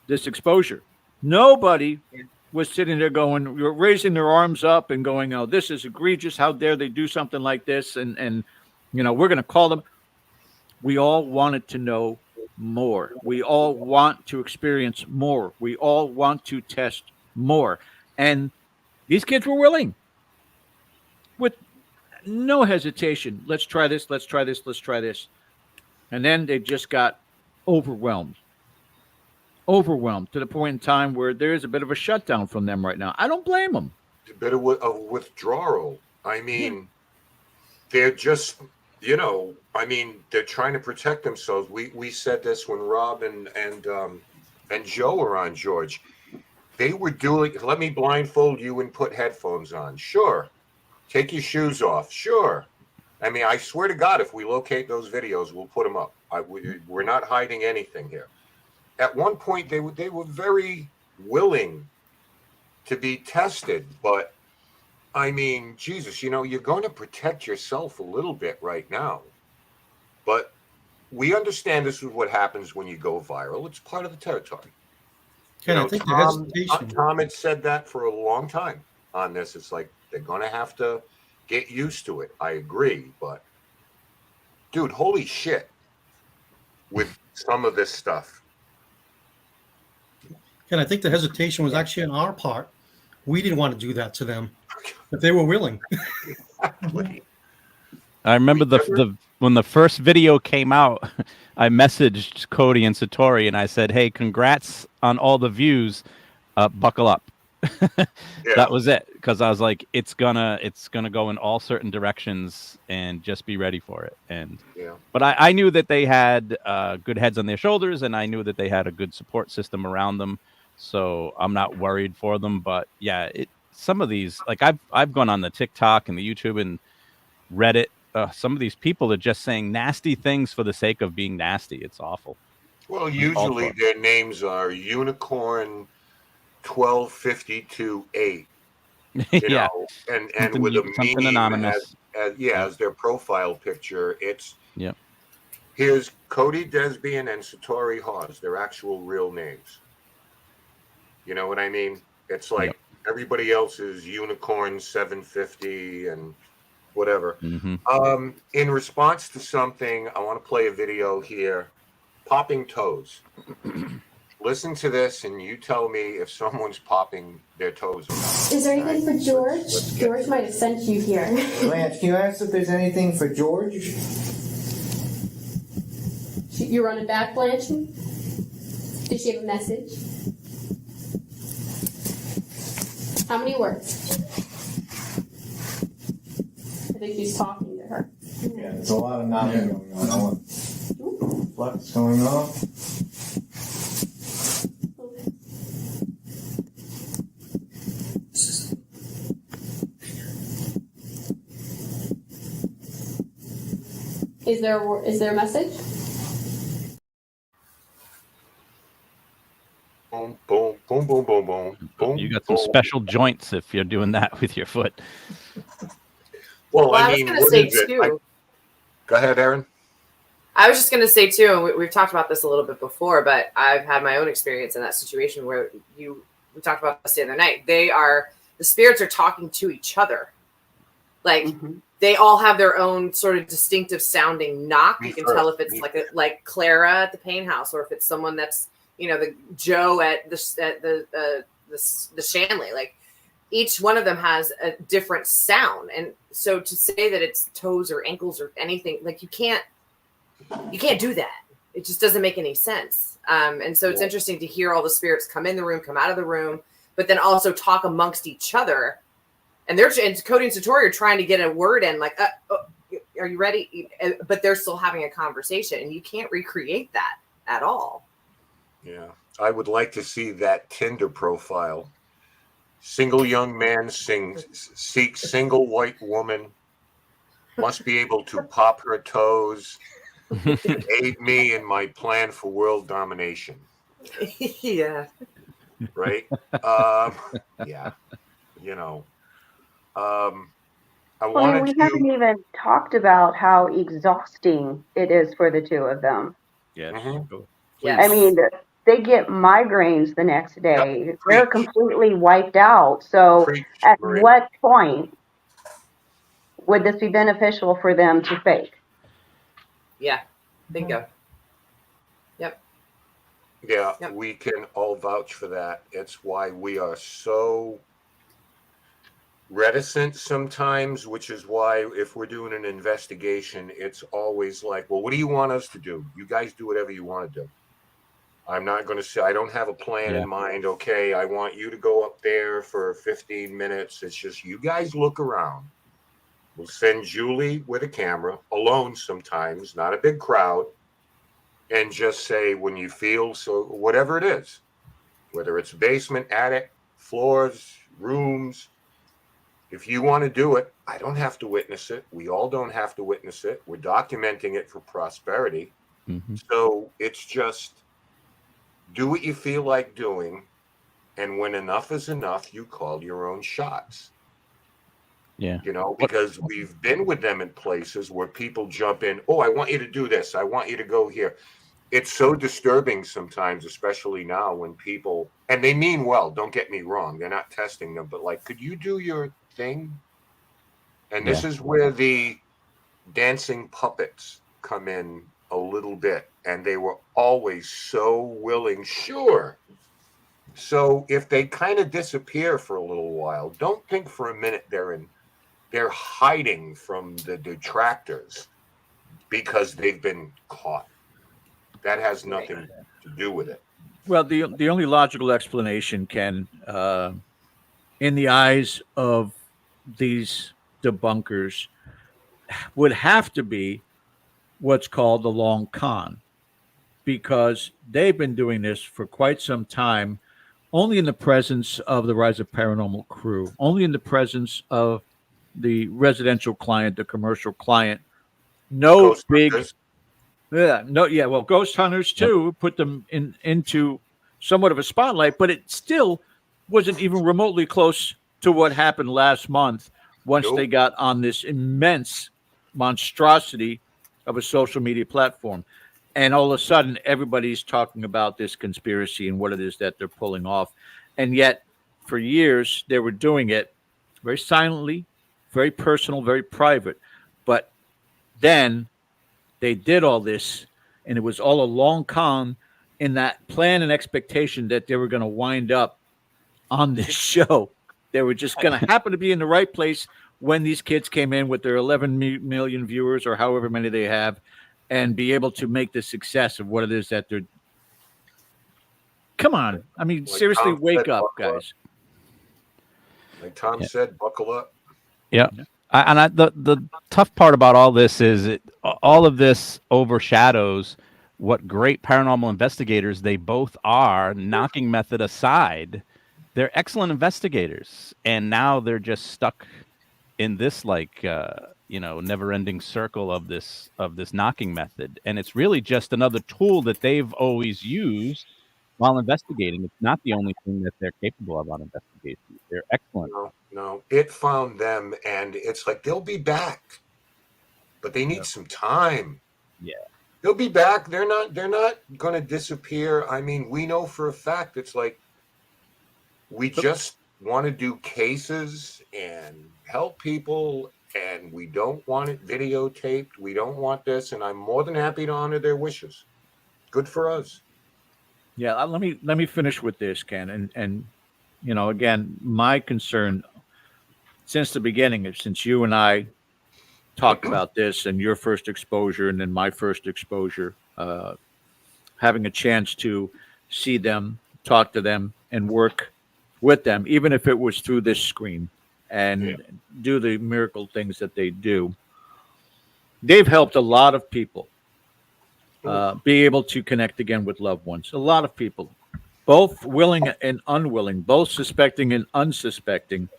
this exposure. Nobody was sitting there going, raising their arms up and going, oh, this is egregious. How dare they do something like this? And we're going to call them. We all wanted to know more. We all want to experience more. We all want to test more. And these kids were willing with no hesitation. Let's try this. Let's try this. Let's try this. And then they just got overwhelmed to the point in time where there is a bit of a shutdown from them right now. I don't blame them. A bit of withdrawal. I mean, they're just, they're trying to protect themselves. We said this when Rob and Joe were on, George. They were doing, let me blindfold you and put headphones on. Sure. Take your shoes off. Sure. I mean, I swear to God, if we locate those videos, we'll put them up. We're not hiding anything here. At one point, they were very willing to be tested, but I mean, Jesus, you're going to protect yourself a little bit right now. But we understand this is what happens when you go viral. It's part of the territory. I think the hesitation. Tom had said that for a long time on this. It's like they're going to have to get used to it. I agree, but dude, holy shit with some of this stuff. And I think the hesitation was actually on our part. We didn't want to do that to them, but they were willing. I remember when the first video came out, I messaged Cody and Satori and I said, "Hey, congrats on all the views. Buckle up." That was it, because I was like, it's gonna go in all certain directions, and just be ready for it. And but I knew that they had good heads on their shoulders, and I knew that they had a good support system around them. So I'm not worried for them. But yeah, some of these, like I've gone on the TikTok and the YouTube and Reddit. Some of these people are just saying nasty things for the sake of being nasty. It's awful. Well, usually their names are Unicorn 1252-8. You know, and with a meaning as their profile picture. It's Yep. Here's Cody Desbian and Satori Hawes, their actual real names. You know what I mean? It's like everybody else is Unicorn 750 and whatever. Mm-hmm. In response to something, I want to play a video here. Popping toes. Listen to this and you tell me if someone's popping their toes or not. Is there anything for George? George might have sent you here. Lance, can you ask if there's anything for George? You're running back, Blanche? Did she have a message? How many words? I think she's talking to her. Yeah, there's a lot of nothing going on. What's going on? Is there a message? Boom, boom, boom, boom, boom, boom, boom. You got some special joints if you're doing that with your foot. Well, I I was mean, gonna what say is it? too. Go ahead, Aaron. I was just going to say too, and we've talked about this a little bit before, but I've had my own experience in that situation where we talked about this the other night. The spirits are talking to each other. Like they all have their own sort of distinctive sounding knock. You can tell if it's like Clara at the Payne house, or if it's someone that's, the Joe at the Shanley. Like each one of them has a different sound. And so to say that it's toes or ankles or anything, like you can't do that. It just doesn't make any sense. And so it's interesting to hear all the spirits come in the room, come out of the room, but then also talk amongst each other. And Cody and Satori are trying to get a word in, like, are you ready? But they're still having a conversation, and you can't recreate that at all. Yeah. I would like to see that Tinder profile. Single young man seeks single white woman, must be able to pop her toes, aid me in my plan for world domination. Yeah. Right? Yeah. We haven't even talked about how exhausting it is for the two of them. Yes. Yes. I mean, they get migraines the next day. They're completely wiped out. So at what point would this be beneficial for them to fake? Yeah. Bingo. Yep. Yeah, we can all vouch for that. It's why we are so reticent sometimes, which is why if we're doing an investigation, it's always like, well, what do you want us to do? You guys do whatever you want to do. I'm not going to say, I don't have a plan in mind. Okay, I want you to go up there for 15 minutes. It's just you guys look around. We'll send Julie with a camera, alone sometimes, not a big crowd, and just say when you feel so, whatever it is, whether it's basement, attic, floors, rooms, if you want to do it, I don't have to witness it. We all don't have to witness it. We're documenting it for prosperity. So it's just do what you feel like doing. And when enough is enough, you call your own shots. Yeah. Because we've been with them in places where people jump in. Oh, I want you to do this. I want you to go here. It's so disturbing sometimes, especially now when people, and they mean well, don't get me wrong. They're not testing them, but like, could you do your thing? And this is where the dancing puppets come in a little bit. And they were always so willing. Sure. So if they kind of disappear for a little while, don't think for a minute they're hiding from the detractors because they've been caught. That has nothing to do with it. Well, the only logical explanation, Ken, in the eyes of these debunkers, would have to be what's called the long con, because they've been doing this for quite some time, only in the presence of the Rise of Paranormal crew, only in the presence of the residential client, the commercial client. No Ghost big, hunters. well, ghost hunters too, put them into somewhat of a spotlight, but it still wasn't even remotely close to what happened last month once they got on this immense monstrosity of a social media platform. And all of a sudden, everybody's talking about this conspiracy and what it is that they're pulling off. And yet, for years, they were doing it very silently, very personal, very private. But then they did all this, and it was all a long con in that plan and expectation that they were going to wind up on this show. They were just going to happen to be in the right place when these kids came in with their 11 million viewers or however many they have, and be able to make the success of what it is that they're. Come on. I mean, seriously, wake up, guys. Like Tom said, buckle up. Yeah. The tough part about all this is all of this overshadows what great paranormal investigators they both are. Knocking method aside, they're excellent investigators, and now they're just stuck in this never-ending circle of this knocking method, and it's really just another tool that they've always used while investigating. It's not the only thing that they're capable of on investigation. They're excellent. No, it found them, and it's like they'll be back, but they need some time. Yeah, they'll be back. They're not going to disappear. I mean, we know for a fact it's like we just want to do cases and help people, and we don't want it videotaped. We don't want this, and I'm more than happy to honor their wishes. Good for us. Yeah, let me finish with this, Ken, and again, my concern since the beginning, since you and I talked about this and your first exposure and then my first exposure, having a chance to see them, talk to them, and work with them, even if it was through this screen, and do the miracle things that they do. They've helped a lot of people be able to connect again with loved ones. A lot of people, both willing and unwilling, both suspecting and unsuspecting,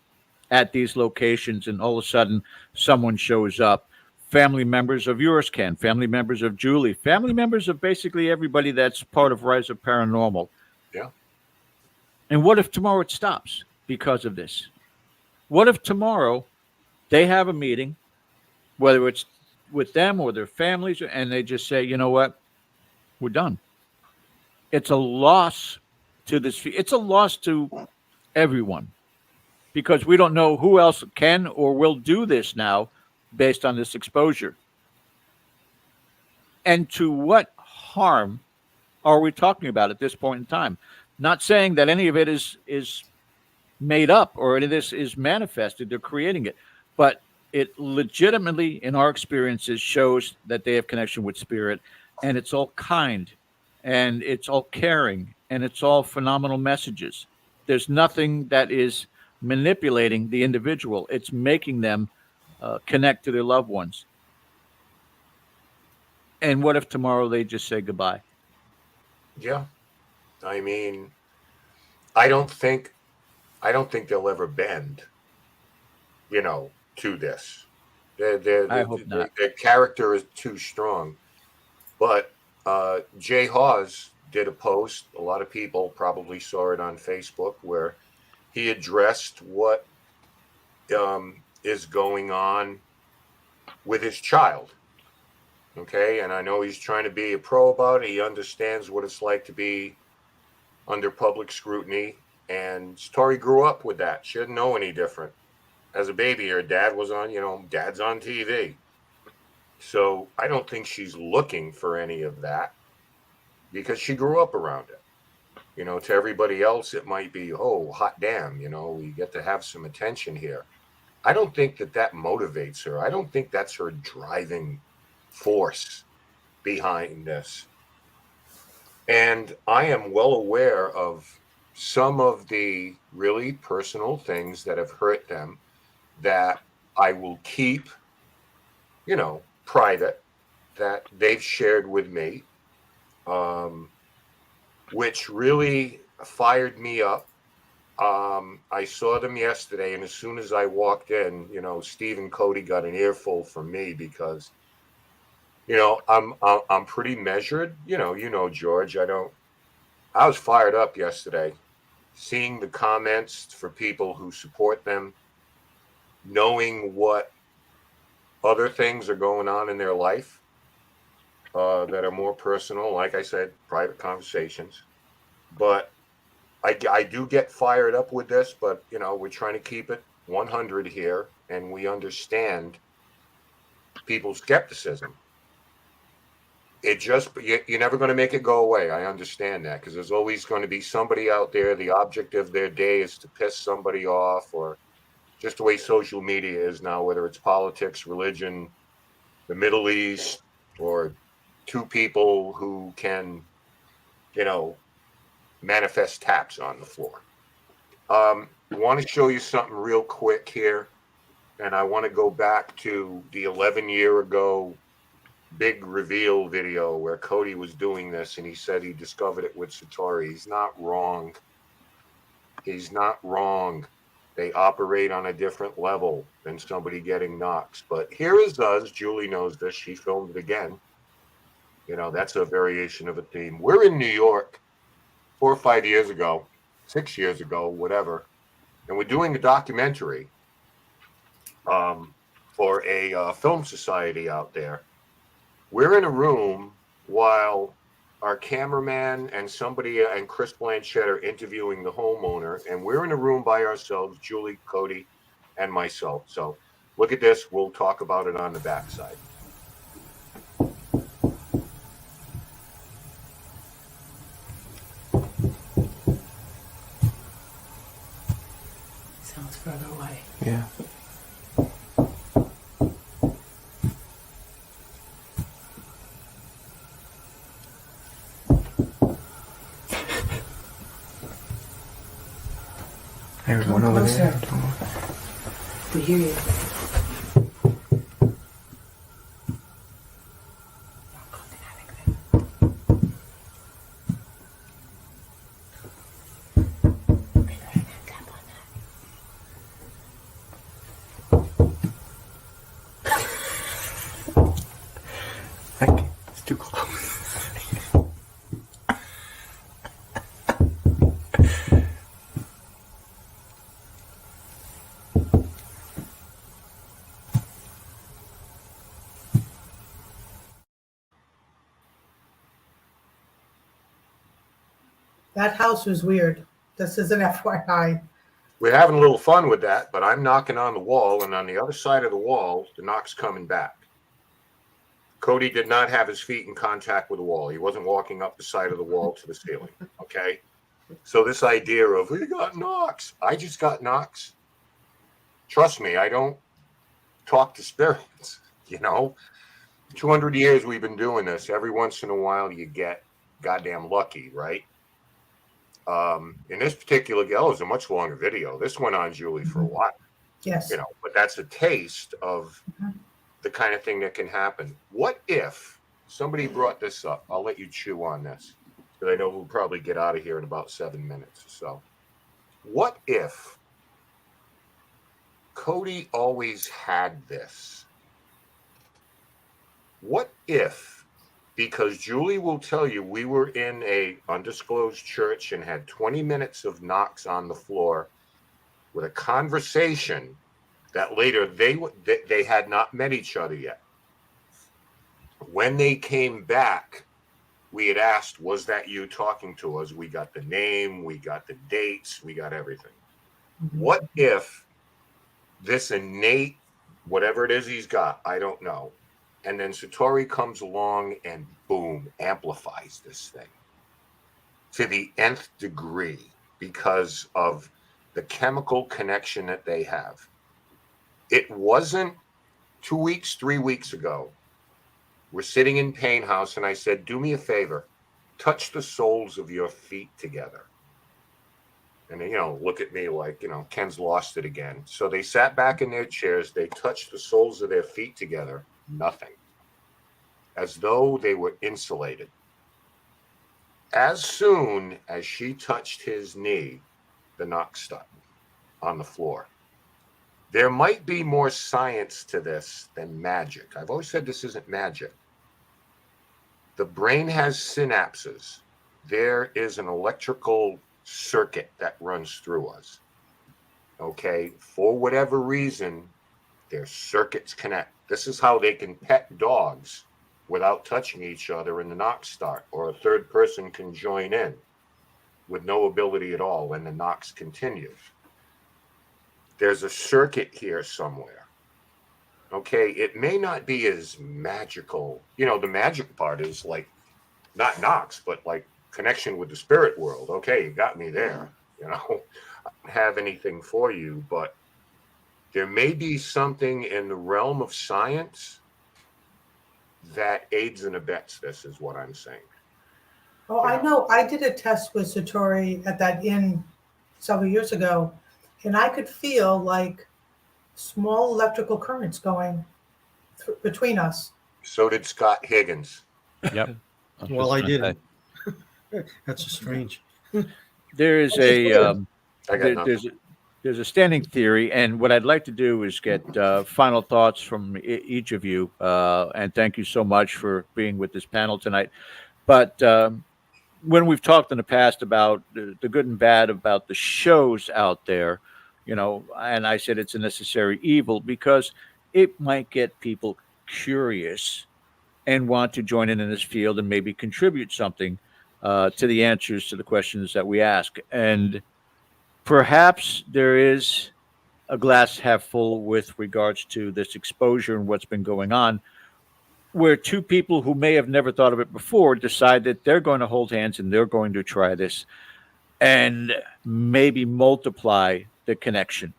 at these locations, and all of a sudden someone shows up. Family members of yours, Ken, family members of Julie, family members of basically everybody that's part of Rise of Paranormal. Yeah. And what if tomorrow it stops because of this? What if tomorrow they have a meeting, whether it's with them or their families, and they just say, you know what, we're done. It's a loss to this. It's a loss to everyone, because we don't know who else can or will do this now based on this exposure. And to what harm are we talking about at this point in time? Not saying that any of it is made up or any of this is manifested. They're creating it. But it legitimately, in our experiences, shows that they have connection with spirit. And it's all kind. And it's all caring. And it's all phenomenal messages. There's nothing that is manipulating the individual. It's making them connect to their loved ones. And what if tomorrow they just say goodbye? Yeah, I mean, I don't think they'll ever bend, to this. I hope not. Their character is too strong. But Jay Hawes did a post. A lot of people probably saw it on Facebook, where he addressed what is going on with his child. Okay, and I know he's trying to be a pro about it. He understands what it's like to be under public scrutiny. And Tori grew up with that. She didn't know any different. As a baby, her dad was on, dad's on TV. So I don't think she's looking for any of that, because she grew up around it. To everybody else, it might be, oh, hot damn, we get to have some attention here. I don't think that motivates her. I don't think that's her driving force behind this. And I am well aware of some of the really personal things that have hurt them that I will keep, private, that they've shared with me, which really fired me up. I saw them yesterday, and as soon as I walked in, Steve and Cody got an earful from me, because I'm pretty measured. George, I was fired up yesterday, seeing the comments for people who support them, knowing what other things are going on in their life that are more personal, like I said, private conversations. But I do get fired up with this, but you know, we're trying to keep it 100 here, and we understand people's skepticism. It just, you're never going to make it go away. I understand that, because there's always going to be somebody out there. The object of their day is to piss somebody off, or just the way social media is now, whether it's politics, religion, the Middle East, or two people who can, you know, manifest taps on the floor. I want to show you something real quick here, and I want to go back to the 11-year ago big reveal video where Cody was doing this, and he said he discovered it with Satori. He's not wrong. He's not wrong. They operate on a different level than somebody getting knocks. But here is us. Julie knows this. She filmed it again. You know, that's a variation of a theme. We're in New York 4 or 5 years ago, 6 years ago, whatever. And we're doing a documentary for a film society out there. We're in a room while our cameraman and somebody and Chris Blanchett are interviewing the homeowner, and we're in a room by ourselves, Julie, Cody, and myself. So look at this. We'll talk about it on the backside. Sounds further away. Yeah. There's one over there. We hear you. It's too close. That house was weird. This is an FYI. We're having a little fun with that, but I'm knocking on the wall, and on the other side of the wall, the knock's coming back. Cody did not have his feet in contact with the wall. He wasn't walking up the side of the wall to the ceiling, okay? So this idea of, we got knocks. I just got knocks. Trust me, I don't talk to spirits, you know? 200 years we've been doing this. Every once in a while you get goddamn lucky, right? In this particular, it was a much longer video. This went on, Julie, for a while. Yes. You know, but that's a taste of the kind of thing that can happen. What if somebody brought this up? I'll let you chew on this, because I know we'll probably get out of here in about 7 minutes or so. What if Cody always had this? What if, because Julie will tell you, we were in a undisclosed church and had 20 minutes of knocks on the floor with a conversation that later they had not met each other yet. When they came back, we had asked, was that you talking to us? We got the name, we got the dates, we got everything. What if this innate, whatever it is he's got, I don't know, and then Satori comes along and boom, amplifies this thing to the nth degree because of the chemical connection that they have. It wasn't 2 weeks, 3 weeks ago. We're sitting in Pain House, and I said, do me a favor, touch the soles of your feet together. And, you know, look at me like, you know, Ken's lost it again. So they sat back in their chairs. They touched the soles of their feet together. Nothing. As though they were insulated. As soon as she touched his knee, the knock stopped on the floor. There might be more science to this than magic. I've always said this isn't magic. The brain has synapses. There is an electrical circuit that runs through us. Okay, for whatever reason, Their circuits connect. This is how they can pet dogs without touching each other and the knocks start, or a third person can join in with no ability at all when the knocks continue. There's a circuit here somewhere. Okay, it may not be as magical. You know, the magic part is like not knocks, but like connection with the spirit world. Okay, you got me there. You know, I don't have anything for you, but there may be something in the realm of science that aids and abets this, is what I'm saying. Oh, I know. I did a test with Satori at that inn several years ago, and I could feel like small electrical currents going between us. So did Scott Higgins. Yep. Well, I didn't. That's strange. There is there's a standing theory, and what I'd like to do is get final thoughts from each of you. And thank you so much for being with this panel tonight. But when we've talked in the past about the good and bad about the shows out there, you know, and I said it's a necessary evil because it might get people curious and want to join in this field and maybe contribute something to the answers to the questions that we ask. And perhaps there is a glass half full with regards to this exposure and what's been going on, where two people who may have never thought of it before decide that they're going to hold hands and they're going to try this and maybe multiply the connection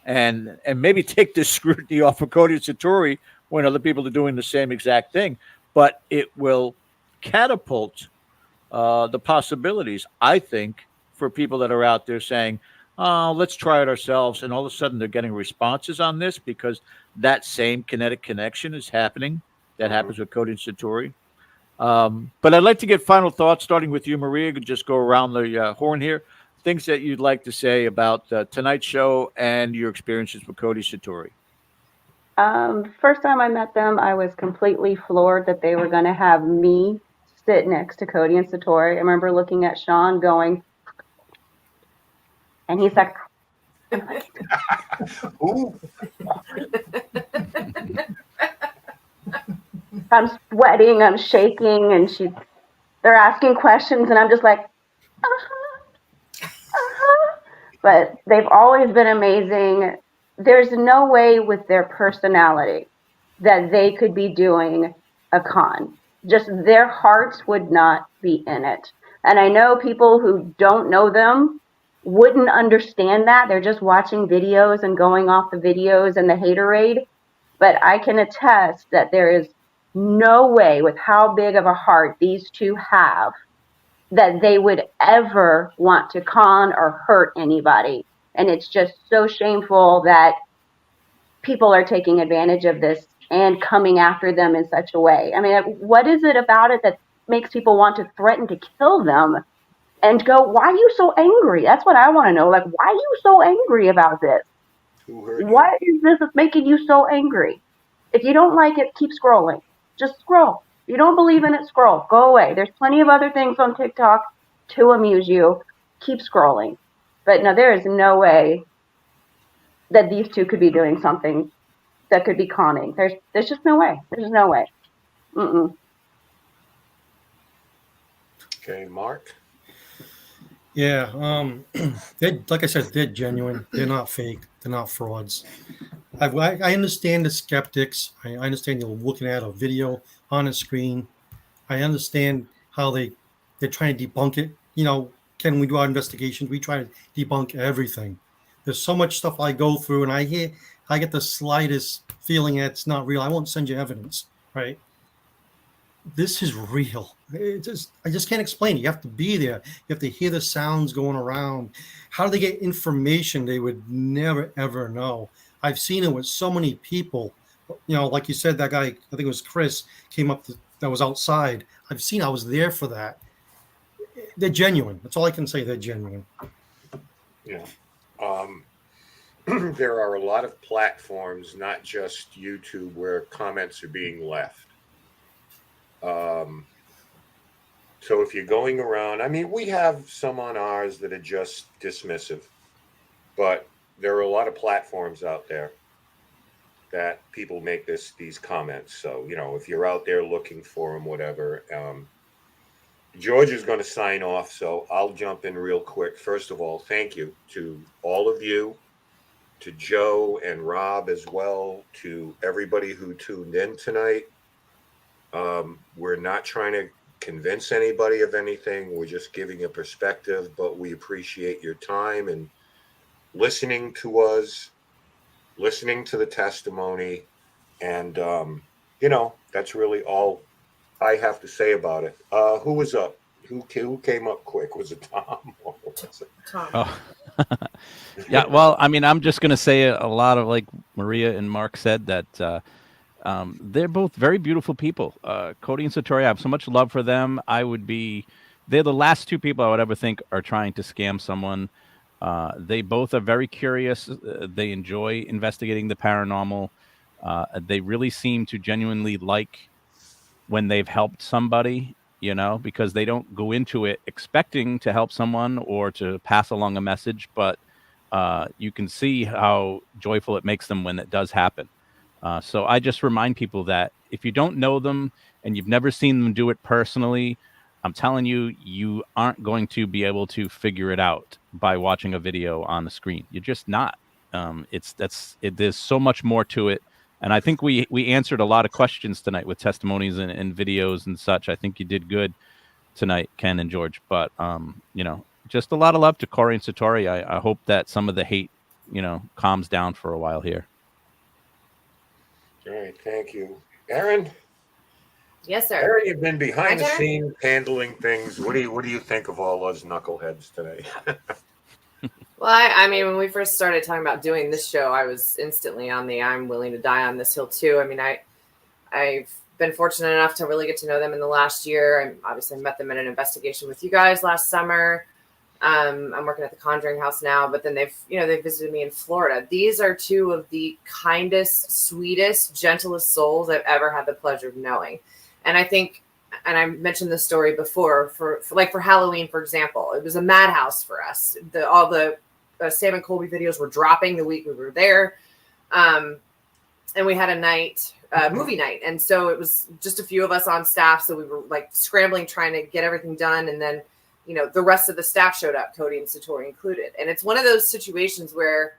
and maybe take this scrutiny off of Cody and Satori when other people are doing the same exact thing. But it will catapult the possibilities, I think, for people that are out there saying, oh, let's try it ourselves. And all of a sudden they're getting responses on this because that same kinetic connection is happening. That happens with Cody and Satori. But I'd like to get final thoughts, starting with you, Maria. Could just go around the horn here. Things that you'd like to say about tonight's show and your experiences with Cody Satori. First time I met them, I was completely floored that they were going to have me sit next to Cody and Satori. I remember looking at Sean going, and he's like, ooh. I'm sweating, I'm shaking, and they're asking questions, and I'm just like, But they've always been amazing. There's no way with their personality that they could be doing a con. Just their hearts would not be in it. And I know people who don't know them wouldn't understand that. They're just watching videos and going off the videos and the haterade. But I can attest that there is no way with how big of a heart these two have that they would ever want to con or hurt anybody. And it's just so shameful that people are taking advantage of this and coming after them in such a way. I mean, what is it about it that makes people want to threaten to kill them and go, why are you so angry? That's what I want to know. Like, why are you so angry about this? What is this that's making you so angry? If you don't like it, keep scrolling. Just scroll. If you don't believe in it, scroll. Go away. There's plenty of other things on TikTok to amuse you. Keep scrolling. But no, there is no way that these two could be doing something that could be conning. There's just no way. There's no way. Mm-mm. Okay, Mark? Yeah, like I said, they're genuine. They're not fake. They're not frauds. I understand the skeptics. I understand you're looking at a video on a screen. I understand how they're trying to debunk it. You know, when we do our investigations, we try to debunk everything. There's so much stuff I go through, and I get the slightest feeling that it's not real. I won't send you evidence, right? This is real. I just can't explain it. You have to be there. You have to hear the sounds going around. How do they get information they would never, ever know? I've seen it with so many people. You know, like you said, that guy, I think it was Chris, came up that was outside. I was there for that. They're genuine. That's all I can say. They're genuine. Yeah. There are a lot of platforms, not just YouTube, where comments are being left. So if you're going around, I mean, we have some on ours that are just dismissive, but there are a lot of platforms out there. that people make these comments. So, you know, if you're out there looking for them, whatever. George is going to sign off, so I'll jump in real quick. First of all, thank you to all of you, to Joe and Rob as well, to everybody who tuned in tonight. We're not trying to convince anybody of anything. We're just giving a perspective, but we appreciate your time and listening to us, listening to the testimony. And, you know, that's really all I have to say about it. Who was up? Who came up quick? Was it Tom? Or was it? Tom. Oh. Yeah, well, I mean, I'm just going to say a lot of, like Maria and Mark said, that they're both very beautiful people. Cody and Satori, I have so much love for them. They're the last two people I would ever think are trying to scam someone. They both are very curious. They enjoy investigating the paranormal. They really seem to genuinely like when they've helped somebody, you know, because they don't go into it expecting to help someone or to pass along a message, but you can see how joyful it makes them when it does happen. So I just remind people that if you don't know them and you've never seen them do it personally, I'm telling you, you aren't going to be able to figure it out by watching a video on the screen. You're just not. There's so much more to it. And I think we answered a lot of questions tonight with testimonies and videos and such. I think you did good tonight, Ken and George. But, you know, just a lot of love to Corey and Satori. I hope that some of the hate, you know, calms down for a while here. All right, thank you. Aaron? Yes, sir. Aaron, you've been behind the Hi, Aaron. scenes handling things. What do you think of all us knuckleheads today? Well, I mean, when we first started talking about doing this show, I was instantly on the I'm willing to die on this hill too. I mean, I've been fortunate enough to really get to know them in the last year. I obviously met them in an investigation with you guys last summer. I'm working at the Conjuring House now, but then they visited me in Florida. These are two of the kindest, sweetest, gentlest souls I've ever had the pleasure of knowing. And I think, and I mentioned this story before, for Halloween, for example, it was a madhouse for us. All the Sam and Colby videos were dropping the week we were there. And we had a movie night. And so it was just a few of us on staff. So we were like scrambling, trying to get everything done. And then, you know, the rest of the staff showed up, Cody and Satori included. And it's one of those situations where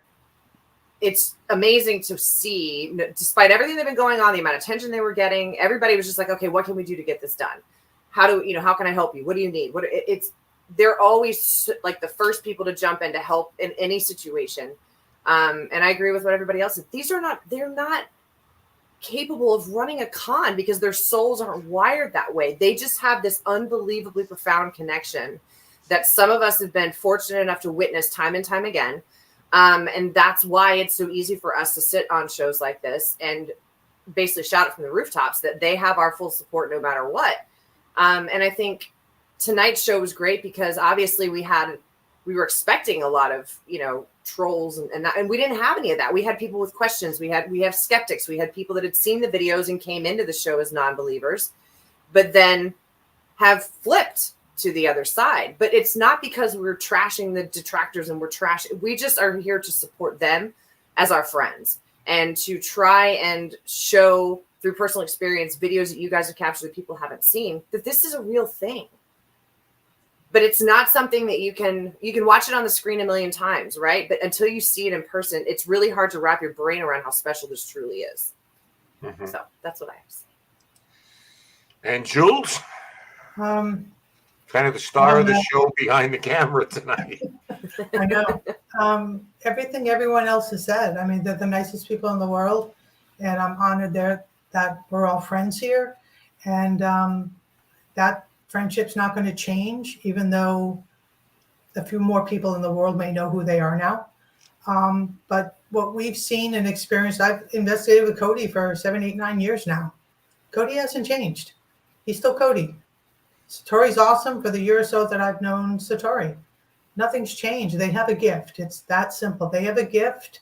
it's amazing to see, despite everything that had been going on, the amount of attention they were getting, everybody was just like, okay, what can we do to get this done? How can I help you? What do you need? They're always like the first people to jump in to help in any situation. And I agree with what everybody else said. They're not capable of running a con because their souls aren't wired that way. They just have this unbelievably profound connection that some of us have been fortunate enough to witness time and time again. And that's why it's so easy for us to sit on shows like this and basically shout it from the rooftops that they have our full support no matter what. And I think tonight's show was great because obviously we were expecting a lot of, you know, trolls and we didn't have any of that. We had people with questions. We have skeptics. We had people that had seen the videos and came into the show as non-believers, but then have flipped to the other side. But it's not because we're trashing the detractors and we just are here to support them as our friends and to try and show through personal experience videos that you guys have captured that people haven't seen, that this is a real thing. But it's not something that you can watch it on the screen a million times, right? But until you see it in person, it's really hard to wrap your brain around how special this truly is. Mm-hmm. So that's what I have to say. And Jules? Kind of the star of the show behind the camera tonight. I know. Everything everyone else has said. I mean, they're the nicest people in the world. And I'm honored that we're all friends here. And that friendship's not going to change, even though a few more people in the world may know who they are now. But what we've seen and experienced, I've investigated with Cody for 7, 8, 9 years now. Cody hasn't changed. He's still Cody. Satori's awesome for the year or so that I've known Satori. Nothing's changed. They have a gift. It's that simple. They have a gift,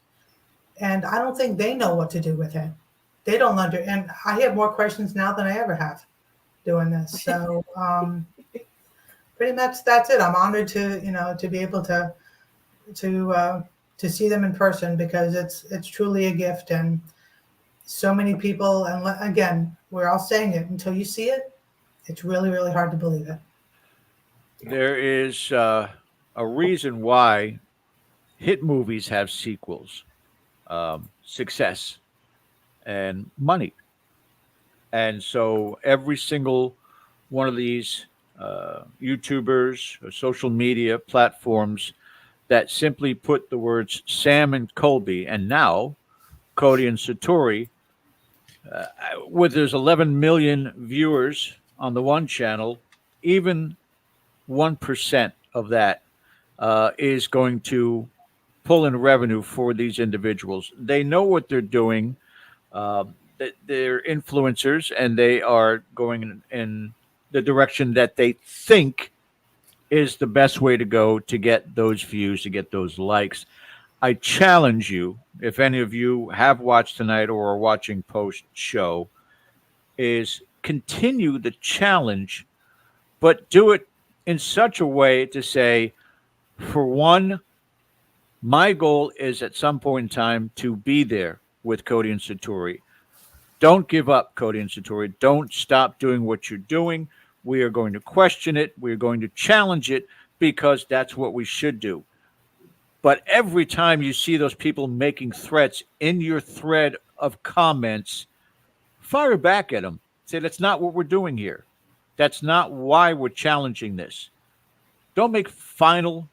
and I don't think they know what to do with it. They don't and I have more questions now than I ever have doing this. So pretty much that's it. I'm honored to be able to see them in person because it's truly a gift. And so many people, and again, we're all saying it, until you see it, it's really, really hard to believe it. There is a reason why hit movies have sequels, success, and money. And so every single one of these YouTubers or social media platforms that simply put the words Sam and Colby and now Cody and Satori, with there's 11 million viewers on the one channel, even 1% of that is going to pull in revenue for these individuals. They know what they're doing. They're influencers, and they are going in the direction that they think is the best way to go to get those views, to get those likes. I challenge you, if any of you have watched tonight or are watching post show, is continue the challenge, but do it in such a way to say, for one, my goal is at some point in time to be there with Cody and Satori. Don't give up, Cody and Satori. Don't stop doing what you're doing. We are going to question it. We're going to challenge it because that's what we should do. But every time you see those people making threats in your thread of comments, fire back at them. Say, that's not what we're doing here. That's not why we're challenging this. Don't make final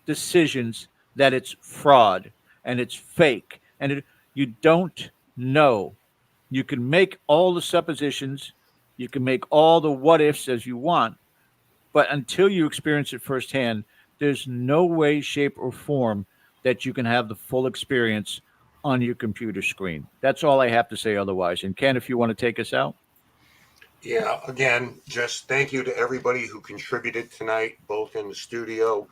decisions that it's fraud and it's fake and you don't know. You can make all the suppositions, you can make all the what ifs as you want, but until you experience it firsthand, there's no way, shape, or form that you can have the full experience on your computer screen. That's all I have to say otherwise. And Ken, if you want to take us out. Yeah, again, just thank you to everybody who contributed tonight, both in the studio.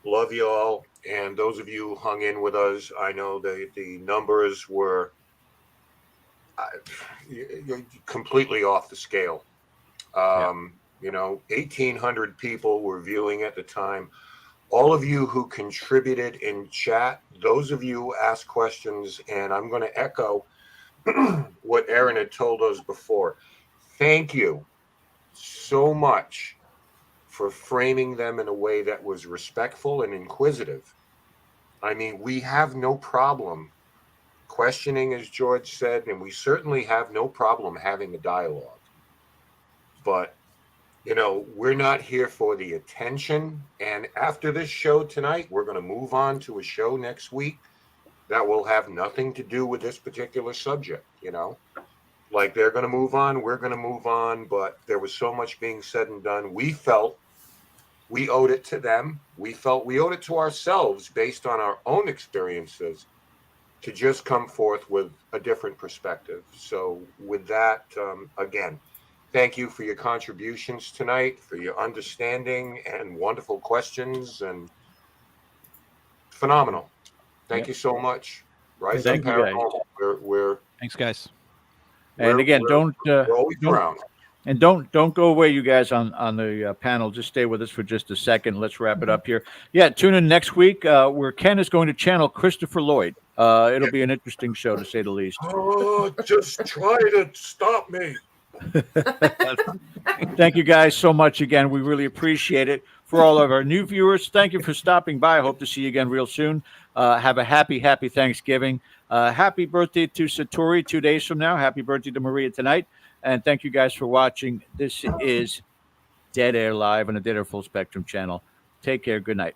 Love you all. And those of you who hung in with us, I know the numbers were completely off the scale. You know, 1,800 people were viewing at the time. All of you who contributed in chat, those of you who asked questions, and I'm going to echo what Aaron had told us before. Thank you so much for framing them in a way that was respectful and inquisitive. I mean, we have no problem questioning, as George said, and we certainly have no problem having a dialogue. But, you know, we're not here for the attention. And after this show tonight, we're going to move on to a show next week that will have nothing to do with this particular subject, you know. Like, they're going to move on, we're going to move on, but there was so much being said and done. We felt we owed it to them. We felt we owed it to ourselves based on our own experiences to just come forth with a different perspective. So with that, again, thank you for your contributions tonight, for your understanding and wonderful questions, and phenomenal. Thank you so much. Rise Thank Up you, guys. Paranormal. We're Thanks, guys. And again, we're always around. don't go away, you guys, on the panel. Just stay with us for just a second. Let's wrap it up here. Yeah, tune in next week where Ken is going to channel Christopher Lloyd. It'll be an interesting show, to say the least. Oh, just try to stop me. Thank you guys so much again. We really appreciate it. For all of our new viewers, thank you for stopping by. I hope to see you again real soon. Have a happy Thanksgiving. Happy birthday to Satori 2 days from now. Happy birthday to Maria tonight. And thank you guys for watching. This is Dead Air Live on the Dead Air Full Spectrum channel. Take care. Good night.